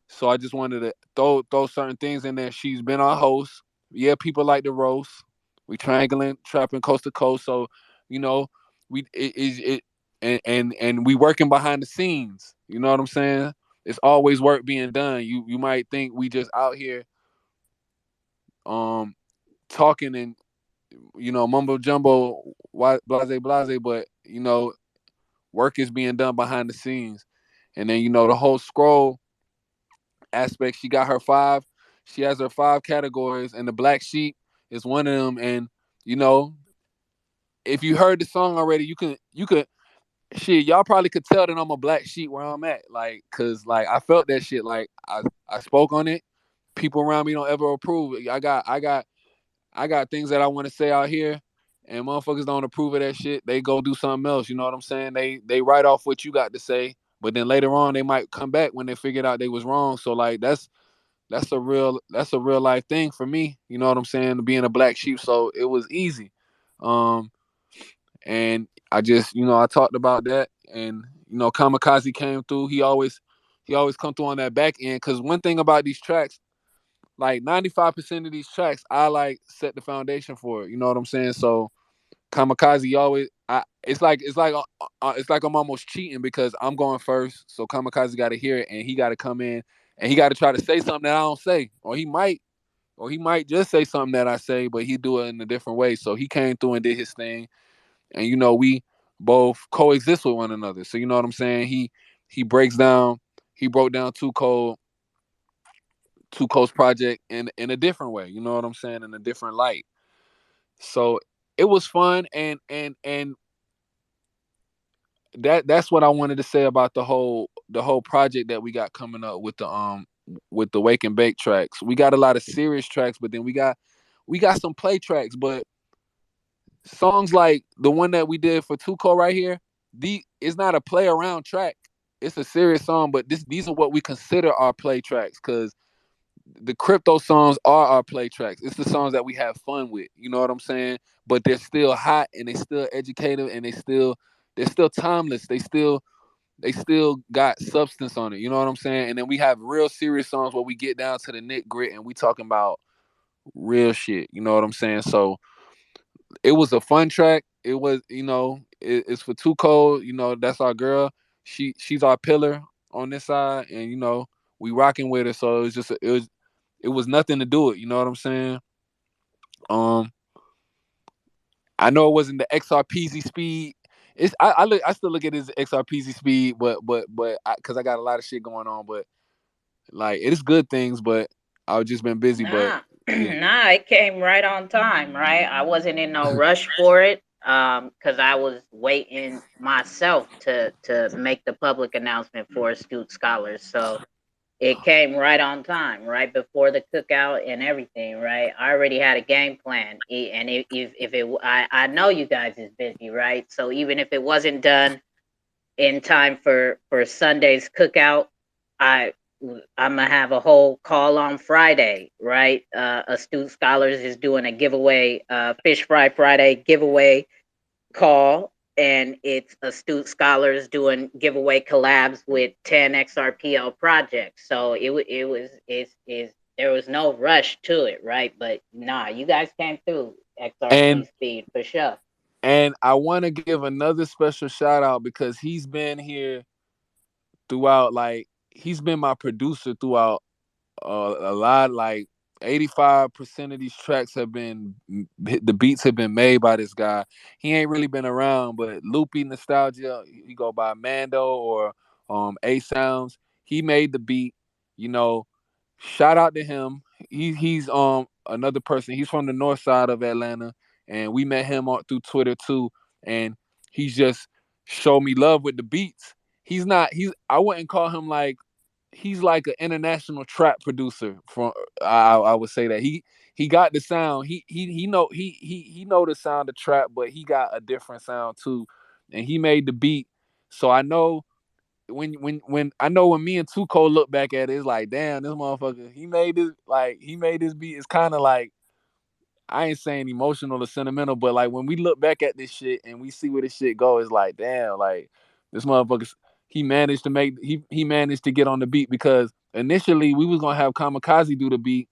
So I just wanted to throw certain things in there. She's been our host. Yeah, people like the roast. We triangling, trapping coast to coast. So, you know, we it and we working behind the scenes. You know what I'm saying? It's always work being done. You might think we just out here um talking and mumbo jumbo, blase blase, but work is being done behind the scenes. And then the whole scroll aspect. She has her 5 categories, and the black sheep is one of them. And you know, if you heard the song already, you could shit. Y'all probably could tell that I'm a black sheep where I'm at, like, cause like I felt that shit. Like I spoke on it. People around me don't ever approve. I got things that I want to say out here, and motherfuckers don't approve of that shit. They go do something else. You know what I'm saying? They write off what you got to say, but then later on they might come back when they figured out they was wrong. So like that's a real life thing for me. You know what I'm saying? Being a black sheep, so it was easy. Um, and I just I talked about that, and Kamikaze came through. He always come through on that back end. Because one thing about these tracks, like 95% of these tracks, I like set the foundation for it. You know what I'm saying? So Kamikaze always, it's like I'm almost cheating because I'm going first. So Kamikaze got to hear it, and he got to come in, and he got to try to say something that I don't say, or he might just say something that I say, but he do it in a different way. So he came through and did his thing, and we both coexist with one another. So you know what I'm saying? He breaks down, he broke down Two Coast project in a different way. You know what I'm saying? In a different light. So it was fun, and that's what I wanted to say about the whole project that we got coming up with the Wake and Bake tracks. We got a lot of serious tracks, but then we got some play tracks, but songs like the one that we did for Tuco right here. it's not a play around track. It's a serious song, but these are what we consider our play tracks, because the crypto songs are our play tracks. It's the songs that we have fun with. You know what I'm saying? But they're still hot and they still educative and they're still timeless. They still got substance on it. You know what I'm saying? And then we have real serious songs where we get down to the nit grit and we talking about real shit. You know what I'm saying? So it was a fun track. It was, it's for Too Cold. That's our girl. She's our pillar on this side, and we rocking with her. So it was nothing to do it. You know what I'm saying? Um, I know it wasn't the XRPZ speed. I still look at it as XRPZ speed, but because I got a lot of shit going on, but like it is good things, but I've just been busy. But Nah, yeah. nah, it came right on time, right? I wasn't in no rush for it, because I was waiting myself to make the public announcement for astute scholars. So it came right on time, right before the cookout and everything, right? I already had a game plan, and if it, I know you guys is busy, right? So even if it wasn't done in time for Sunday's cookout, I I'm gonna have a whole call on Friday, right? Astute Scholars is doing a giveaway, Fish Fry Friday giveaway call, and it's Astute Scholars doing giveaway collabs with 10 XRPL projects. So it's there was no rush to it, right? But nah, you guys came through XRP and speed for sure. and I want to give another special shout out because he's been here throughout. Like he's been my producer throughout a lot. Like 85% of these tracks the beats have been made by this guy. He ain't really been around, but Loopy Nostalgia, he go by Mando or A Sounds. He made the beat. You know, shout out to him. He's another person. He's from the north side of Atlanta, and we met him through Twitter too. And he's just showed me love with the beats. I wouldn't call him like he's like an international trap producer. From I would say that he got the sound. He know the sound of trap, but he got a different sound too, and he made the beat. So I know when I know when me and Tuco look back at it, it's like, damn, this motherfucker, he made this beat. It's kind of like, I ain't saying emotional or sentimental, but like when we look back at this shit and we see where this shit go, it's like, damn, like this motherfucker, he managed to get on the beat, because initially we was gonna have Kamikaze do the beat,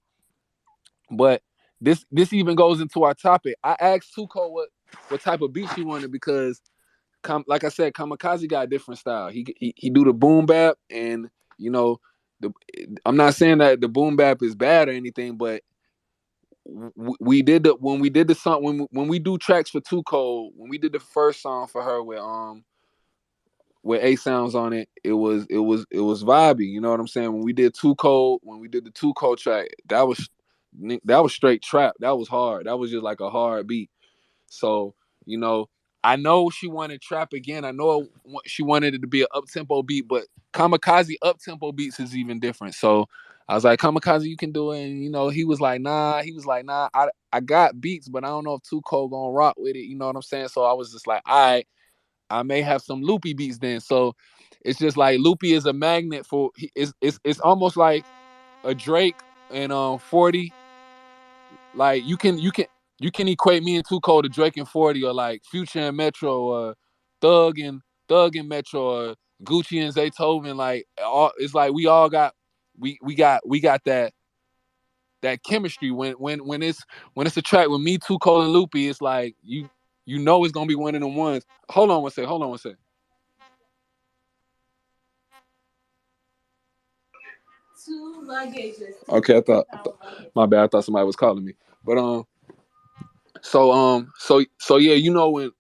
but this even goes into our topic. I asked Tuco what type of beat he wanted, because like I said, Kamikaze got a different style. He do the boom bap, and you know, the I'm not saying that the boom bap is bad or anything, but we did when we did the song, when we do tracks for Too Cold, when we did the first song for her with A Sounds on it, it was vibey. You know what I'm saying? When we did the Too Cold track, that was straight trap. That was hard. That was just like a hard beat. So, you know, I know she wanted trap again. I know she wanted it to be an up-tempo beat, but Kamikaze up-tempo beats is even different. So I was like, Kamikaze, you can do it. And, he was like, nah. I got beats, but I don't know if Too Cold gonna rock with it. You know what I'm saying? So I was just like, all right, I may have some loopy beats then. So it's just like loopy is a magnet for, it's almost like a Drake and 40. Like you can equate me and Too Cold to Drake and 40, or like Future and Metro, or Thug and Metro, or Gucci and Zaytoven. Like it's like we got that chemistry when it's a track with me, Too Cold and Loopy. It's like it's gonna be one of them ones. Hold on one second. Okay, my bad. I thought somebody was calling me. But so yeah,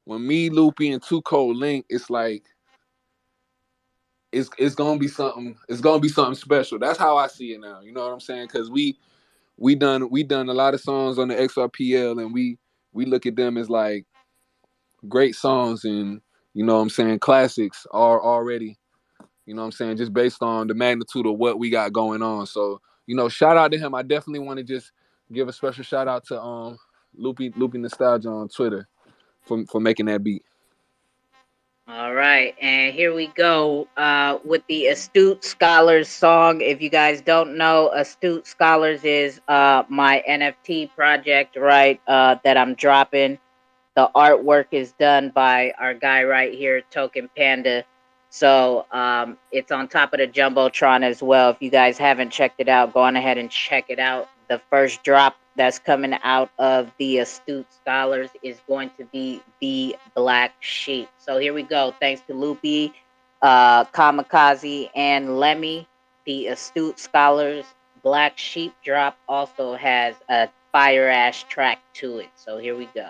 when me, Loopy, and Too Cold link, it's like it's gonna be something. It's gonna be something special. That's how I see it now. You know what I'm saying? Because we done a lot of songs on the XRPL, and we look at them as like great songs, and what I'm saying, classics are already. What I'm saying, just based on the magnitude of what we got going on. So shout out to him. I definitely want to just give a special shout out to Loopy Nostalgia on Twitter for making that beat. All right, and here we go with the Astute Scholars song. If you guys don't know, Astute Scholars is my NFT project, right? That I'm dropping. The artwork is done by our guy right here, Token Panda. So it's on top of the Jumbotron as well. If you guys haven't checked it out, go on ahead and check it out. The first drop that's coming out of the Astute Scholars is going to be the Black Sheep. So here we go. Thanks to Loopy, Kamikaze, and Lemmy. The Astute Scholars Black Sheep drop also has a fire ash track to it. So here we go.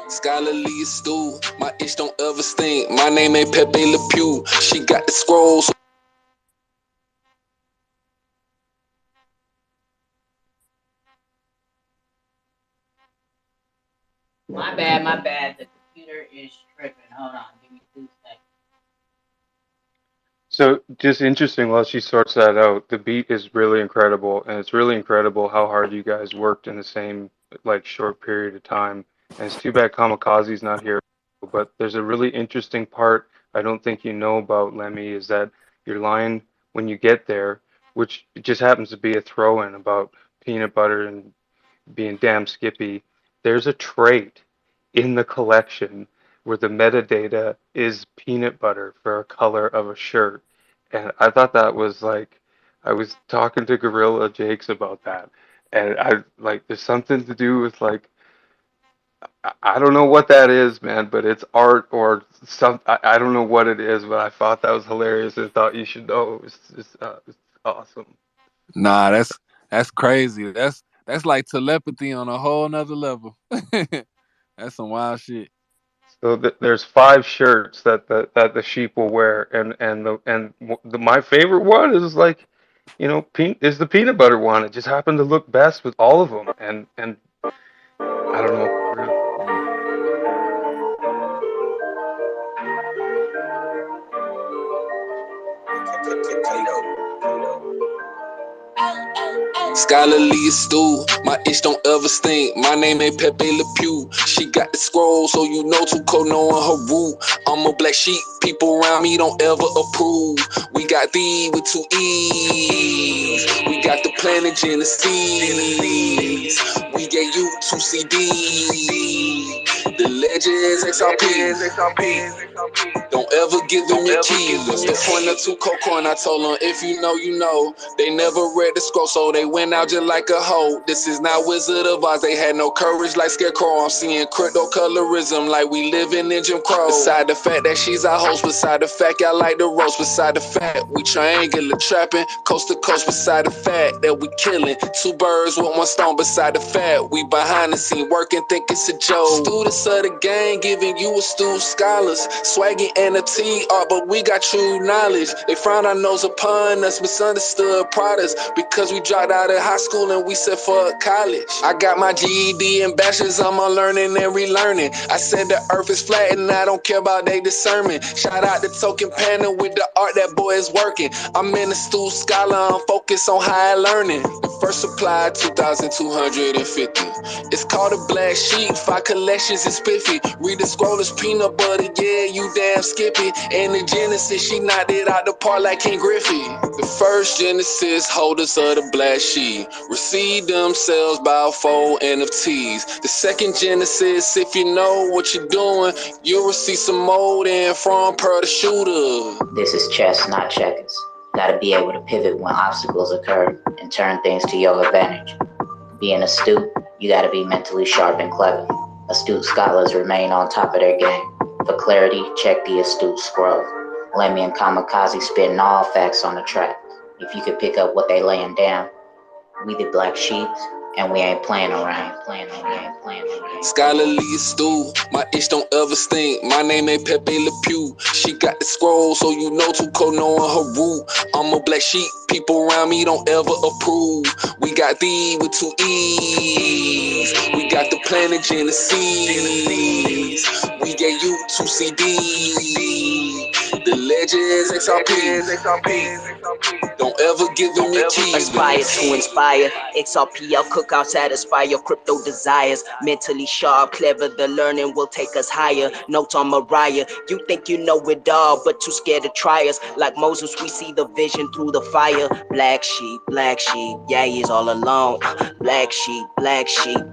Scholarly astute, my itch don't ever stink. My name ain't Pepe Le Pew. She got the scrolls. My bad. The computer is tripping. Hold on, give me 2 seconds. So just interesting while she sorts that out, the beat is really incredible, and it's really incredible how hard you guys worked in the same like short period of time. And it's too bad Kamikaze's not here, but there's a really interesting part I don't think you know about Lemmy is that your line when you get there, which just happens to be a throw-in about peanut butter and being damn skippy, there's a trait in the collection where the metadata is peanut butter for a color of a shirt. And I thought that was like, I was talking to Gorilla Jakes about that. And I like, there's something to do with like, I don't know what that is, man, but it's art or some, I don't know what it is, but I thought that was hilarious and thought you should know. It's awesome. Nah, that's crazy. That's like telepathy on a whole nother level. That's some wild shit. So there's 5 shirts that the sheep will wear, and my favorite one is like, is the peanut butter one. It just happened to look best with all of them, and I don't know. Scholarly astute, my itch don't ever stink. My name ain't Pepe Le Pew. She got the scroll, so you know too cold knowing her root. I'm a black sheep, people around me don't ever approve. We got thee with 2 E's. We got the planet Genesis. We gave you 2 CDs. The Legends Xrp. Don't ever give them your keys. The point of 2 coin, I told them if you know, you know. They never read the scroll, so they went out just like a hoe. This is not Wizard of Oz, they had no courage like Scarecrow. I'm seeing crypto colorism like we living in Jim Crow. Beside the fact that she's our host, beside the fact I like the roast, beside the fact we triangular trapping coast to coast, beside the fact that we killing 2 birds with 1 stone, beside the fact we behind the scene working, think it's a joke. Students of the game giving you astute scholars, swagging NFT art, but we got true knowledge. They frown our nose upon us, misunderstood products, because we dropped out of high school and we set for college. I got my GED and bachelor's, I'm on learning and relearning. I said the earth is flat and I don't care about they discernment. Shout out to Token Panda with the art, that boy is working. I'm in a stool scholar, I'm focused on high learning. The first supply 2,250. It's called a Black Sheep, 5 collections is spiffy. Read the scroll is peanut butter, yeah, you damn skippy. And the Genesis, she knocked it out the park like King Griffey. The first Genesis holders of the Black Sheep received themselves by 4 NFTs. The second Genesis, if you know what you're doing, you'll receive some mold in from Per the Shooter. This is chess, not checkers. Gotta be able to pivot when obstacles occur and turn things to your advantage. Being astute, you gotta be mentally sharp and clever. Astute scholars remain on top of their game. For clarity, check the astute scroll. Lemmy and Kamikaze spitting all facts on the track. If you could pick up what they laying down, we the black sheep, and we ain't playing around. Scholarly astute, my itch don't ever stink. My name ain't Pepe Le Pew. She got the scroll, so you know too cold knowing her root. I'm a black sheep, people around me don't ever approve. We got thee with 2 E's. We got the planet Genesis. We gave you 2 CDs. The Ledger XRP. Don't ever give them your keys. Aspire to inspire. Xrpl cookouts satisfy your crypto desires. Mentally sharp, clever, the learning will take us higher. Notes on Mariah. You think you know it all, but too scared to try us. Like Moses, we see the vision through the fire. Black sheep, yeah, he's all alone. Black sheep,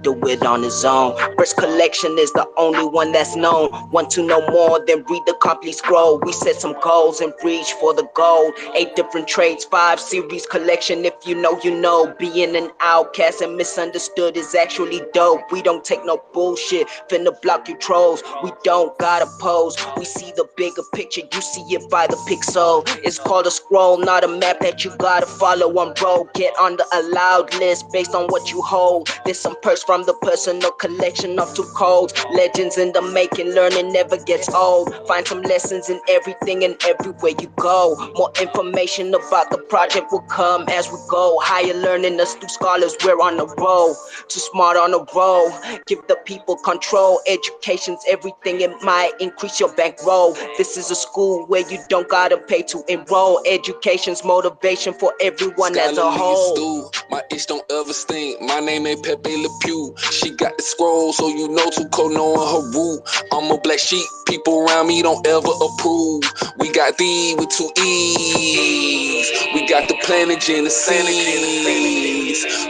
do it on his own. First collection is the only one that's known. Want to know more, then read the complete scroll. We set some goals and reach for the gold. 8 different trades, 5 series collection. If you know, you know. Being an outcast and misunderstood is actually dope. We don't take no bullshit, finna block you trolls. We don't gotta pose. We see the bigger picture, you see it by the pixel. It's called a scroll, not a map that you gotta follow on road. Get on the allowed list based on what you hold. There's some perks from the personal collection of 2 codes. Legends in the making, learning never gets old. Find some lessons in everything and everywhere you go. More information about the project will come as we go. Higher learning, astute scholars, we're on the road. Too smart on the road, give the people control. Education's everything, it might increase your bankroll. This is a school where you don't gotta pay to enroll. Education's motivation for everyone as a whole. My itch don't ever stink. My name ain't Pepe Le Pew. She got the scroll, so you know too cold knowing her root. I'm a black sheep, people around me don't ever approve. We got thee with 2 E's. We got the planet Genesis.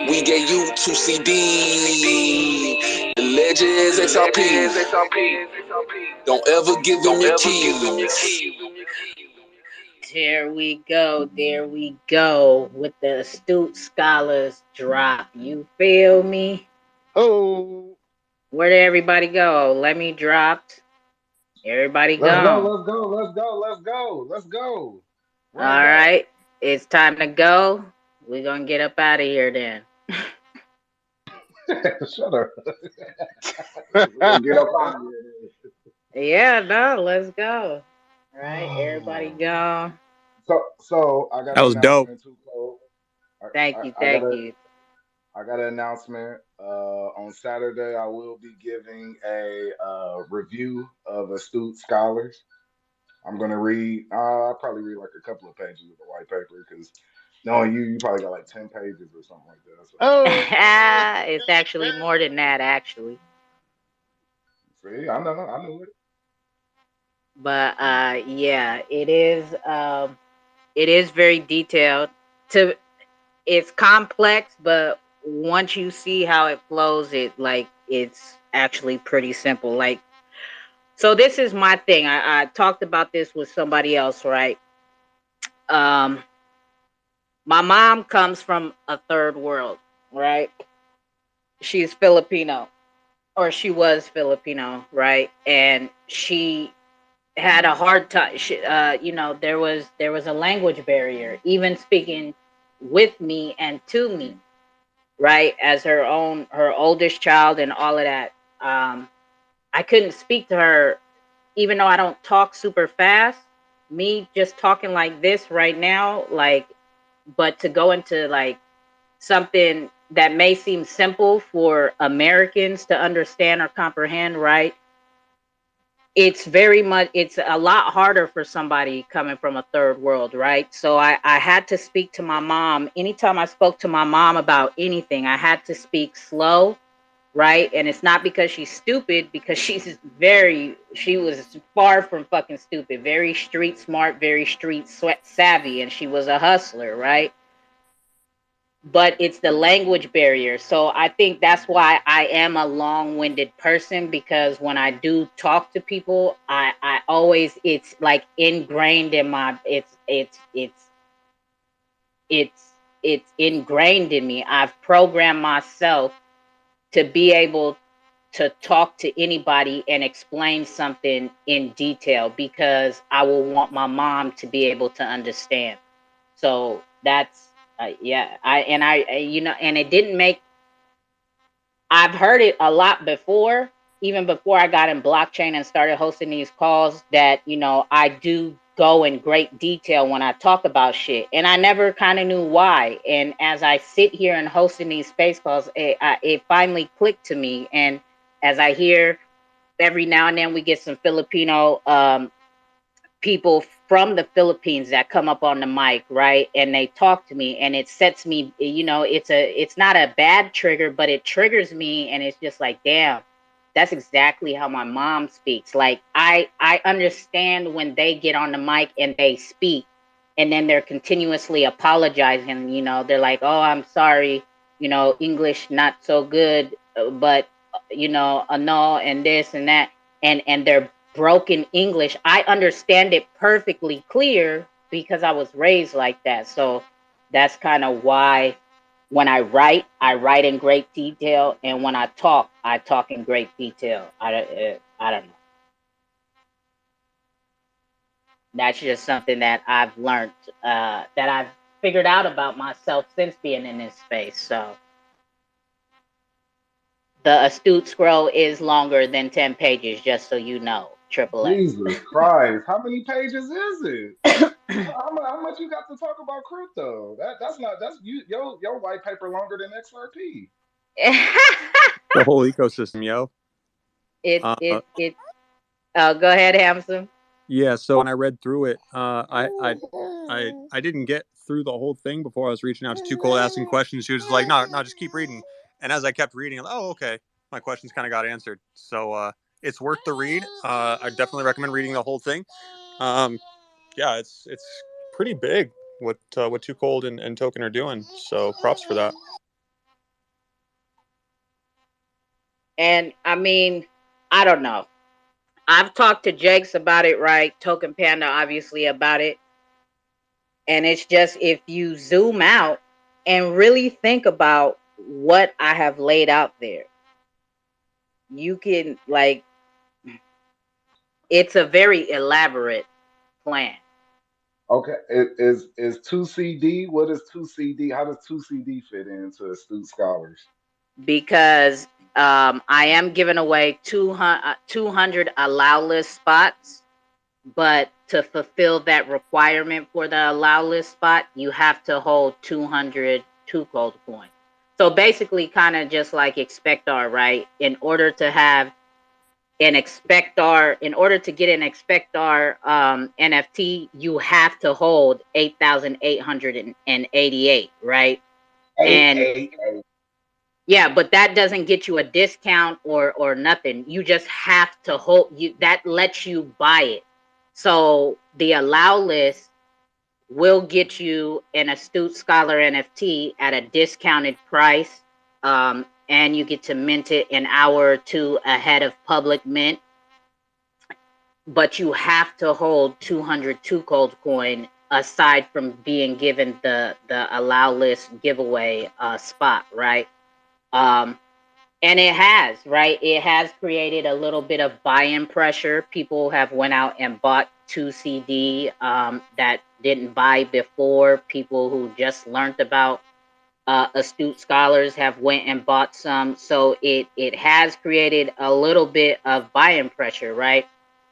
We gave you 2 CD. The Ledger XRP. Don't ever give them your keys. There we go with the astute scholars drop. You feel me? Oh, Where did everybody go? Let me drop. Everybody let's go, gone. let's go, let's go, let's go, let's go. All Run it back. right, it's time to go. We're gonna get up out of here then. Shut up. We're gonna get up out of here. Yeah, no, let's go. All right, everybody go. So I got That an was dope. announcement too, Cole. Thank you, thank you. I got an announcement. On Saturday, I will be giving a review of Astute Scholars. I'm gonna read. I'll probably read like a couple of pages of the white paper because knowing you, you probably got like 10 pages or something like that. So. It's actually more than that, actually. See, I know it. But yeah, it is very detailed. It's complex, but once you see how it flows, it's actually pretty simple. Like, so this is my thing. I talked about this with somebody else, right? Um, my mom comes from a third world, right? She's Filipino, or she was Filipino, right? And she had a hard time. There was a language barrier, even speaking with me and to me, right? As her oldest child and all of that. I couldn't speak to her, even though I don't talk super fast. Me just talking like this right now, like, but to go into like something that may seem simple for Americans to understand or comprehend, right? It's a lot harder for somebody coming from a third world, right? So I had to speak to my mom. Anytime I spoke to my mom about anything, I had to speak slow, right? And it's not because she's stupid, because she was far from fucking stupid, very street smart, very street savvy, and she was a hustler, right? But it's the language barrier. So I think that's why I am a long-winded person, because when I do talk to people, I always, it's like ingrained in my, it's ingrained in me. I've programmed myself to be able to talk to anybody and explain something in detail, because I will want my mom to be able to understand. So that's yeah. And it didn't make. I've heard it a lot before, even before I got in blockchain and started hosting these calls, that I do go in great detail when I talk about shit, and I never kind of knew why. And as I sit here and hosting these space calls, it finally clicked to me. And as I hear every now and then we get some Filipino people from the Philippines that come up on the mic, right? And they talk to me, and it sets me, you know, it's not a bad trigger, but it triggers me, and it's just like, damn, that's exactly how my mom speaks. Like I understand when they get on the mic and they speak, and then they're continuously apologizing, you know, they're like, oh, I'm sorry, you know, English not so good, but you know, no, and this and that, and they're broken English. I understand it perfectly clear because I was raised like that. So that's kind of why when I write in great detail, and when I talk in great detail. I don't know. That's just something that I've learned, that I've figured out about myself since being in this space. So the astute scroll is longer than 10 pages, just so you know, Triple X. Jesus Christ, how many pages is it? How much you got to talk about crypto? That's not that's you your white paper longer than XRP. The whole ecosystem, yo. it Uh, it it Go ahead, Hamson. yeah. So when I read through it, I didn't get through the whole thing before I was reaching out to Too Cold asking questions. She was just like, no, no, just keep reading. And as I kept reading, I'm like, oh, okay, my questions kind of got answered. So it's worth the read. I definitely recommend reading the whole thing. Yeah, it's pretty big what Too Cold and Token are doing. So props for that. And I mean, I don't know. I've talked to Jakes about it, right? Token Panda, obviously, about it. And it's just, if you zoom out and really think about what I have laid out there, you can, like, it's a very elaborate plan. Okay, is 2CD? What is 2CD? How does 2CD fit into astute scholars? Because I am giving away 200 allow list spots, but to fulfill that requirement for the allow list spot, you have to hold 200 Too Cold coins. So basically, kind of just like Expectar, right? In order to have an Expectar, in order to get an Expectar NFT, you have to hold 8,888, right? And 888. yeah, but that doesn't get you a discount or nothing. You just have to hold, you that lets you buy it. So the allow list will get you an astute scholar NFT at a discounted price. And you get to mint it an hour or two ahead of public mint. But you have to hold 200 Too Cold coin aside from being given the allow list giveaway spot, right? Um, and it has, right? It has created a little bit of buy-in pressure. People have went out and bought 2CD that didn't buy before. People who just learned about astute scholars have went and bought some. So it has created a little bit of buy-in pressure, right?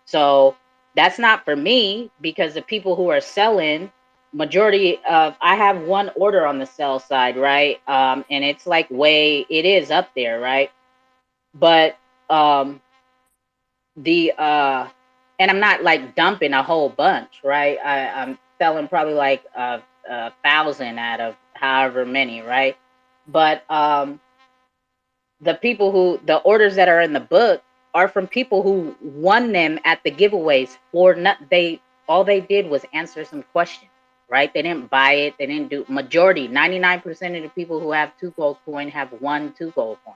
So that's not for me, because the people who are selling, majority of, I have one order on the sell side, right? And it's like it is up there, right? But the and I'm not like dumping a whole bunch, right? I'm selling probably like 1,000 out of however many, right? But the orders that are in the book are from people who won them at the giveaways for not, they all they did was answer some questions, right? They didn't buy it, they didn't do, majority, 99% of the people who have 2 gold coin have won 2 gold coin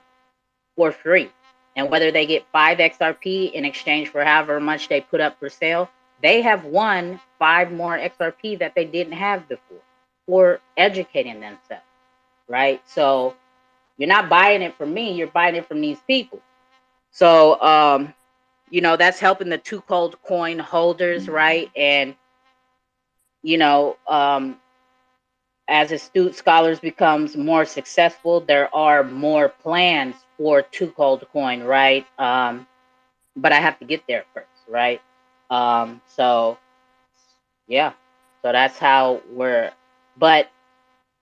for free. And whether they get 5 XRP in exchange for however much they put up for sale, they have won 5 more XRP that they didn't have before for educating themselves, right? So you're not buying it from me, you're buying it from these people. So you know, that's helping the 2 cold coin holders, right? And you know, as astute scholars becomes more successful, there are more plans for 2 cold coin, right? But I have to get there first, right? So yeah, so that's how but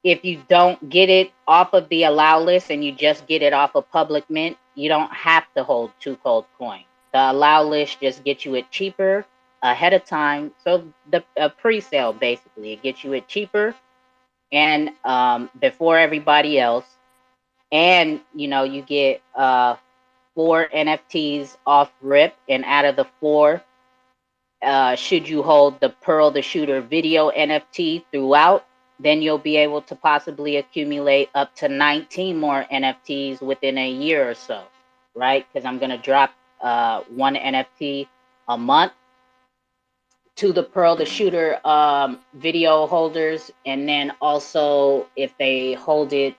if you don't get it off of the allow list and you just get it off of public mint, you don't have to hold 2 cold coin. The allow list just gets you it cheaper. ahead of time. So the pre-sale basically, it gets you it cheaper and before everybody else, and you get 4 NFTs off rip, and out of the 4, should you hold the Pearl the Shooter video NFT throughout, then you'll be able to possibly accumulate up to 19 more NFTs within a year or so, right? Because I'm gonna drop 1 NFT a month to the Pearl the Shooter video holders, and then also if they hold it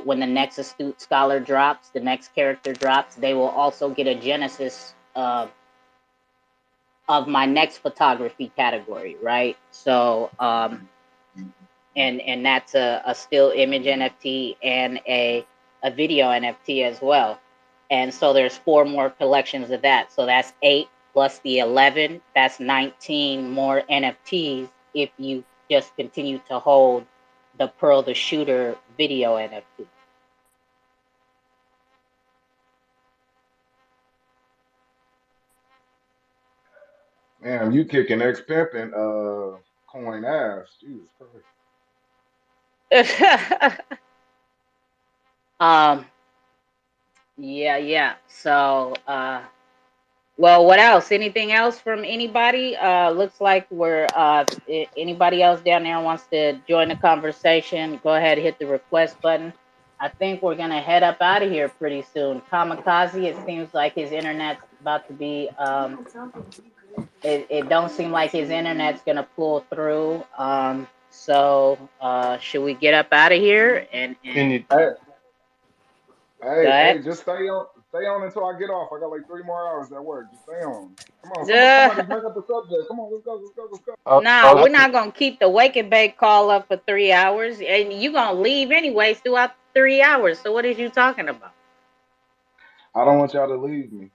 when the next Astute Scholar drops, the next character drops, they will also get a Genesis of my next photography category, right? So and that's a still image NFT and a video NFT as well. And so there's 4 more collections of that. So that's 8 plus the 11. That's 19 more NFTs if you just continue to hold the Pearl the Shooter video NFT. Damn, you kicking X pimping coin ass. Jesus Christ. Yeah. So well, what else? Anything else from anybody? Looks like we're anybody else down there wants to join the conversation, go ahead, hit the request button. I think we're gonna head up out of here pretty soon. Kamikaze, it seems like his internet's about to be it don't seem like his internet's gonna pull through. So should we get up out of here and Can you? Hey, go ahead? just stay on until I get off. I got like 3 more hours at work. Just stay on. Come on, somebody Uh, bring up the subject. Come on, let's go. I Nah, was we're not gonna keep the wake and bake call up for 3 hours, and you gonna leave anyways throughout 3 hours. So what is you talking about? I don't want y'all to leave me.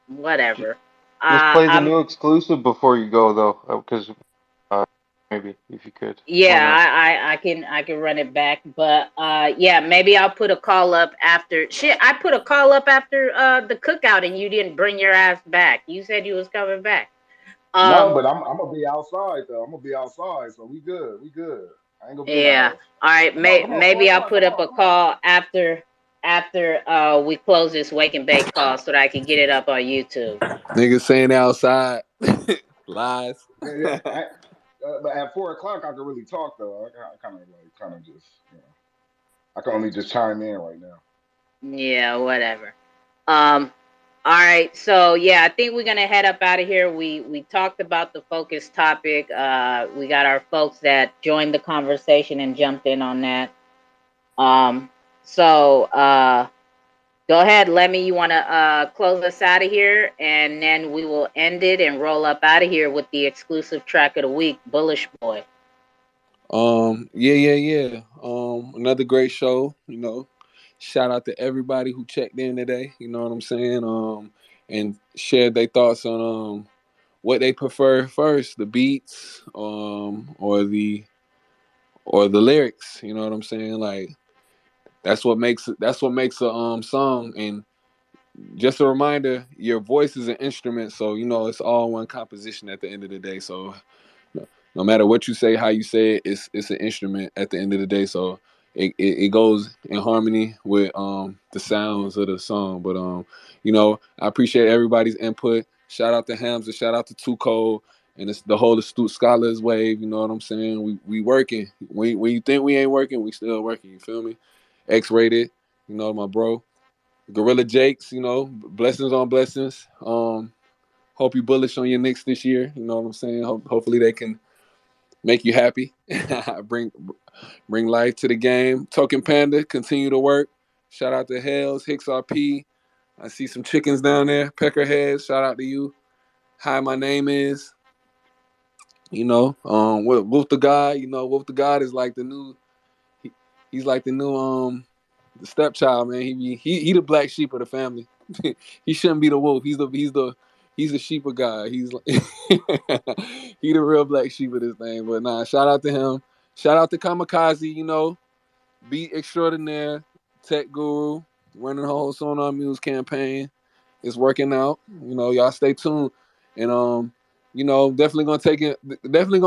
Whatever. just play the I'm new exclusive before you go though, because maybe if you could. Why yeah, not? I can run it back, but yeah, maybe I'll put a call up after. Shit, I put a call up after the cookout, and you didn't bring your ass back. You said you was coming back. No, Um, but I'm gonna be outside though. I'm gonna be outside, so we good. We good. I ain't gonna be in the Yeah. house. All right. Come on, four Maybe I'll o'clock. put up a call after we close this wake and bake call so that I can get it up on YouTube. Niggas saying outside. Lies. Yeah. But at 4 o'clock, I can really talk though. I kind of just, I can only just chime in right now. Yeah, whatever. Um, all right. So yeah, I think we're gonna head up out of here. We talked about the focus topic. We got our folks that joined the conversation and jumped in on that. Um, so go ahead, Lemmy. You want to close us out of here, and then we will end it and roll up out of here with the exclusive track of the week, Bullish Boy. Yeah. Another great show. Shout out to everybody who checked in today. You know what I'm saying? And shared their thoughts on what they prefer first, the beats, or the lyrics. You know what I'm saying? Like that's what makes a song. And just a reminder, your voice is an instrument, so it's all one composition at the end of the day. So no matter what you say, how you say it, it's an instrument at the end of the day. So it goes in harmony with the sounds of the song. But I appreciate everybody's input. Shout out to Hamza, shout out to Too Cold, and it's the whole Astute Scholars wave. You know what I'm saying? We working. When you think we ain't working, we still working. You feel me? X-rated, my bro. Gorilla Jakes, blessings on blessings. Hope you bullish on your Knicks this year. You know what I'm saying? Hopefully they can make you happy. bring life to the game. Token Panda, continue to work. Shout out to Hells, Xrp. I see some chickens down there. Peckerheads, shout out to you. Hi, my name is. Wolf the God. Wolf the God is like the new. He's like the new the stepchild, man. He the black sheep of the family. He shouldn't be the wolf. He's the sheep of God. He's like he the real black sheep of this thing. But nah, shout out to him. Shout out to Kamikaze. Beat extraordinaire, tech guru, running the whole Sonar Muse campaign. It's working out. Y'all stay tuned. And definitely gonna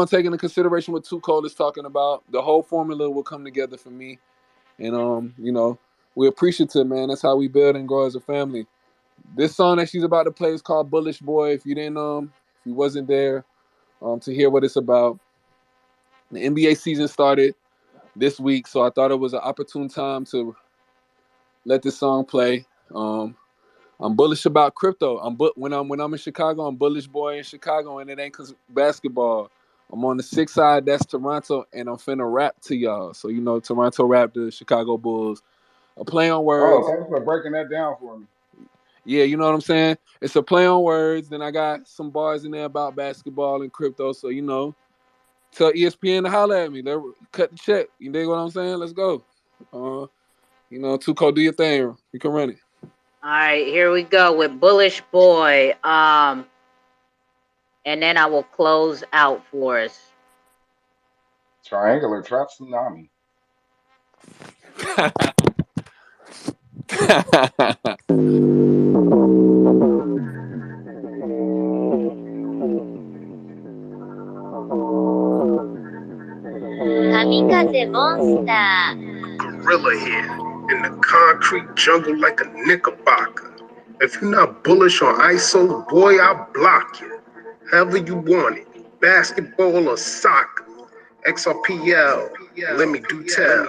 take into consideration what Too Cold is talking about. The whole formula will come together for me, and we're appreciative, man. That's how we build and grow as a family. This song that she's about to play is called "Bullish Boy." If you wasn't there, to hear what it's about, the NBA season started this week, so I thought it was an opportune time to let this song play. I'm bullish about crypto. When I'm in Chicago, I'm bullish boy in Chicago, and it ain't cause basketball. I'm on the 6 side, that's Toronto, and I'm finna rap to y'all. So Toronto Raptors, Chicago Bulls. A play on Oh, words. thanks for breaking that down for me. Yeah, you know what I'm saying? It's a play on words. Then I got some bars in there about basketball and crypto. So tell ESPN to holler at me. Let cut the check. You dig what I'm saying? Let's go. Too Cold, do your thing. You can run it. All right, here we go with Bullish Boy. And then I will close out for us. Triangular Trap Tsunami. Kamikaze Monster. Gorilla here, in the concrete jungle like a knickerbocker. If you're not bullish on ISO, boy, I'll block you. However you want it, basketball or soccer. XRPL, let me do tell.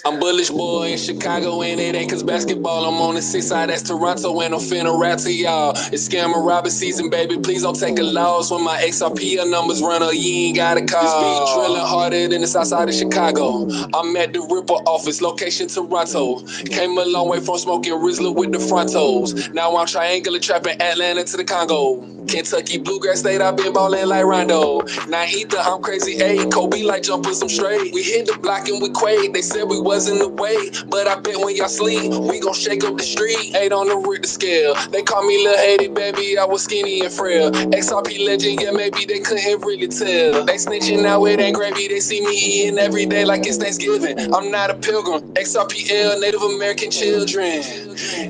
I'm bullish boy in Chicago and it ain't cause basketball. I'm on the 6 side, that's Toronto, and I'm finna rap to y'all. It's scammer robber season, baby. Please don't take a loss. When my Xrpl numbers run up, you ain't got a call. This beat drilling harder than the south side of Chicago. I'm at the Ripple office, location Toronto. Came a long way from smoking Rizzler with the frontos. Now I'm triangular trapping Atlanta to the Congo. Kentucky Bluegrass State, I've been ballin' like Rondo. Now either I'm crazy, ayy, Kobe like jumping some straight. We hit the block and we quake. They said we wasn't the way, but I bet when y'all sleep, we gon' shake up the street. 8 on the Richter scale. They call me Lil Haiti, baby, I was skinny and frail. Xrp Ledger, yeah, maybe they couldn't really tell. They snitching now, it ain't gravy. They see me eating every day like it's Thanksgiving. I'm not a pilgrim. Xrpl, Native American children.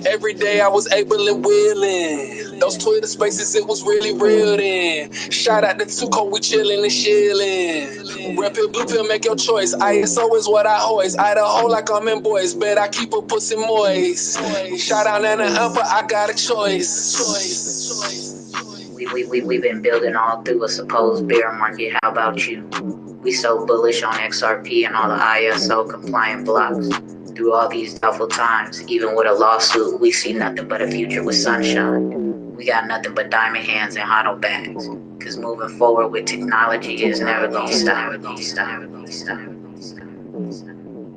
Every day I was able and willing. Those Twitter spaces, it was really real then. Shout out to Tuco, we chillin' and shillin'. Red pill, blue pill, make your choice. ISO is what I hoist. Idaho like I'm in boys, bet I keep a pussy moist. Shout out Nana Upper, I got a choice. We've been building all through a supposed bear market. How about you? We so bullish on XRP and all the ISO compliant blocks. Through all these doubtful times, even with a lawsuit, we see nothing but a future with sunshine. We got nothing but diamond hands and hollow bags. Cause moving forward with technology is never gonna stop.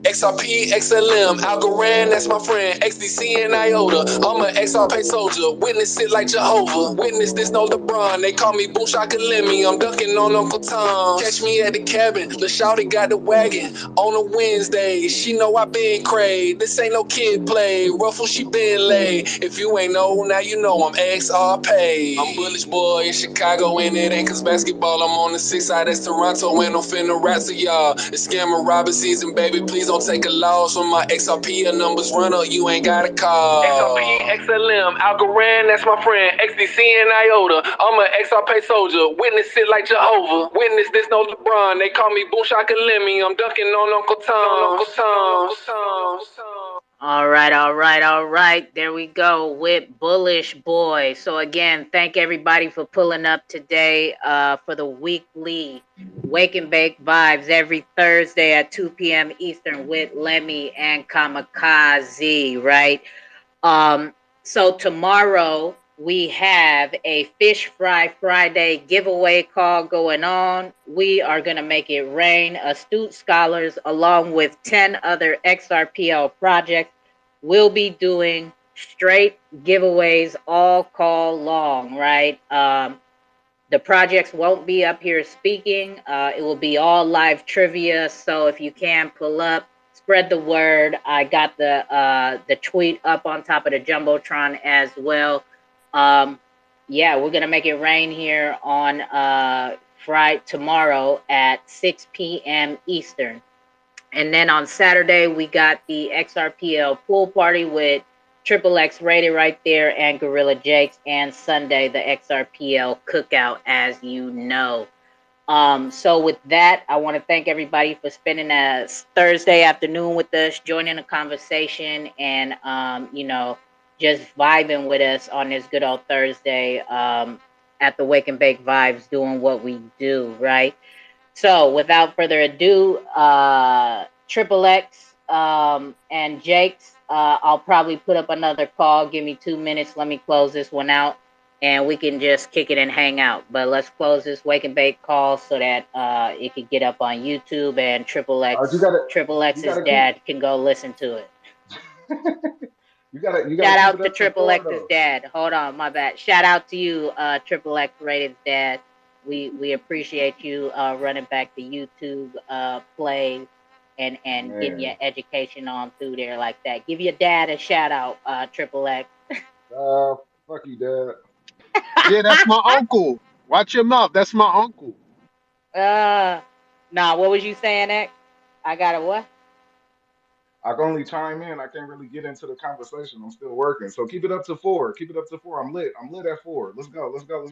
XRP, XLM, Algorand, that's my friend. XDC and IOTA, I'm an XRP soldier. Witness it like Jehovah. Witness this, no LeBron. They call me Boom Shakalemi. I'm dunking on Uncle Tom. Catch me at the cabin. Lil' Shawty got the wagon. On a Wednesday, she know I been cray. This ain't no kid play. Ruffle, she been laid. If you ain't know, now you know I'm XRP. I'm bullish boy in Chicago, and it ain't cause basketball. I'm on the 6 side, that's Toronto, and I'm finna rap to y'all. It's scammer robber season, baby. Please don't take a loss. When my Xrpl numbers run up, you ain't got a call. XRP, XLM, Algorand, that's my friend. XDC and IOTA, I'm an XRP soldier. Witness it like Jehovah. Witness this, no LeBron. They call me Boom Shakalemi. I'm dunking on Uncle Tom. All right. There we go with Bullish Boy. So again, thank everybody for pulling up today for the weekly Wake and Bake Vibes every Thursday at 2 p.m. Eastern with Lemmy and Kamikaze, right? So tomorrow we have a Fish Fry Friday giveaway call going on. We are going to make it rain. Astute Scholars, along with 10 other XRPL projects, will be doing straight giveaways all call long, right? The projects won't be up here speaking. It will be all live trivia. So if you can pull up, spread the word. I got the tweet up on top of the jumbotron as well. Yeah, we're gonna make it rain here on Friday tomorrow at 6 p.m. Eastern. And then on Saturday we got the XRPL pool party with Xrpl rated right there, and Gorilla Jakes, and Sunday the Xrpl cookout, as you know. So with that, I want to thank everybody for spending a Thursday afternoon with us, joining the conversation, and just vibing with us on this good old Thursday at the Wake and Bake Vibes, doing what we do, right? So without further ado, Xrpl and Jakes, I'll probably put up another call. Give me 2 minutes. Let me close this one out, and we can just kick it and hang out. But let's close this Wake and Bake call so that it can get up on YouTube, and Xrpl X's dad can go listen to it. You gotta Shout keep out it to up to 4 Xrpl X's though. dad. Hold on, my bad. Shout out to you, Xrpl Rated's dad. We appreciate you running back the YouTube play and getting your Man, education on through there like that. Give your dad a shout out, Xrpl fuck you, Dad. Yeah, that's my uncle. Watch your mouth. That's my uncle. Nah, what was you saying, X? I got a what? I can only chime in. I can't really get into the conversation. I'm still working. So keep it up to 4. Keep it up to 4. I'm lit. I'm lit at 4. Let's go. Let's go.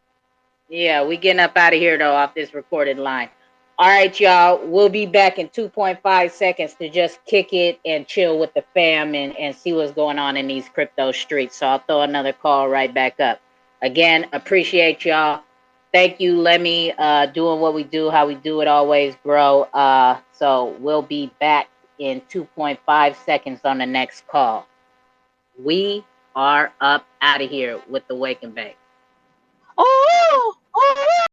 Yeah, we getting up out of here though off this recorded line. All right, y'all. We'll be back in 2.5 seconds to just kick it and chill with the fam and see what's going on in these crypto streets. So I'll throw another call right back up. Again, appreciate y'all. Thank you, Lemmy, doing what we do, how we do it always, bro. So we'll be back in 2.5 seconds on the next call. We are up out of here with the Wake and Bake. Oh, oh.